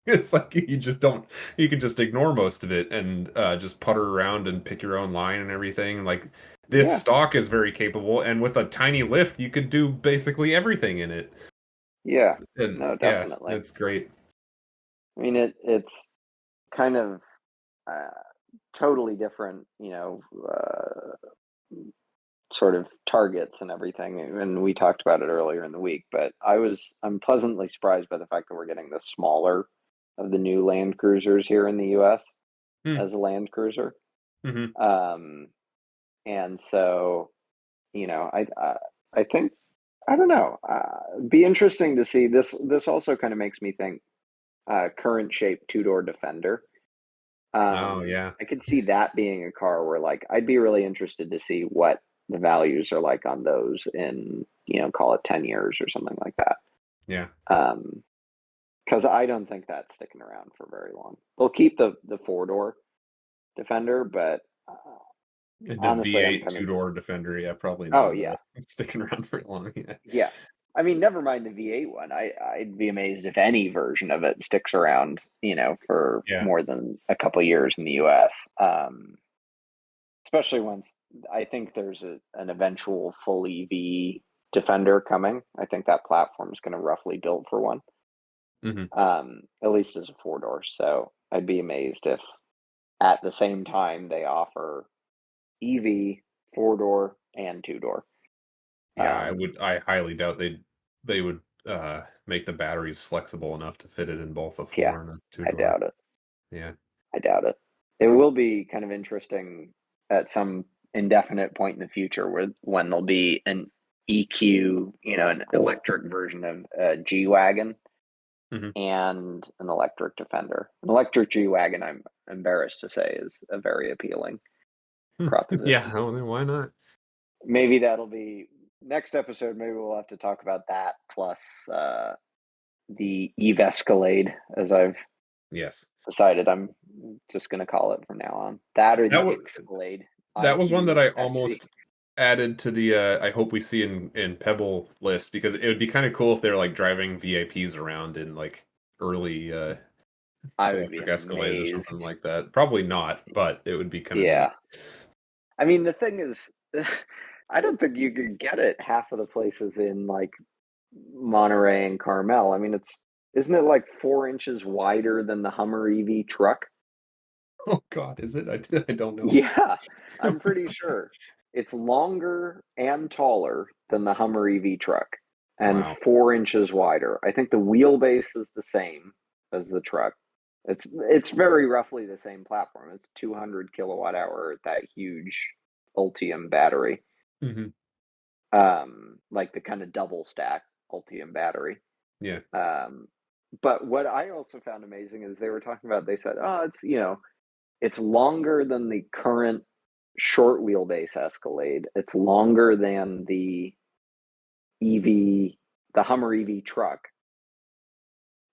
It's like you can just ignore most of it and just putter around and pick your own line and everything. Like this yeah, stock is very capable, and with a tiny lift, you could do basically everything in it. yeah. And No, yeah, definitely. it's great. I mean, it's kind of uh, totally different, sort of targets and everything. And we talked about it earlier in the week, but I'm pleasantly surprised by the fact that we're getting the smaller of the new Land Cruisers here in the U.S. Mm, as a Land Cruiser. hmm Um, and so, I think I don't know. Be interesting to see this. This also kind of makes me think current shape two-door Defender. Oh, yeah. I could see that being a car where like I'd be really interested to see what the values are like on those in, call it 10 years or something like that. Yeah. Because I don't think that's sticking around for very long. They'll keep the four-door Defender, but The honestly, I'm V8 kind of, two-door Defender, yeah, probably oh not, yeah, sticking around very long, yeah. yeah. I mean, never mind the V8 one. I'd be amazed if any version of it sticks around, for Yeah. more than a couple years in the U.S. Especially once I think there's an eventual full EV Defender coming. I think that platform is going to roughly build for one, Mhm. at least as a four-door. So I'd be amazed if at the same time they offer EV, four-door, and two-door. Yeah, Um, I highly doubt they would, make the batteries flexible enough to fit it in both a yeah, 4 and a I two-door. doubt it. Yeah. I doubt it. It will be kind of interesting at some indefinite point in the future where when there'll be an EQ, an electric version of a G Wagon Mhm. and an electric Defender. An electric G Wagon, I'm embarrassed to say, is a very appealing Yeah, proposition. oh, then why not? Maybe that'll be next episode. Maybe we'll have to talk about that plus the Eve Escalade, as I've Yes. decided I'm just going to call it from now on. That or That the was Excalade that was one that I IQSC. almost added to the, I hope we see in Pebble list because it would be kinda cool if they're, like, driving VIPs around in, like, early, I would be electric Escalades or amazed. something like that. Probably not, but it would be kinda neat. Yeah. I mean, the thing is, I don't think you could get it half of the places in like Monterey and Carmel. I mean, isn't it like 4 inches wider than the Hummer EV truck? Oh god, is it? I don't know. Yeah, I'm pretty sure. It's longer and taller than the Hummer EV truck and Wow. 4 inches wider. I think the wheelbase is the same as the truck. It's very roughly the same platform. It's 200 kilowatt hour, that huge Ultium battery, Mhm. like the kind of double stack Ultium battery. Yeah. Um, but what I also found amazing is they were talking about. They said, "Oh, it's longer than the current short wheelbase Escalade. It's longer than the EV, the Hummer EV truck,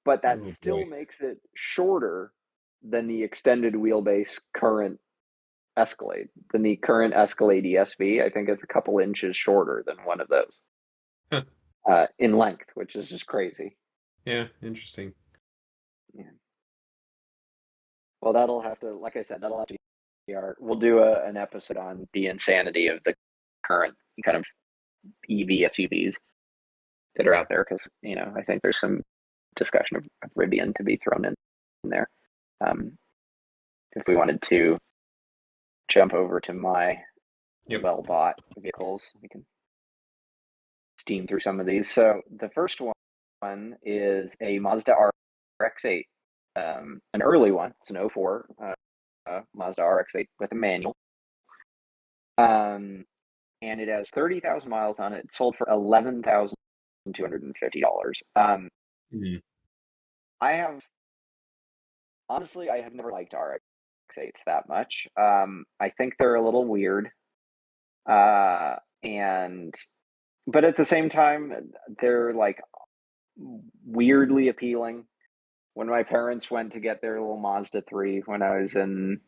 but that Oh still boy. makes it shorter than the extended wheelbase current Escalade. Than the current Escalade ESV, I think it's a couple inches shorter than one of those Huh. in length, which is just crazy. Yeah, interesting. Yeah. Well, that'll have to, like I said, that'll have to be our. We'll do an episode on the insanity of the current kind of EV SUVs that are Yeah. out there because I think there's some discussion of Rivian to be thrown in there. Um, if we wanted to jump over to my Yep. well bought vehicles, we can steam through some of these. So the first one is a Mazda RX-8, an early one. It's an '04 Mazda RX-8 with a manual. Um, and it has 30,000 miles on it. It sold for $11,250. Mhm. I have honestly, I have never liked RX-8s that much. I think they're a little weird, and but at the same time, they're like weirdly appealing. When my parents went to get their little Mazda 3 when I was in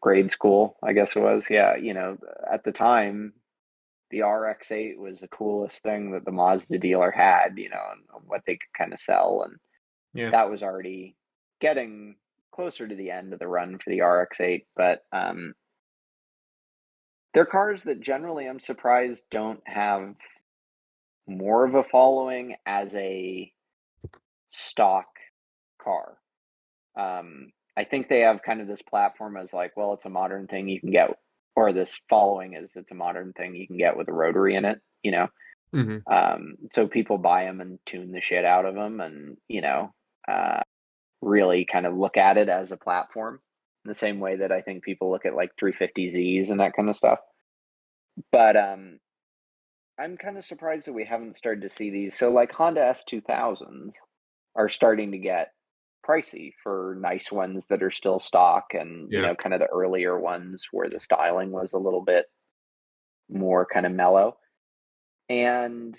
grade school, I guess it was, yeah, at the time, the RX-8 was the coolest thing that the Mazda dealer had, and what they could kind of sell. And Yeah. that was already getting closer to the end of the run for the RX-8. But they're cars that generally I'm surprised don't have more of a following as a stock car. I think they have kind of this platform as like, well, it's a modern thing you can get, or this following is it's a modern thing you can get with a rotary in it. Mhm. So people buy them and tune the shit out of them, and uh, really kind of look at it as a platform in the same way that I think people look at like 350Zs and that kind of stuff. But I'm kind of surprised that we haven't started to see these. So like Honda S2000s are starting to get pricey for nice ones that are still stock, and Yeah. kind of the earlier ones where the styling was a little bit more kind of mellow. And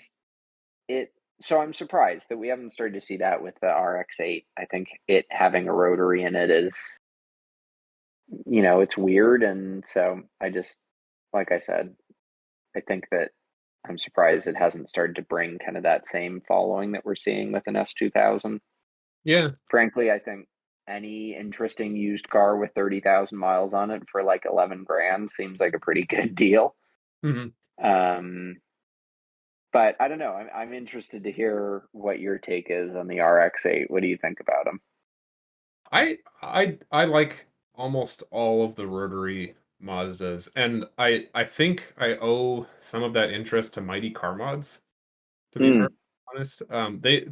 it so I'm surprised that we haven't started to see that with the RX-8. I think it having a rotary in it is, it's weird, and so I just, like I said, I think that I'm surprised it hasn't started to bring kind of that same following that we're seeing with an S2000. Yeah. Frankly, I think any interesting used car with 30,000 miles on it for like 11 grand seems like a pretty good deal. Mhm. Um, but I don't know. I'm interested to hear what your take is on the RX-8. What do you think about them? I like almost all of the rotary Mazdas, and I think I owe some of that interest to Mighty Car Mods, to be Hmm. perfectly honest.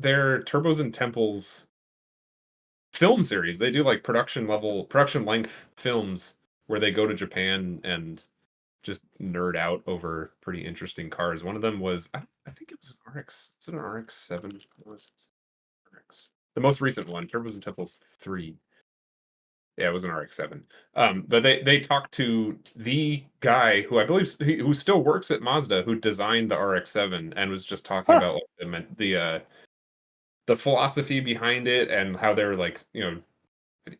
Their Turbos and Temples film series. They do like production length films where they go to Japan and just nerd out over pretty interesting cars. One of them was I think it was an RX. Is it an RX-7? What was it? RX. The most recent one, Turbos and Temples 3. Yeah, it was an RX-7. But they talked to the guy who I believe who still works at Mazda, who designed the RX-7, and was just talking Huh. about like the philosophy behind it, and how they're like,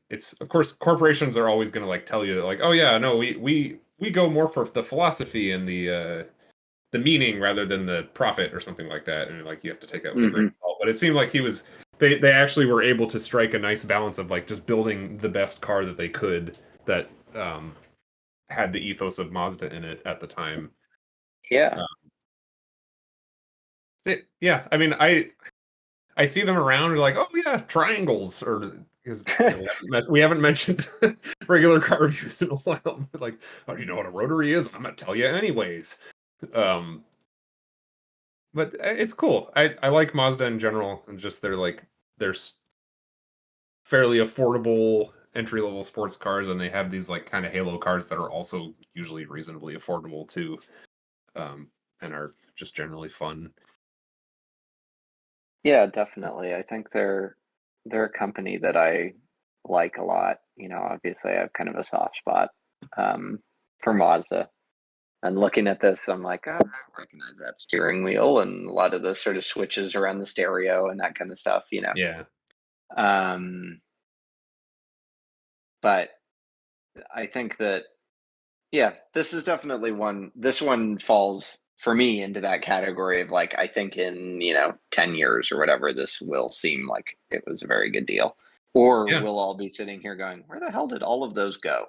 it's, of course, corporations are always going to like tell you that, like, oh yeah, no, we go more for the philosophy and the meaning rather than the profit or something like that, and like you have to take that with a grain Hmm. of salt. But it seemed like they actually were able to strike a nice balance of like just building the best car that they could, that had the ethos of Mazda in it at the time. Yeah. Uh, yeah, I mean, I see them around and like, oh yeah, triangles, or because we haven't mentioned regular car reviews in a while. Like, oh, do you know what a rotary is? I'm gonna tell you anyways. Um, but it's cool. I like Mazda in general, and just they're fairly affordable entry level sports cars, and they have these like kind of halo cars that are also usually reasonably affordable too, and are just generally fun. Yeah, definitely. I think they're a company that I like a lot. Obviously I have kind of a soft spot um for Mazda. And looking at this, I'm like, oh, I recognize that steering wheel and a lot of the sort of switches around the stereo and that kind of stuff. Yeah, Um, but I think that, yeah, this is definitely this one falls for me into that category of like, I think in, 10 years or whatever, this will seem like it was a very good deal. Or yeah, we'll all be sitting here going, where the hell did all of those go?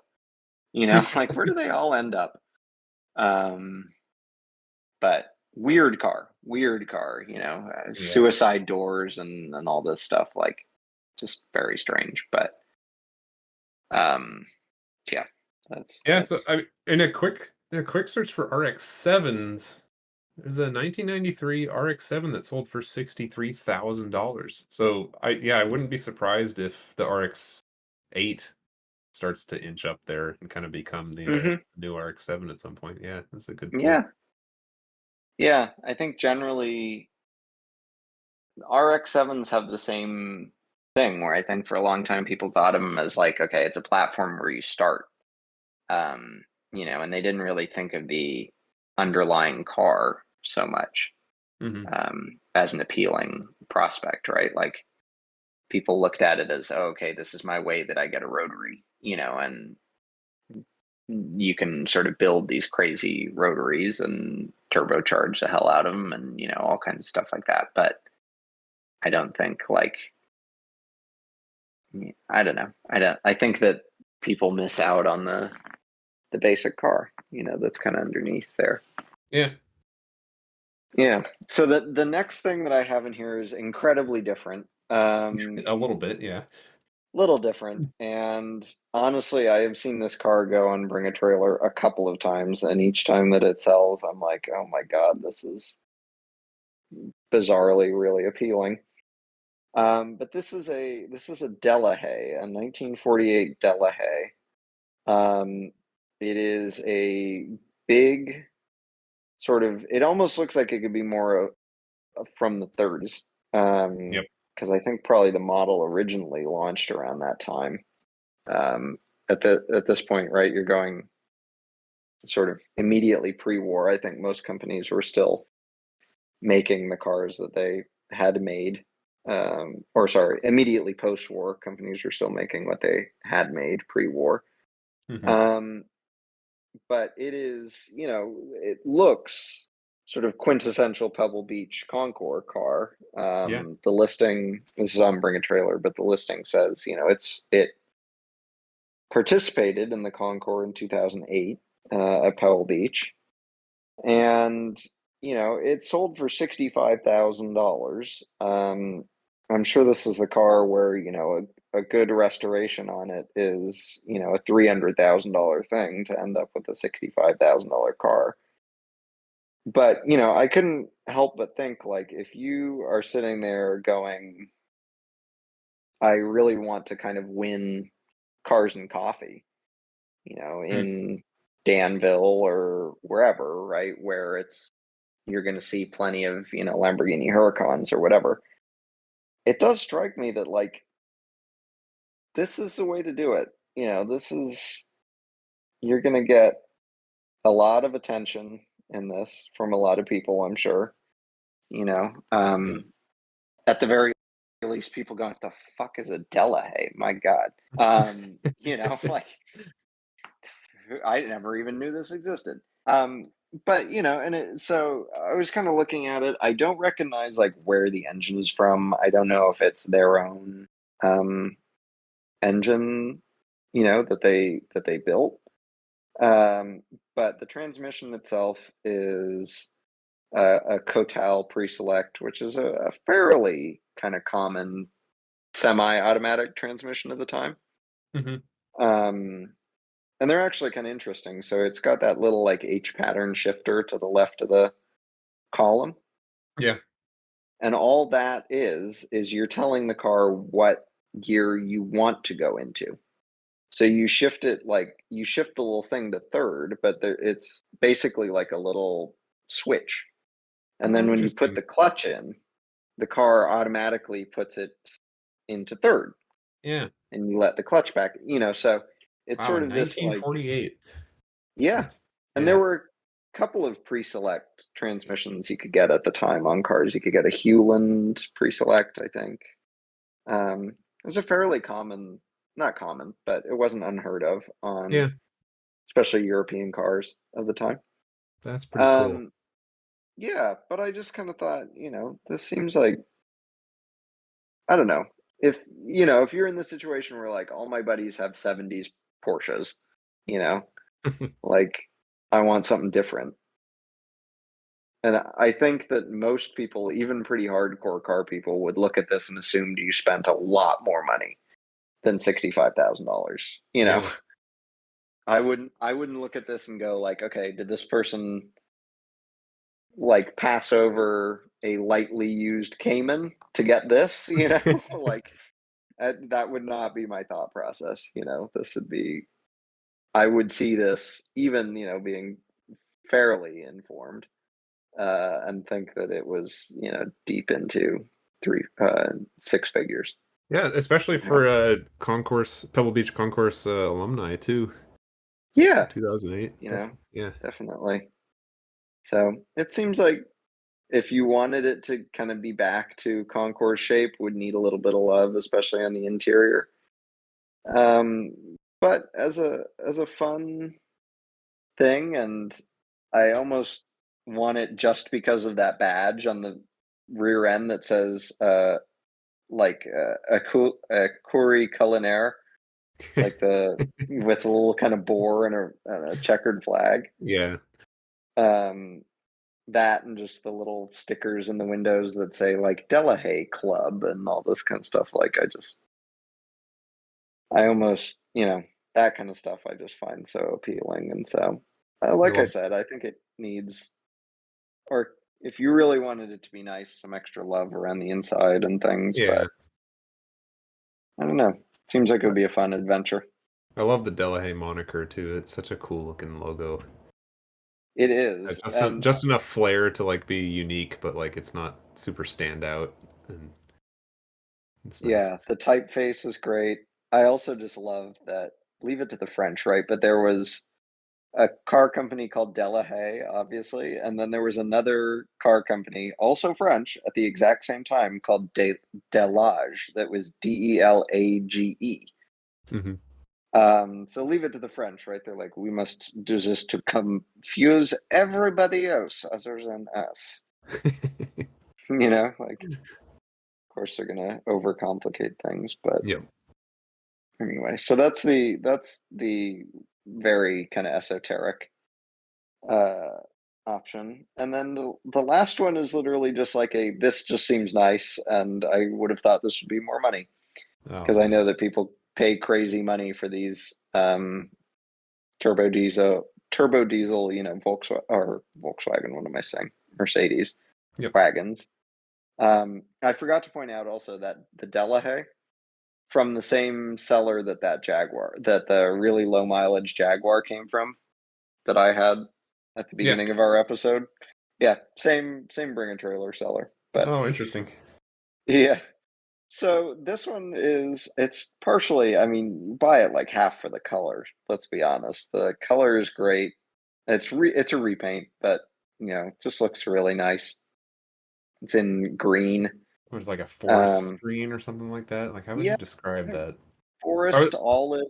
Like where do they all end up? Um, but weird car, yeah. suicide doors and all this stuff, like just very strange. But um, yeah, Yeah, so that's I in a quick search for RX-7s, there's a 1993 RX-7 that sold for $63,000. So I wouldn't be surprised if the RX-8 starts to inch up there and kind of become the hmm new RX-7 at some point. Yeah, that's a good point. yeah, yeah. I think generally RX-7s have the same thing where I think for a long time people thought of them as like, okay, it's a platform where you start, and they didn't really think of the underlying car so much Hmm. as an appealing prospect, right? Like people looked at it as, oh, okay, this is my way that I get a rotary, and you can sort of build these crazy rotaries and turbocharge the hell out of them, and all kinds of stuff like that. But I don't think like, I don't know. I think that people miss out on the basic car, that's kind of underneath there. Yeah, Yeah. So the next thing that I have in here is incredibly different. a little bit. Yeah, Little different. And honestly, I have seen this car go and bring a trailer a couple of times, and each time that it sells, I'm like, oh my God, this is bizarrely really appealing. But this is a Delahaye, a 1948 Delahaye. It is a big sort of. It almost looks like it could be more from the 30s. yep. because I think probably the model originally launched around that time. Um, at this point, right, you're going sort of immediately pre-war. I think most companies were still making the cars that they had made. Or sorry, immediately post-war, companies were still making what they had made pre-war. Hmm. Um, but it is, it looks sort of quintessential Pebble Beach Concours car. Yeah. The listing, this is on Bring a Trailer, but the listing says, it participated in the Concours in 2008 at Pebble Beach, and it sold for $65,000. I'm sure this is the car where a good restoration on it is a $300,000 thing to end up with a $65,000 car. But I couldn't help but think, like, if you are sitting there going, I really want to kind of win cars and coffee, Mm. in Danville or wherever, right? Where you're going to see plenty of, Lamborghini Huracans or whatever. It does strike me that, like, this is the way to do it. You're going to get a lot of attention in this from a lot of people, I'm sure. You know, Yeah. um, at the very least, people going, "What the fuck is a Delahaye? My God." Like, I never even knew this existed. But so I was kind of looking at it. I don't recognize like where the engine is from. I don't know if it's their own um, engine, that they built. Um, but the transmission itself is a Kotal pre-select, which is a fairly kind of common semi-automatic transmission at the time. Hmm. Um, and they're actually kind of interesting. So it's got that little like H pattern shifter to the left of the column. Yeah. And all that is you're telling the car what gear you want to go into. So you shift it, like you shift the little thing to third, but it's basically like a little switch. And Oh, then when you put interesting. the clutch in, the car automatically puts it into third, Yeah. and you let the clutch back, so it's Wow, sort in of this like, 1948. yeah. That's And there yeah. were a couple of pre-select transmissions you could get at the time on cars. You could get a Hewland pre-select, I think. It was a fairly common, not common, but it wasn't unheard of on Yeah. especially European cars of the time. That's pretty cool. Um, yeah, but I just kind of thought, this seems like, I don't know. If you're in the situation where like all my buddies have 70s Porsches, you know, like I want something different. And I think that most people, even pretty hardcore car people, would look at this and assume you spent a lot more money than $65,000. Yeah. I wouldn't look at this and go like, okay, did this person like pass over a lightly used Cayman to get this? Like that would not be my thought process. This would be, I would see this even, being fairly informed, and think that it was, deep into six figures. Yeah, especially Yeah. for concourse Pebble Beach concourse alumni too. Yeah, 2008. you know, Yeah. definitely. So it seems like if you wanted it to kind of be back to Concours shape, would need a little bit of love, especially on the interior. But as a fun thing, and I almost want it just because of that badge on the rear end that says like a Curie Culinaire, like the with a little kind of boar and a checkered flag. Yeah. Um, that and just the little stickers in the windows that say like Delahaye Club and all this kind of stuff. Like I almost, that kind of stuff I just find so appealing. And so, I like I love said, I think it needs, or if you really wanted it to be nice, some extra love around the inside and things. yeah. But I don't know. Seems like it would be a fun adventure. I love the Delahaye moniker too. It's such a cool looking logo. It is. And Just enough flair to like be unique, but like it's not super standout. And It's nice. Yeah, the typeface is great. I also just love that, leave it to the French, right? But there was a car company called Delahaye, obviously, and then there was another car company, also French, at the exact same time called Delage. That was Delage. Hmm. So leave it to the French, right? They're like, we must do this to confuse everybody else other than us. Like, of course they're gonna overcomplicate things, but Yep. anyway. So that's the very kind of esoteric uh option. And then the last one is literally just like a, this just seems nice, and I would have thought this would be more money, because Oh I know yes. that people pay crazy money for these turbo diesel, Volkswagen, what am I saying? Mercedes Yep. wagons. I forgot to point out also that the Delahaye, from the same seller that the really low mileage Jaguar came from, that I had at the Yeah. beginning of our episode. Yeah, same bring a trailer seller. But Oh, interesting. yeah. So this one it's partially, I mean, you buy it like half for the color. Let's be honest. The color is great. It's a repaint, but it just looks really nice. It's in green. There's like a forest Um green or something like that. Like, how would yeah, you describe that? Or forest olive.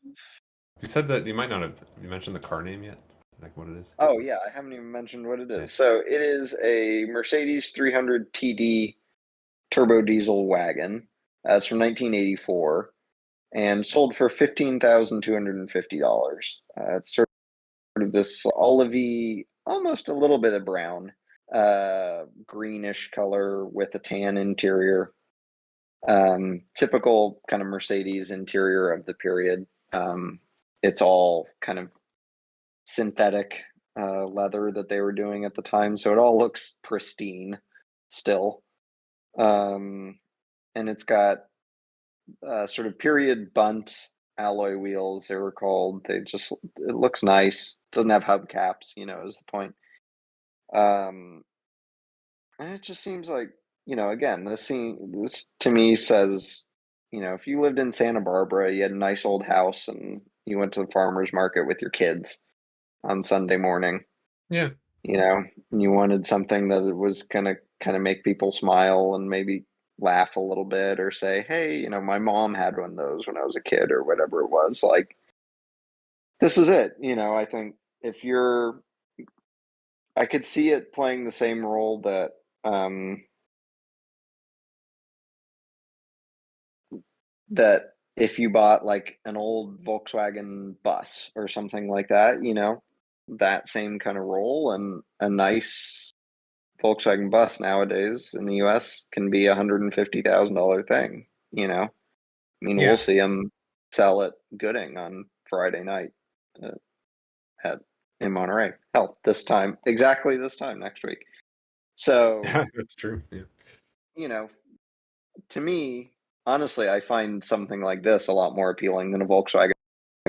you said that you might not have. You mentioned the car name yet? Like what it is? Oh yeah, I haven't even mentioned what it Yeah. is. So it is a Mercedes 300 TD turbo diesel wagon. It's from 1984 and sold for $15,250. It's sort of this olivey, almost a little bit of brown, greenish color with a tan interior. Typical kind of Mercedes interior of the period. It's all kind of synthetic leather that they were doing at the time, so it all looks pristine still. Um, and it's got sort of period bunt alloy wheels. They were called. It looks nice. Doesn't have hubcaps, is the point. Um, and it just seems like, again, this to me says, if you lived in Santa Barbara, you had a nice old house, and you went to the farmer's market with your kids on Sunday morning, Yeah. and you wanted something that was gonna kind of make people smile and maybe laugh a little bit, or say, hey, my mom had one of those when I was a kid, or whatever it was. Like, this is it. I think if you're, I could see it playing the same role um that if you bought like an old Volkswagen bus or something like that, that same kind of role. And a nice Volkswagen bus nowadays in the US can be $150,000 thing, I mean, we'll Yeah. see them sell at Gooding on Friday night uh, at in Monterey. Hell, exactly this time next week. So, Yeah, that's true. Yeah. you know, to me, honestly, I find something like this a lot more appealing than a Volkswagen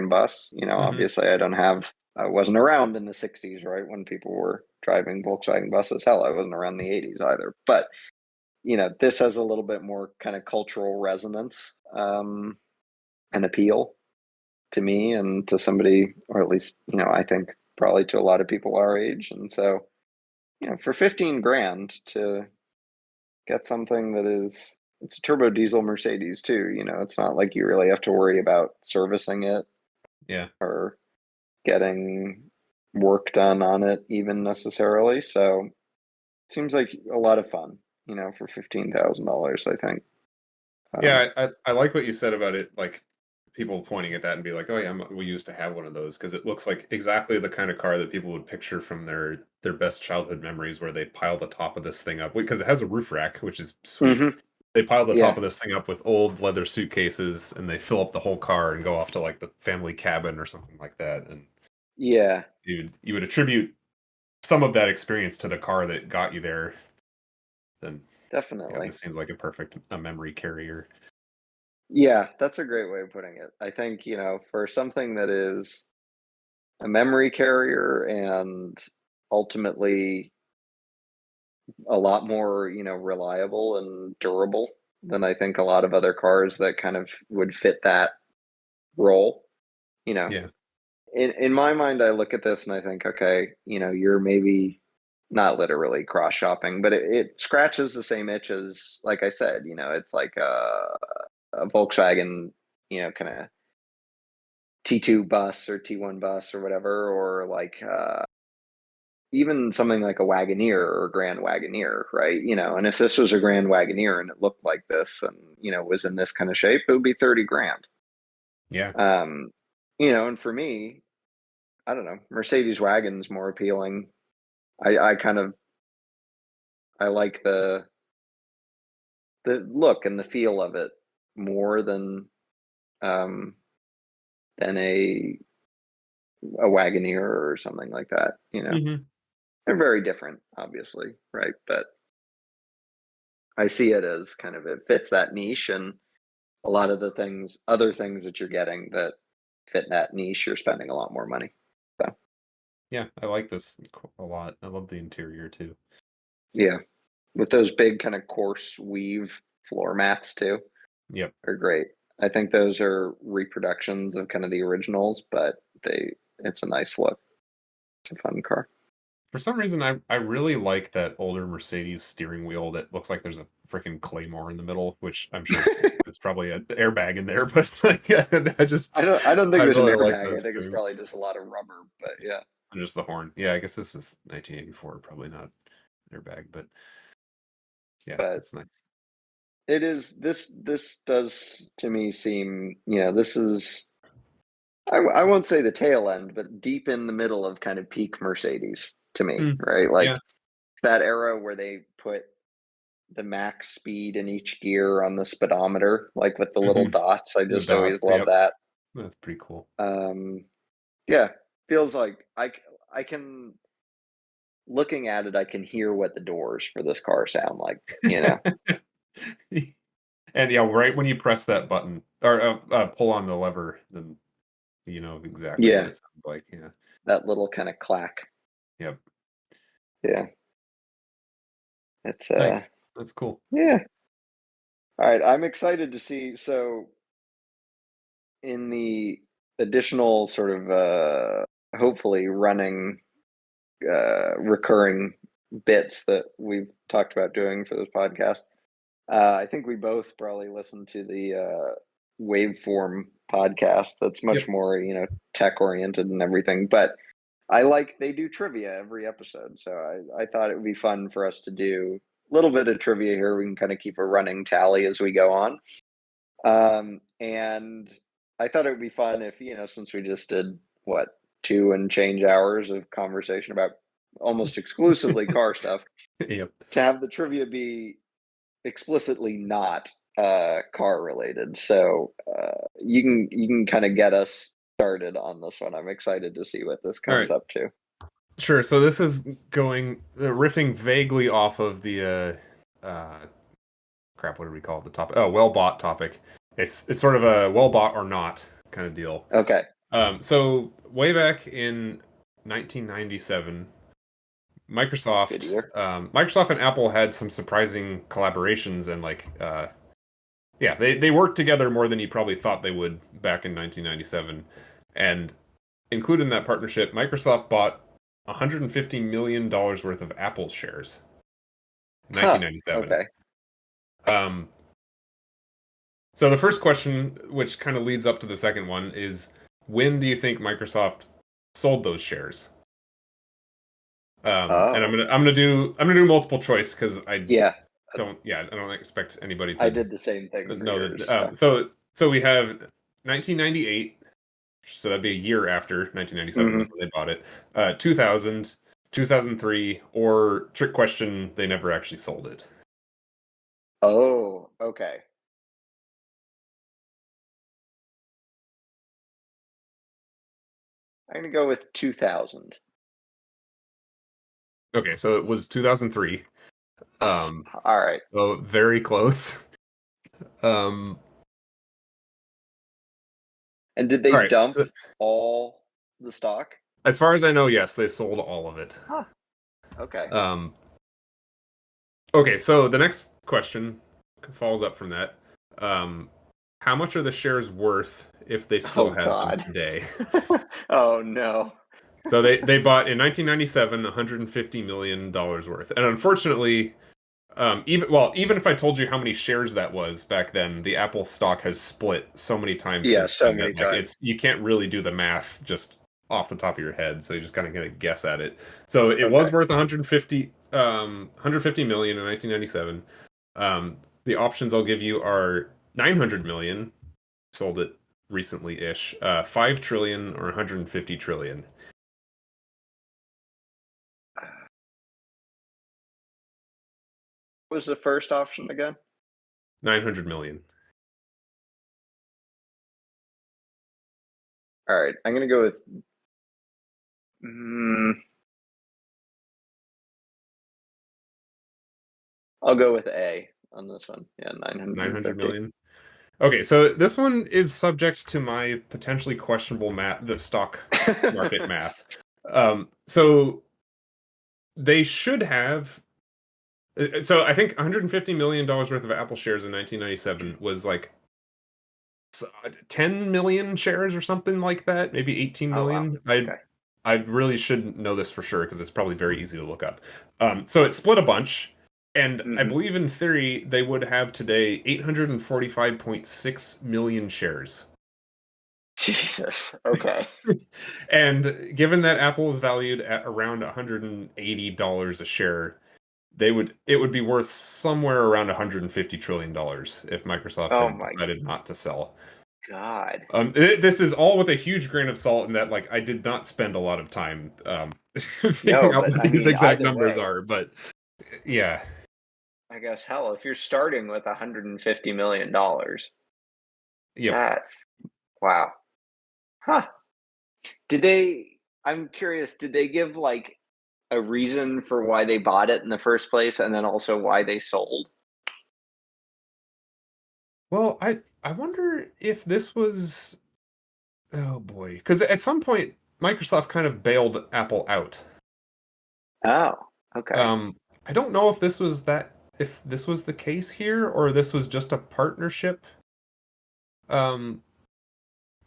bus. Hmm. Obviously, I wasn't around in the 60s, right, when people were driving Volkswagen buses. Hell, I wasn't around the 80s either. But, this has a little bit more kind of cultural resonance and appeal to me, and to somebody, or at least, I think probably to a lot of people our age. And so, for 15 grand to get something it's a turbo diesel Mercedes too. It's not like you really have to worry about servicing it Yeah. or getting work done on it even necessarily. So it seems like a lot of fun, for $15,000, I think. Yeah, Um, I like what you said about it, like people pointing at that and be like, "Oh yeah, we used to have one of those," because it looks like exactly the kind of car that people would picture from their best childhood memories, where they pile the top of this thing up because it has a roof rack, which is sweet. mhm. They pile the top Yeah, of this thing up with old leather suitcases, and they fill up the whole car and go off to like the family cabin or something like that. And yeah, you would attribute some of that experience to the car that got you there. Then yeah, definitely. this seems like a perfect a memory carrier. Yeah, that's a great way of putting it. I think, for something that is a memory carrier and ultimately a lot more, reliable and durable. than I think a lot of other cars that kind of would fit that role. You know, Yeah. in my mind, I look at this and I think, okay, you're maybe not literally cross shopping, but it scratches the same itches. Like I said, it's like a Volkswagen, kind of T2 bus or T1 bus or whatever, or like even something like a Wagoneer or a Grand Wagoneer, right? And if this was a Grand Wagoneer and it looked like this and, was in this kind of shape, it would be 30 grand. Yeah. Um, and for me, I don't know, Mercedes wagon's more appealing. I kind of, I like the look and the feel of it more um, than a Wagoneer or something like that. Hmm. They're very different, obviously, right? But I see it as kind of, it fits that niche, and a lot of the other things that you're getting that fit that niche, you're spending a lot more money. So Yeah, I like this a lot. I love the interior too. yeah, with those big kind of coarse weave floor mats too, Yep. are great. I think those are reproductions of kind of the originals, but it's a nice look. It's a fun car. For some reason, I really like that older Mercedes steering wheel that looks like there's a freaking claymore in the middle, which I'm sure it's probably an airbag in there, but like, I don't I think there's an really like airbag. I this think it's too. probably just a lot of rubber, but yeah. And just the horn. Yeah, I guess this was 1984, probably not airbag, but yeah, But it's nice. it is this does to me seem, this is, I won't say the tail end, but deep in the middle of kind of peak Mercedes to me, Mm, right? Like yeah. it's that era where they put the max speed in each gear on the speedometer, like with the little Hmm. dots. I The just always dots. love Yep. that. That's pretty cool. Yeah, feels like I can, looking at it, I can hear what the doors for this car sound like, And yeah, right when you press that button or pull on the lever, then you know exactly what Yeah, it sounds like. Yeah. that little kind of clack. Yep. Yeah, it's Nice. That's cool. yeah. All right, I'm excited to see. So in the additional sort of hopefully running recurring bits that we've talked about doing for this podcast, I think we both probably listened to the waveform podcast. That's much Yep. more, tech oriented and everything. But I like, they do trivia every episode, so I thought it would be fun for us to do a little bit of trivia here. We can kind of keep a running tally as we go on. And I thought it would be fun if, since we just did what, 2 and change hours of conversation about almost exclusively car stuff, Yep. to have the trivia be explicitly not car related. So you can kind of get us started on this one. I'm excited to see what this All comes right. up to. Sure. So this is going riffing vaguely off of the crap. What do we call it? The topic? Oh, well bought topic. It's sort of a well bought or not kind of deal. Okay, So way back in 1997, good Microsoft, year. Microsoft and Apple had some surprising collaborations and like, yeah, they worked together more than you probably thought they would back in 1997. And included in that partnership, Microsoft bought $150 million worth of Apple shares in Huh. 1997. Okay. Um, so the first question, which kind of leads up to the second one, is when do you think Microsoft sold those shares? And Oh, I'm gonna do multiple choice because yeah. That's, I don't expect anybody I to did the same thing for know that. yours. So. So we have 1998, so that'd be a year after 1997 was Hmm. when they bought it. 2000, 2003, or trick question, they never actually sold it. Oh, okay. I'm gonna go with 2000. Okay, so it was 2003. Um, All right. so very close. Um, And did they all right. dump all the stock? As far as I know, yes, they sold all of it. Huh. Okay. Um, okay, so the next question follows up from that. Um, how much are the shares worth if they still Oh had them God. today? Oh no. So they bought in 1997 $150 million worth, and unfortunately, even if I told you how many shares that was back then, the Apple stock has split so many times Yeah, since so then many that like times. it's you can't really do the math just off the top of your head, so you just kind of gonna guess at it. So it Okay. was worth 150 million in 1997. The options I'll give you are 900 million, sold it recently-ish, 5 trillion or 150 trillion. What was the first option again? 900 million. All right, I'm gonna go with. Mm, I'll go with A on this one. Yeah, 900 950. million. Okay, so this one is subject to my potentially questionable math, the stock market math. So they should have. So I think 150 million dollars worth of Apple shares in 1997 was like 10 million shares or something like that, maybe 18 Oh wow. million. Okay. I really should know this for sure because it's probably very easy to look up. So it split a bunch, and I Hmm. believe in theory they would have today 845.6 million shares. Jesus. Okay. And given that Apple is valued at around $180 a share, it would be worth somewhere around $150 trillion if Microsoft Oh had my decided not to sell. God. This is all with a huge grain of salt in that like I did not spend a lot of time No, figuring out but what I these mean, exact either numbers way, are, but yeah. I guess hell, if you're starting with $150 million, Yep. that's wow. Huh. Did they? I'm curious. Did they give like a reason for why they bought it in the first place, and then also why they sold? Well, I wonder if this was oh boy, because at some point Microsoft kind of bailed Apple out. Oh, okay. Um, I don't know if this was the case here or this was just a partnership. Um,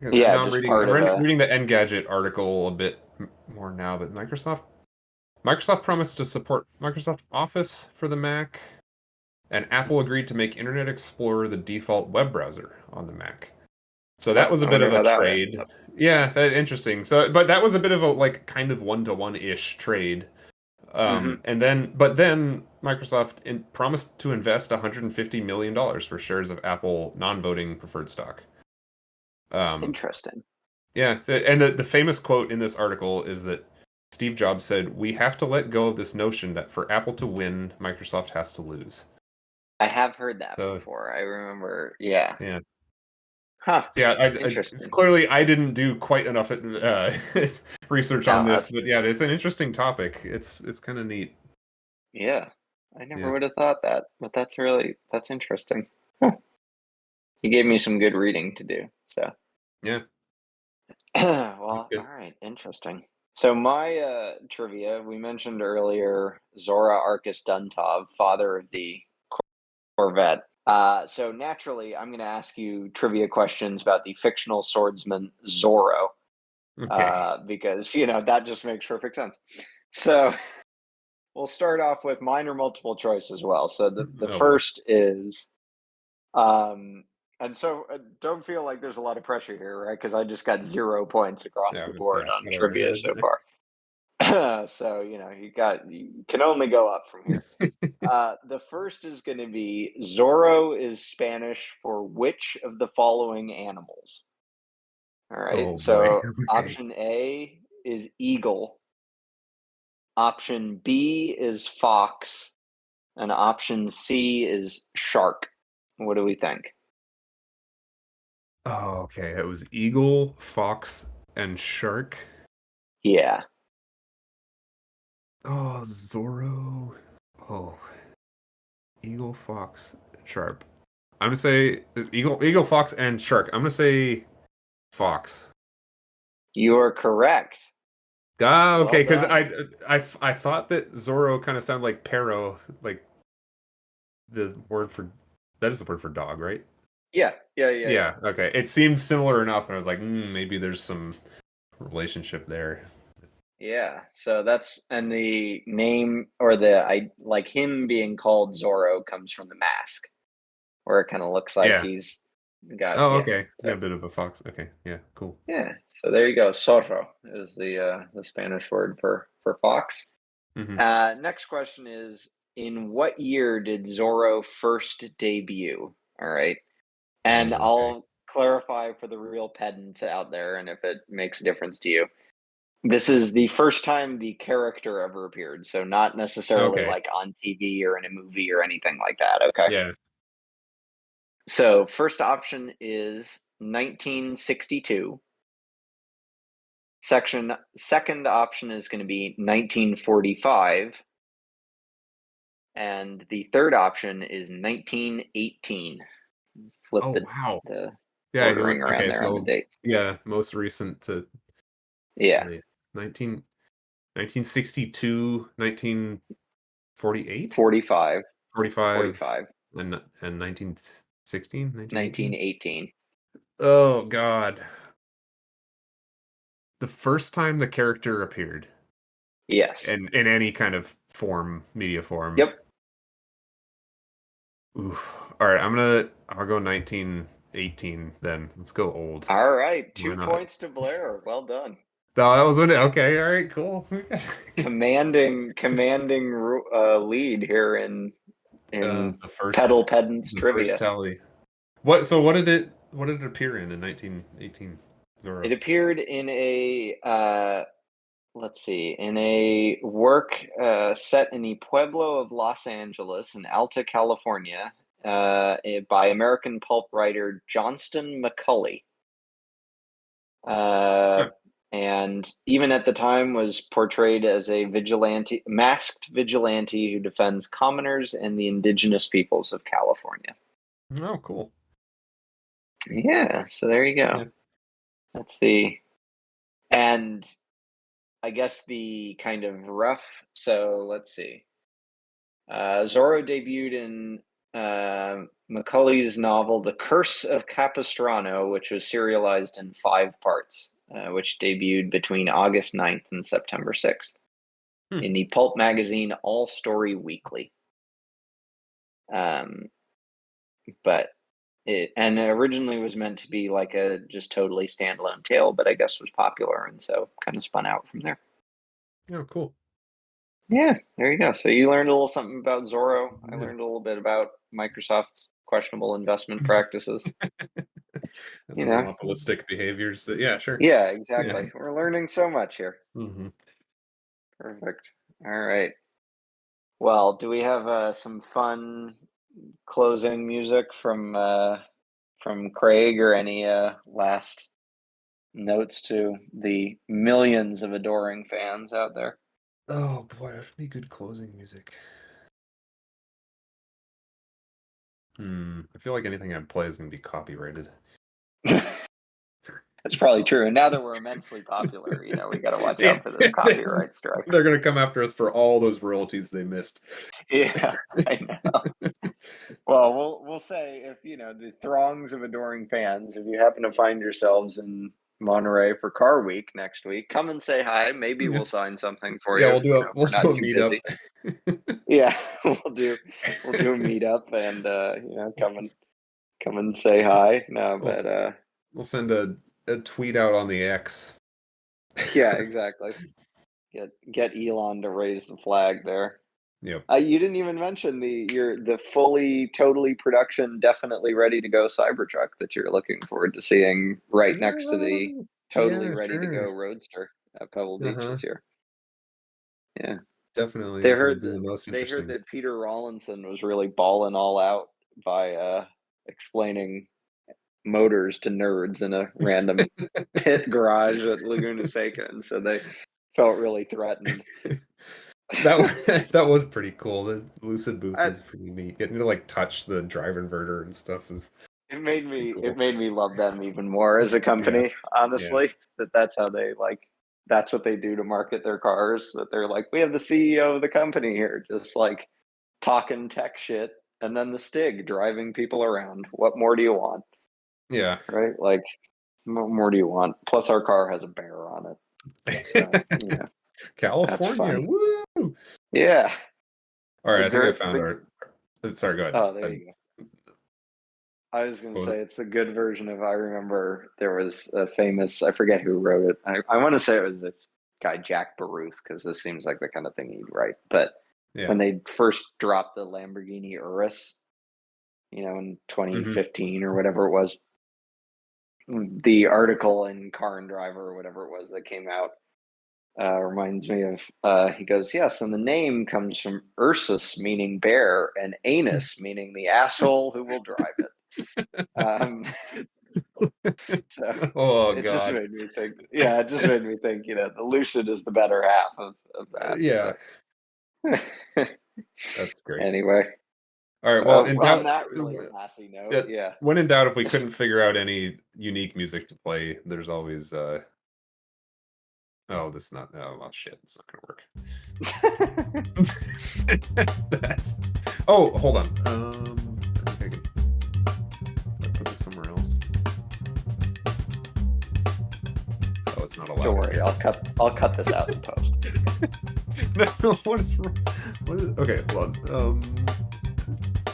Yeah, now just part I'm of a. reading the Engadget article a bit more now, but Microsoft promised to support Microsoft Office for the Mac, and Apple agreed to make Internet Explorer the default web browser on the Mac. So that Oh, was a I bit wonder of a how that ended trade. up. Yeah, interesting. So, but that was a bit of a like kind of one-to-one ish trade. Hmm. But then Microsoft promised to invest $150 million for shares of Apple non-voting preferred stock. Um, Interesting. yeah, and the famous quote in this article is that Steve Jobs said, "We have to let go of this notion that for Apple to win, Microsoft has to lose." I have heard that So, before. I remember. Yeah. yeah. Huh. Yeah, it's Interesting. clearly I didn't do quite enough research on No, this, that's but yeah, it's an interesting topic. It's kind of neat. yeah. I never Yeah, would have thought that, but that's interesting. Huh. You gave me some good reading to do. So, yeah, that's well, all good. right, interesting. So my trivia, we mentioned earlier Zora Arkus Duntov, father of the Corvette. So naturally, I'm going to ask you trivia questions about the fictional swordsman Zorro, Okay. because that just makes perfect sense. So we'll start off with minor multiple choice as well. So the Oh boy. first is, um, and so don't feel like there's a lot of pressure here, right? Because I just got 0 points across Yeah, the board yeah, on trivia whatever. so far. So you can only go up from here. The first is going to be Zorro is Spanish for which of the following animals? All right. Oh boy. So Okay. option A is eagle, option B is fox, and option C is shark. What do we think? Oh, okay. It was eagle, fox, and shark. Yeah. Oh, Zorro. Oh, eagle, fox, sharp. I'm gonna say eagle, fox, and shark. I'm gonna say fox. You are correct. Ah, Well okay. Because done. I thought that Zorro kind of sounded like Pero, like the word for That is the word for dog, right? Yeah, yeah, yeah, yeah. Yeah. Okay. It seemed similar enough, and I was like, maybe there's some relationship there. Yeah, so that's and the name or the I like him being called Zorro comes from the mask, where it kind of looks like Yeah. he's got Oh, yeah. okay. Yeah, So a bit of a fox. Okay. Yeah. Cool. yeah, so there you go. Zorro is the Spanish word for fox. Hmm. Next question is, in what year did Zorro first debut? All right, and Oh, okay. I'll clarify for the real pedants out there, and if it makes a difference to you. This is the first time the character ever appeared, so not necessarily Okay. like on TV or in a movie or anything like that. Okay. Yeah. So, first option is 1962. Second option is going to be 1945, and the third option is 1918. Flip Oh, the wow. the Yeah. You went. ordering around Okay. there on the So, dates. yeah, most recent to Yeah, wait, 19, 1962, 1948, 45, 45, 45, and 1916, 1918. 1918. Oh God. The first time the character appeared Yes. in any kind of form, media form. Yep. Oof. All right, I'll go 1918 then. Let's go old. All right, Why 2 not? points to Blair. Well done. No, that was when okay, all right, cool. Commanding lead here in The first Pedal Pedants trivia. tally. What did it appear in 1918? It Zorro. appeared in a let's see, in a work set in the Pueblo of Los Angeles in Alta California, by American pulp writer Johnston McCulley. Uh, Huh. and even at the time was portrayed as a masked vigilante who defends commoners and the indigenous peoples of California. Oh, cool. Yeah, so there you go. Yeah. That's the and I guess the kind of rough. So let's see. Zorro debuted in Macaulay's novel *The Curse of Capistrano*, which was serialized in 5 parts, which debuted between August 9th and September 6th Hmm. in the pulp magazine All Story Weekly. Um, but it originally was meant to be like a just totally standalone tale, but I guess was popular, and so kind of spun out from there. Oh, cool. Yeah, there you go. So you learned a little something about Zorro. I Yeah. learned a little bit about Microsoft's questionable investment practices. And You the know, monopolistic behaviors, but yeah, sure. yeah, Yeah. exactly. We're learning so much here. Hmm. Perfect. All right. Well, do we have some fun closing music from Craig or any last notes to the millions of adoring fans out there? Oh boy, that'd be good closing music. I feel like anything I play is gonna be copyrighted. That's probably true. And now that we're immensely popular, we got to watch Yeah. out for those copyright strikes. They're gonna come after us for all those royalties they missed. Yeah, I know. Well, we'll say if the throngs of adoring fans, if you happen to find yourselves in Monterey for Car Week next week, come and say hi. Maybe Yeah, we'll sign something for yeah, you we'll if do a we'll we're do not a too meetup. busy. Yeah, we'll do a meetup and come and say hi. No, We'll but we'll send a tweet out on the X. yeah, exactly. Get Elon to raise the flag there. Yep. You didn't even mention the fully, totally production, definitely ready to go Cybertruck that you're looking forward to seeing right next to the totally Yeah, ready to sure. go Roadster at Pebble Beach Uh-huh. this year. Yeah, Definitely they would heard be that the most they heard interesting. that Peter Rawlinson was really balling all out by explaining motors to nerds in a random pit garage at Laguna Seca, and so they felt really threatened. That was pretty cool. The Lucid booth I, was pretty neat. Getting to like touch the drive inverter and stuff is It made pretty me it cool. made me love them even more as a Yeah, company, yeah. honestly. That's how that's what they do to market their cars. That they're like, we have the CEO of the company here, just like talking tech shit and then the Stig driving people around. What more do you want, Yeah. right? Like, what more do you want? Plus, our car has a bear on it, so that's California, fun. woo! Yeah, All right, the I think I Gert. found our. Sorry, go ahead. Oh, there you go. I was going to What was say it? it's a good version of. I remember there was a famous. I forget who wrote it. I want to say it was this guy Jack Baruth because this seems like the kind of thing he'd write. But Yeah. when they first dropped the Lamborghini Urus, in Hmm. 2015 or whatever it was, the article in Car and Driver or whatever it was that came out reminds me of. He goes, yes, and the name comes from Ursus, meaning bear, and anus, meaning the asshole who will drive it. So Oh it just God. made me think. Yeah, it just made me think. The Lucid is the better half of that. Yeah, But that's great. anyway, All right. Well, in on doubt, that really classy note, uh, yeah. when in doubt, if we couldn't figure out any unique music to play, there's always. Oh, this is not. Oh, well, shit. It's not gonna work. That's. Oh, hold on. I think I put this somewhere else. Oh, it's not Don't allowed in worry, here. I'll cut this out in post. No, what is wrong? What is? Okay, hold on.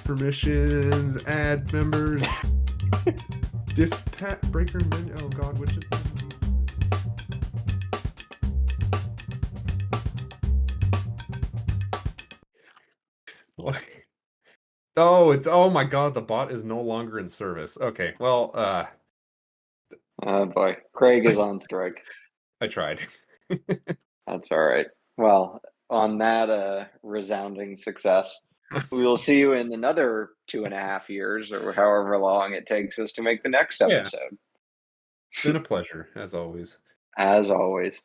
Permissions, add members, dispatch breaker menu. Oh God, which is? Like, oh, it's oh my God, the bot is no longer in service. Okay, well, Oh boy, Craig is on strike. I tried. That's all right. Well, on that resounding success, we will see you in another 2.5 years or however long it takes us to make the next Yeah, episode. been a pleasure as always. As always.